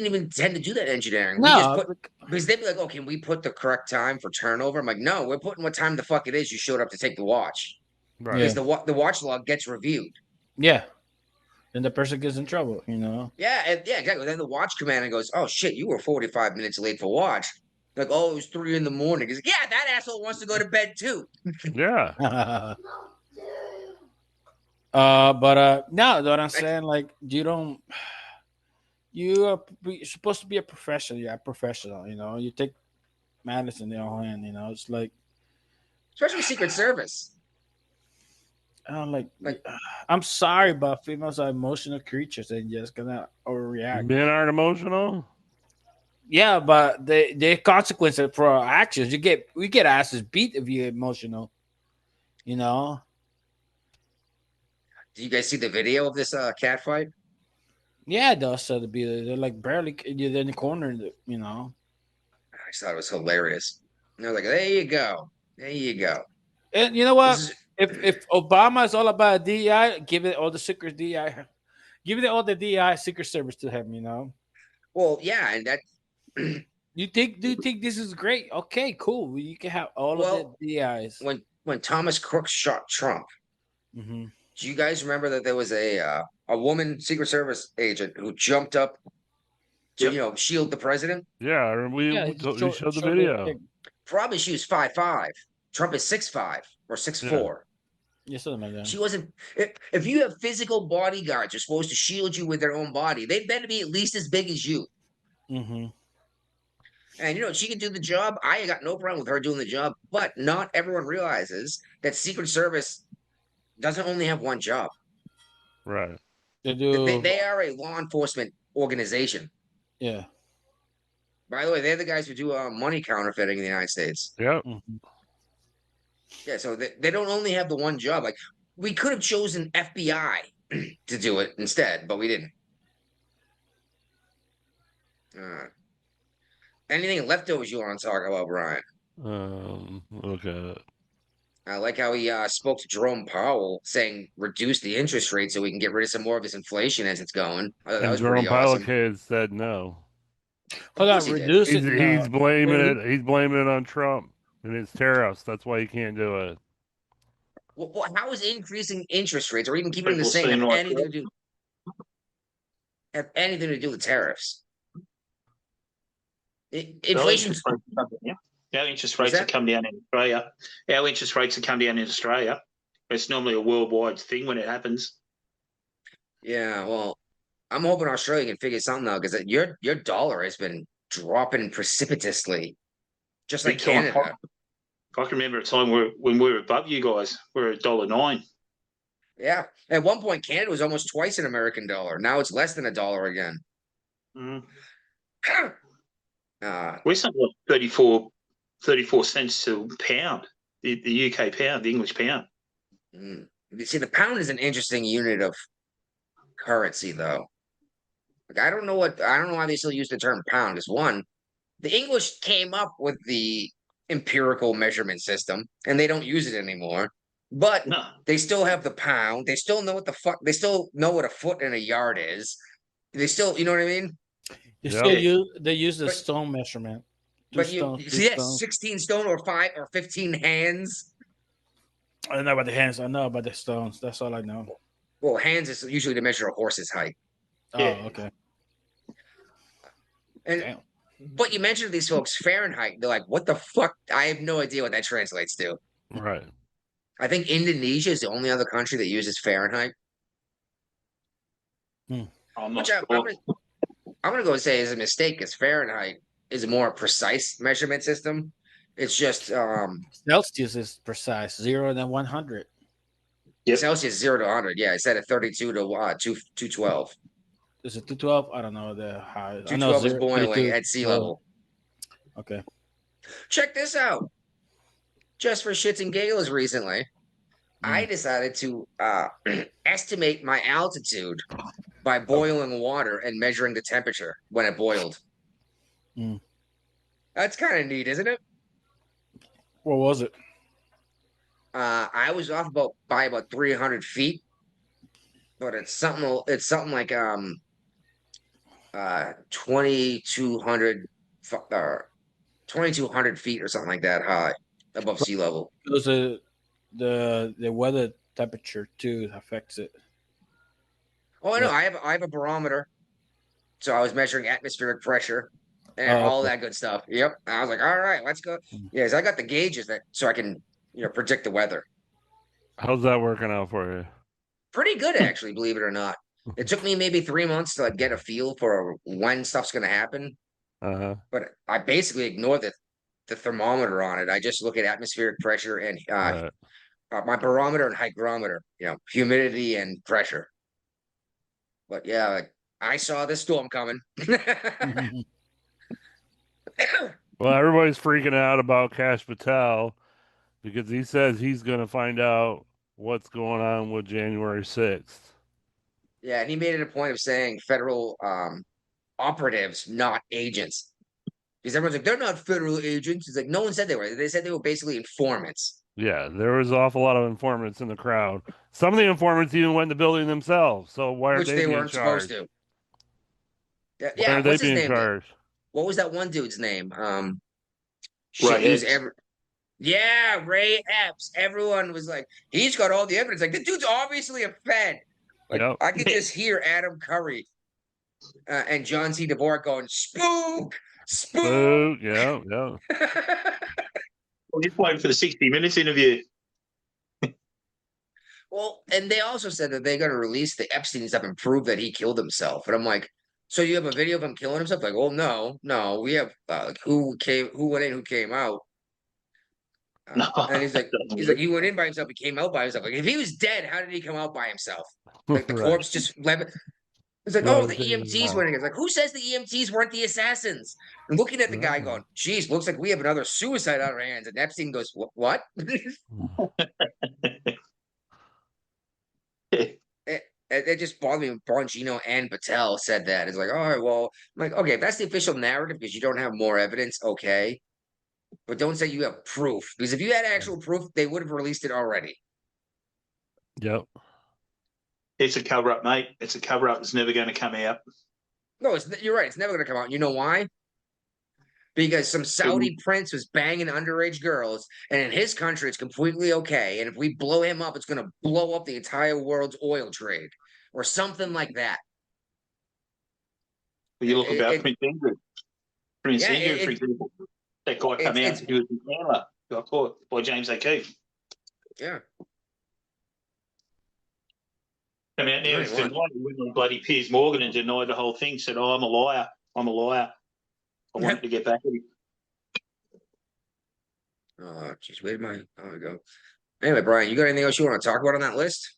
Speaker 6: even tend to do that engineering.
Speaker 8: No,
Speaker 6: because they'd be like, "Oh, can we put the correct time for turnover?" I'm like, "No, we're putting what time the fuck it is you showed up to take the watch."
Speaker 7: Right.
Speaker 6: Because the watch log gets reviewed.
Speaker 8: Yeah. Then the person gets in trouble.
Speaker 6: Yeah, exactly. Then the watch commander goes, "Oh shit, you were 45 minutes late for watch." Like, "Oh, it was 3 a.m." He's like, "Yeah, that asshole wants to go to bed too."
Speaker 7: Yeah.
Speaker 8: But no, what I'm saying, like, you're supposed to be a professional. You're a professional. You take matters in your own hand. It's like,
Speaker 6: especially Secret Service.
Speaker 8: I'm sorry, but females are emotional creatures and just gonna overreact.
Speaker 7: Men aren't emotional.
Speaker 8: Yeah, but the consequences for our actions. We get asses beat if you're emotional.
Speaker 6: Did you guys see the video of this cat fight?
Speaker 8: Yeah, they're like barely you're in the corner.
Speaker 6: I just thought it was hilarious. And I was like, "There you go, there you go."
Speaker 8: And you know what? If Obama is all about DEI, give it all the secret DEI. Give it all the DEI Secret Service to him.
Speaker 6: Well, yeah, and that.
Speaker 8: Do you think this is great? Okay, cool. You can have all of the DEIs.
Speaker 6: When Thomas Crook shot Trump, do you guys remember that there was a woman Secret Service agent who jumped up to shield the president?
Speaker 7: Yeah, we showed the video.
Speaker 6: Probably she was 5'5". Trump is 6'5" or 6'4".
Speaker 8: Yeah, something like that.
Speaker 6: She wasn't. If you have physical bodyguards who are supposed to shield you with their own body, they better be at least as big as you. And she can do the job. I got no problem with her doing the job, but not everyone realizes that Secret Service doesn't only have one job.
Speaker 7: Right.
Speaker 8: They
Speaker 6: They,
Speaker 8: do.
Speaker 6: they are a law enforcement organization.
Speaker 8: Yeah.
Speaker 6: By the way, they're the guys who do money counterfeiting in the United States.
Speaker 7: Yep.
Speaker 8: Mhm.
Speaker 6: Yeah, so they don't only have the one job. Like, we could have chosen FBI to do it instead, but we didn't. Anything leftovers you want to talk about, Brian?
Speaker 7: Look at it.
Speaker 6: I like how he spoke to Jerome Powell, saying reduce the interest rate so we can get rid of some more of this inflation as it's going. I thought that
Speaker 7: And
Speaker 6: was
Speaker 7: Jerome
Speaker 6: pretty
Speaker 7: Powell
Speaker 6: awesome.
Speaker 7: said no.
Speaker 8: Hold
Speaker 6: course
Speaker 8: on,
Speaker 6: he did.
Speaker 8: reduce
Speaker 7: He's
Speaker 8: it. No.
Speaker 7: he's blaming
Speaker 8: Really?
Speaker 7: it. He's blaming it on Trump and his tariffs. That's why he can't do it.
Speaker 6: Well, how is increasing interest rates or even keeping them the
Speaker 3: People
Speaker 6: same
Speaker 3: seem like
Speaker 6: have anything to do with tariffs?
Speaker 3: our
Speaker 6: Inflation's
Speaker 3: interest rates are coming down. Our interest
Speaker 6: What's
Speaker 3: rates have
Speaker 6: that?
Speaker 3: come down in Australia. Our interest rates have come down in Australia. It's normally a worldwide thing when it happens.
Speaker 6: Yeah, well, I'm hoping Australia can figure something out because your dollar has been dropping precipitously, just like
Speaker 3: Big time.
Speaker 6: Canada.
Speaker 3: I can remember a time when we were above you guys. We're $1.09.
Speaker 6: Yeah, at one point Canada was almost twice an American dollar. Now it's less than $1 again.
Speaker 3: Mm.
Speaker 6: Uh,
Speaker 3: We're something like 34 cents to a pound. The UK pound, the English pound.
Speaker 6: You see, the pound is an interesting unit of currency, though. Like, I don't know why they still use the term pound. Because one, the English came up with the empirical measurement system, and they don't use it anymore. But
Speaker 3: No.
Speaker 6: they still have the pound. They still know what the fuck. They still know what a foot and a yard is. They still, you know what I mean?
Speaker 8: You
Speaker 3: Yeah.
Speaker 8: still use they use the
Speaker 6: But-
Speaker 8: stone measurement. Two
Speaker 6: But
Speaker 8: stone, two
Speaker 6: yes,
Speaker 8: stone.
Speaker 6: 16 stone or 5 or 15 hands.
Speaker 8: I don't know about the hands. I know about the stones. That's all I know.
Speaker 6: Well, hands is usually to measure a horse's height.
Speaker 8: Oh,
Speaker 3: Yeah.
Speaker 8: okay.
Speaker 6: And
Speaker 8: Damn.
Speaker 6: but you mentioned these folks Fahrenheit. They're like, what the fuck? I have no idea what that translates to.
Speaker 7: Right.
Speaker 6: I think Indonesia is the only other country that uses Fahrenheit.
Speaker 3: I'm not
Speaker 6: Which
Speaker 3: sure.
Speaker 6: I'm gonna go say is a mistake because Fahrenheit is a more precise measurement system. It's just
Speaker 8: Celsius is precise, 0 and then 100.
Speaker 3: Yep.
Speaker 6: Celsius 0 to 100. Yeah, I said at 32 to 212.
Speaker 8: Is it 212? I don't know the high. I know
Speaker 6: 212 is
Speaker 8: 0,
Speaker 6: boiling
Speaker 8: 32.
Speaker 6: at sea level.
Speaker 8: Okay.
Speaker 6: Check this out. Just for shits and giggles recently, I decided to estimate my altitude by boiling water and measuring the temperature when it boiled.
Speaker 8: Mm.
Speaker 6: That's kind of neat, isn't it?
Speaker 8: What was it?
Speaker 6: I was off by about 300 feet, but it's something like 2200 2200 feet or something like that high above sea level.
Speaker 8: Because the weather temperature too affects it.
Speaker 6: Oh, I know.
Speaker 8: Yeah.
Speaker 6: I have a barometer, so I was measuring atmospheric pressure and all
Speaker 8: Okay.
Speaker 6: that good stuff. Yep. I was like, all right, let's go. Yes, I got the gauges so I can predict the weather.
Speaker 7: How's that working out for you?
Speaker 6: Pretty good, actually, believe it or not. It took me maybe 3 months to get a feel for when stuff's going to happen.
Speaker 7: Uh-huh.
Speaker 6: But I basically ignored the thermometer on it. I just look at atmospheric pressure and
Speaker 7: Right.
Speaker 6: my barometer and hygrometer, humidity and pressure. But yeah, I saw this storm coming.
Speaker 7: Well, everybody's freaking out about Kash Patel because he says he's going to find out what's going on with January 6th.
Speaker 6: Yeah, and he made it a point of saying federal operatives, not agents. Because everyone's like, they're not federal agents. It's like, no one said they were. They said they were basically informants.
Speaker 7: Yeah, there was an awful lot of informants in the crowd. Some of the informants even went in the building themselves. So why aren't
Speaker 6: Which
Speaker 7: they
Speaker 6: they
Speaker 7: being
Speaker 6: weren't
Speaker 7: charged?
Speaker 6: supposed to.
Speaker 7: Why
Speaker 6: Yeah,
Speaker 7: aren't they
Speaker 6: what's his
Speaker 7: being
Speaker 6: name?
Speaker 7: charged?
Speaker 6: What was that one dude's name?
Speaker 3: Ray
Speaker 6: he was
Speaker 3: Epps.
Speaker 6: Yeah, Ray Epps. Everyone was like, he's got all the evidence. Like, the dude's obviously a Fed. Like,
Speaker 7: Yep.
Speaker 6: I could just hear Adam Curry and John C. Dvorak going, spook, spook.
Speaker 7: Spook. Yeah, yeah.
Speaker 3: Well, he's waiting for the 60 Minutes interview.
Speaker 6: Well, and they also said that they're going to release the Epstein stuff and prove that he killed himself. And I'm like, So you have a video of him killing himself? Like, oh no, we have who went in, who came out.
Speaker 3: No,
Speaker 6: And he's like,
Speaker 3: doesn't work.
Speaker 6: he went in by himself, he came out by himself. Like, if he was dead, how did he come out by himself? Like the
Speaker 7: Right.
Speaker 6: corpse just left. It's like,
Speaker 7: No,
Speaker 6: oh, the EMTs went in. It's like, who says the EMTs weren't the assassins? And looking at the guy going, geez, looks like we have another suicide on our hands. And Epstein goes, what? It just bothered me when Bongino and Patel said that. It's like, all right, well, I'm like, okay, if that's the official narrative because you don't have more evidence, okay. But don't say you have proof. Because if you had actual proof, they would have released it already.
Speaker 7: Yep.
Speaker 3: It's a cover up, mate. It's a cover up. It's never going to come out.
Speaker 6: No, you're right. It's never going to come out. You know why? Because some Saudi prince was banging underage girls, and in his country, it's completely okay. And if we blow him up, it's going to blow up the entire world's oil trade or something like that.
Speaker 3: Well, you look about
Speaker 6: It-
Speaker 3: Prince Andrew. Prince
Speaker 6: Yeah,
Speaker 3: Andrew,
Speaker 6: it-
Speaker 3: for example. That guy came out
Speaker 6: it's-
Speaker 3: to do his handler. Got caught by James O'Keefe.
Speaker 6: Yeah.
Speaker 3: Come out now,
Speaker 6: Right,
Speaker 3: he's denied. He went on bloody Piers Morgan and denied the whole thing. Said, "Oh, I'm a liar. I'm a liar. I wanted to get back at him."
Speaker 6: Oh, jeez, where did my? Oh, we go. Anyway, Brian, you got anything else you want to talk about on that list?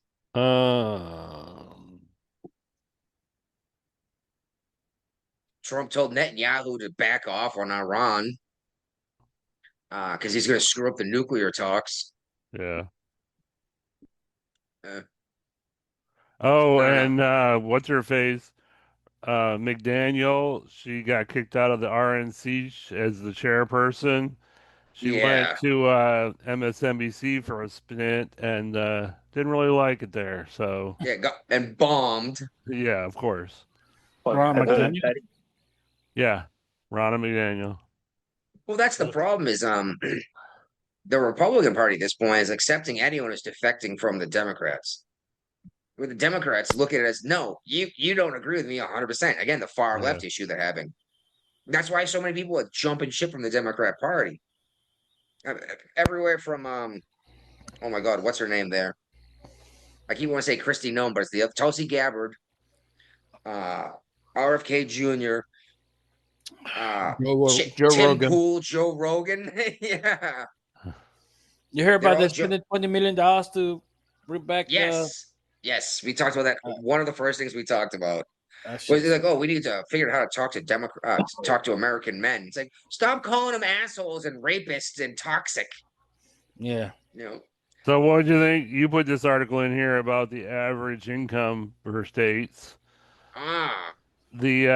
Speaker 6: Trump told Netanyahu to back off on Iran because he's going to screw up the nuclear talks.
Speaker 7: Yeah.
Speaker 6: Uh,
Speaker 7: Oh,
Speaker 6: I
Speaker 7: and what's her face? McDaniel, she got kicked out of the RNC as the chairperson. She
Speaker 6: Yeah.
Speaker 7: went to MSNBC for a stint and didn't really like it there. So
Speaker 6: Yeah, and bombed.
Speaker 7: yeah, of course.
Speaker 8: Ron
Speaker 3: Have heard
Speaker 8: McDaniel?
Speaker 3: that.
Speaker 7: Yeah, Ronna McDaniel.
Speaker 6: Well, that's the problem is the Republican Party at this point is accepting anyone who's defecting from the Democrats. Where the Democrats look at it as, no, you don't agree with me 100%. Again, the far left issue they're having. That's why so many people are jumping ship from the Democrat Party. Everywhere from oh my God, what's her name there? I keep want to say Christy Nome, but it's the Tulsi Gabbard, RFK Jr.,
Speaker 8: Joe
Speaker 6: Tim
Speaker 8: Rogan.
Speaker 6: Pool, Joe Rogan. Yeah.
Speaker 8: You heard
Speaker 6: They're
Speaker 8: about
Speaker 6: all
Speaker 8: this spending $20 million to bring back
Speaker 6: Yes, we talked about that. One of the first things we talked about
Speaker 8: that
Speaker 6: was
Speaker 8: shit.
Speaker 6: like, oh, we need to figure out how to talk to talk to American men. It's like, stop calling them assholes and rapists and toxic.
Speaker 8: Yeah.
Speaker 6: You know,
Speaker 7: So what do you think? You put this article in here about the average income per states. The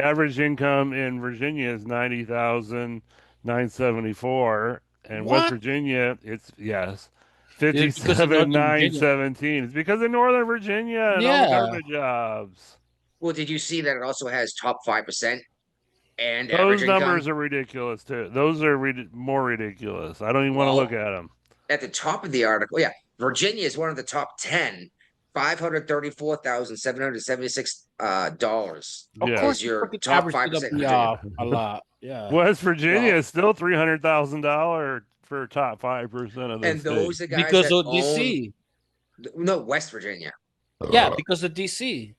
Speaker 7: average income in Virginia is 90,974, and West
Speaker 8: What?
Speaker 7: Virginia it's
Speaker 8: It's because of
Speaker 7: 57,917. It's because of Northern Virginia and all the
Speaker 8: Yeah.
Speaker 7: government jobs.
Speaker 6: well, did you see that it also has top 5% and
Speaker 7: Those
Speaker 6: average
Speaker 7: numbers
Speaker 6: income?
Speaker 7: are ridiculous too. Those are more ridiculous. I don't even want to
Speaker 6: Well,
Speaker 7: look at them.
Speaker 6: At the top of the article, yeah, Virginia is one of the top 10, $534,776 dollars.
Speaker 8: Of
Speaker 7: Yeah.
Speaker 8: course,
Speaker 6: Is your
Speaker 8: freaking
Speaker 6: top
Speaker 8: average should
Speaker 6: 5%
Speaker 8: be
Speaker 6: Virginia.
Speaker 8: off a lot. Yeah.
Speaker 7: West Virginia
Speaker 6: Well-
Speaker 7: is still $300,000 for top 5% of the
Speaker 6: And those
Speaker 7: state.
Speaker 6: are guys
Speaker 8: Because
Speaker 6: that
Speaker 8: of
Speaker 6: own,
Speaker 8: DC.
Speaker 6: no, West Virginia.
Speaker 8: Yeah, because of DC.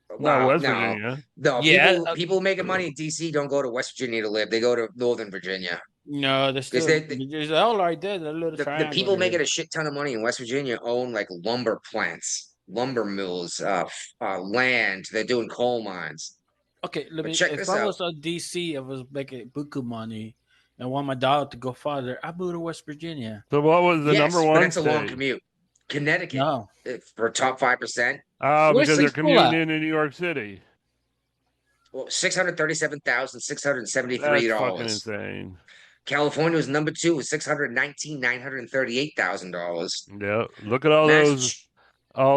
Speaker 7: Not
Speaker 6: Wow,
Speaker 7: West
Speaker 6: no,
Speaker 7: Virginia.
Speaker 6: no.
Speaker 8: Yeah,
Speaker 6: People making money in DC don't go to West Virginia to live. They go to Northern Virginia.
Speaker 8: No, there's still there's all right there. The little
Speaker 6: The
Speaker 8: triangle
Speaker 6: people
Speaker 8: there.
Speaker 6: making a shit ton of money in West Virginia own like lumber plants, lumber mills, land. They're doing coal mines.
Speaker 8: Okay, let
Speaker 6: But
Speaker 8: me.
Speaker 6: check
Speaker 8: If
Speaker 6: this
Speaker 8: I
Speaker 6: out.
Speaker 8: was on DC, I was making buku money, and want my daughter to go farther, I move to West Virginia.
Speaker 7: So what was the
Speaker 6: Yes,
Speaker 7: number
Speaker 6: but
Speaker 7: one
Speaker 6: that's a long
Speaker 7: state?
Speaker 6: commute. Connecticut
Speaker 8: No,
Speaker 6: for top 5%.
Speaker 7: Oh,
Speaker 8: Where's
Speaker 7: because they're
Speaker 8: the school
Speaker 7: commuting
Speaker 8: at?
Speaker 7: into New York City.
Speaker 6: Well, $637,673
Speaker 7: That's fucking
Speaker 6: dollars.
Speaker 7: insane.
Speaker 6: California was number 2 with $619,938,000.
Speaker 7: Yeah. Look at all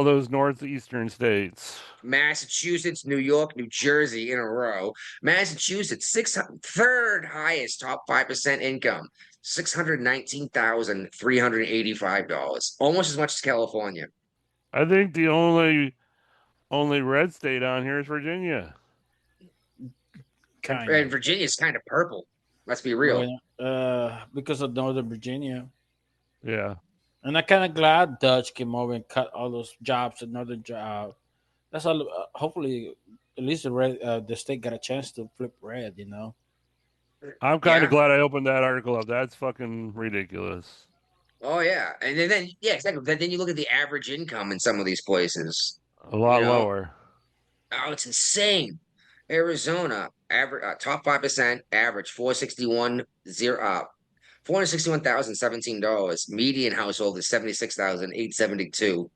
Speaker 7: those northeastern states.
Speaker 6: Massachusetts, New York, New Jersey in a row. Massachusetts, third highest top 5% income, $619,385. Almost as much as California.
Speaker 7: I think the only red state on here is Virginia.
Speaker 8: kind
Speaker 6: And
Speaker 8: of.
Speaker 6: Virginia's kind of purple. Let's be real.
Speaker 8: Because of Northern Virginia,
Speaker 7: Yeah.
Speaker 8: and I'm kind of glad Dutch came over and cut all those jobs, another job. That's all. Hopefully, at least the state got a chance to flip red. You know.
Speaker 7: I'm kind of
Speaker 6: Yeah.
Speaker 7: glad I opened that article up. That's fucking ridiculous.
Speaker 6: Oh yeah, and then yeah, exactly. Then you look at the average income in some of these places.
Speaker 7: A
Speaker 6: You
Speaker 7: lot
Speaker 6: know,
Speaker 7: lower.
Speaker 6: oh, it's insane. Arizona average top 5% average 461,017 dollars. Median household is 76,872.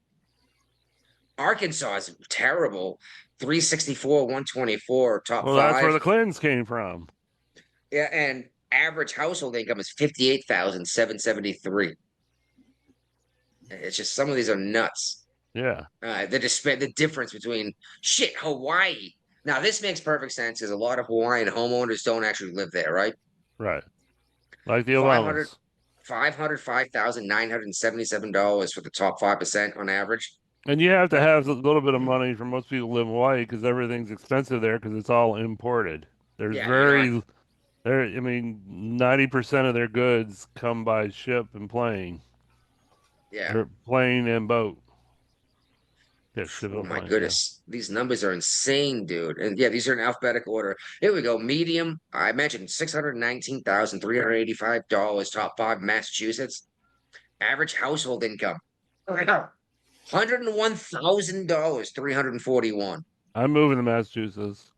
Speaker 6: Arkansas is terrible. 364, 124, top
Speaker 7: Well, that's where
Speaker 6: five.
Speaker 7: the Clintons came from.
Speaker 6: Yeah, and average household income is 58,773. It's just some of these are nuts.
Speaker 7: Yeah,
Speaker 6: The difference between shit Hawaii. Now this makes perfect sense because a lot of Hawaiian homeowners don't actually live there, right?
Speaker 7: right. Like the
Speaker 6: 500
Speaker 7: Obamas.
Speaker 6: $505,977 for the top 5% on average.
Speaker 7: And you have to
Speaker 6: But
Speaker 7: have a little bit of money for most people who live in Hawaii because everything's expensive there because it's all imported. There's
Speaker 6: yeah, you're not.
Speaker 7: I mean, 90% of their goods come by ship and plane,
Speaker 6: Yeah.
Speaker 7: or plane and boat. Yeah, ship
Speaker 6: Oh
Speaker 7: and
Speaker 6: my
Speaker 7: plane. Yeah.
Speaker 6: goodness. These numbers are insane, dude. And yeah, these are in alphabetical order. Here we go. Medium. I mentioned $619,385. Top five, Massachusetts. Average household income. $101,000, 341.
Speaker 7: I'm moving to Massachusetts.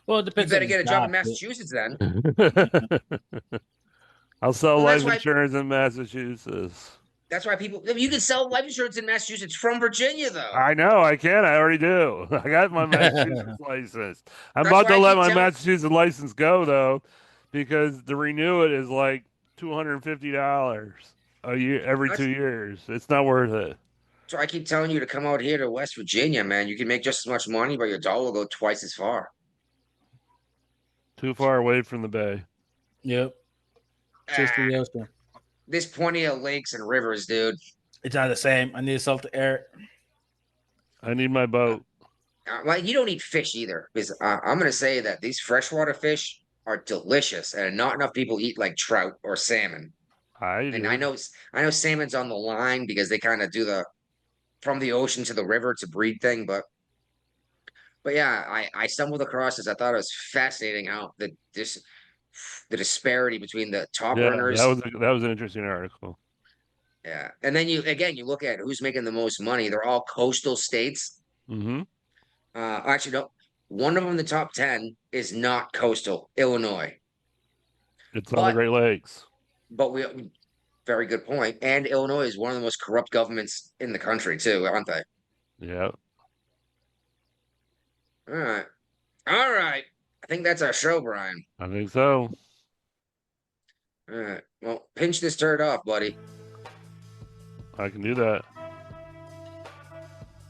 Speaker 8: Well, it
Speaker 6: You
Speaker 8: depends
Speaker 6: better
Speaker 8: on the
Speaker 6: get a job in
Speaker 8: job.
Speaker 6: Massachusetts then.
Speaker 7: I'll sell
Speaker 6: Well,
Speaker 7: life insurance in Massachusetts.
Speaker 6: that's why you can sell life insurance in Massachusetts from Virginia, though.
Speaker 7: I know I can. I already do. I got my Massachusetts license. I'm
Speaker 6: That's
Speaker 7: about
Speaker 6: why
Speaker 7: to
Speaker 6: I
Speaker 7: let
Speaker 6: keep
Speaker 7: my
Speaker 6: telling.
Speaker 7: Massachusetts license go though, because to renew it is like $250 a year every 2
Speaker 6: That's,
Speaker 7: years. It's not worth it.
Speaker 6: so I keep telling you to come out here to West Virginia, man. You can make just as much money, but your dollar will go twice as far.
Speaker 7: Too far away from the bay.
Speaker 8: Yep. Just
Speaker 6: Ah,
Speaker 8: the ocean.
Speaker 6: there's plenty of lakes and rivers, dude.
Speaker 8: It's not the same. I need salt air.
Speaker 7: I need my boat.
Speaker 6: Like you don't eat fish either, because I'm gonna say that these freshwater fish are delicious, and not enough people eat like trout or salmon.
Speaker 7: I
Speaker 6: And
Speaker 7: do.
Speaker 6: I know salmon's on the line because they kind of do the from the ocean to the river to breed thing, but yeah, I stumbled across this. I thought it was fascinating how the disparity between the top
Speaker 7: Yeah,
Speaker 6: earners.
Speaker 7: that was an interesting article.
Speaker 6: Yeah, and then you look at who's making the most money. They're all coastal states.
Speaker 7: Mm-hmm.
Speaker 6: Actually, no, one of them in the top 10 is not coastal, Illinois.
Speaker 7: It's on the
Speaker 6: But
Speaker 7: Great Lakes.
Speaker 6: but we very good point. And Illinois is one of the most corrupt governments in the country too, aren't they?
Speaker 7: Yeah.
Speaker 6: All right, all right. I think that's our show, Brian.
Speaker 7: I think so.
Speaker 6: All right. Well, pinch this turd off, buddy.
Speaker 7: I can do that.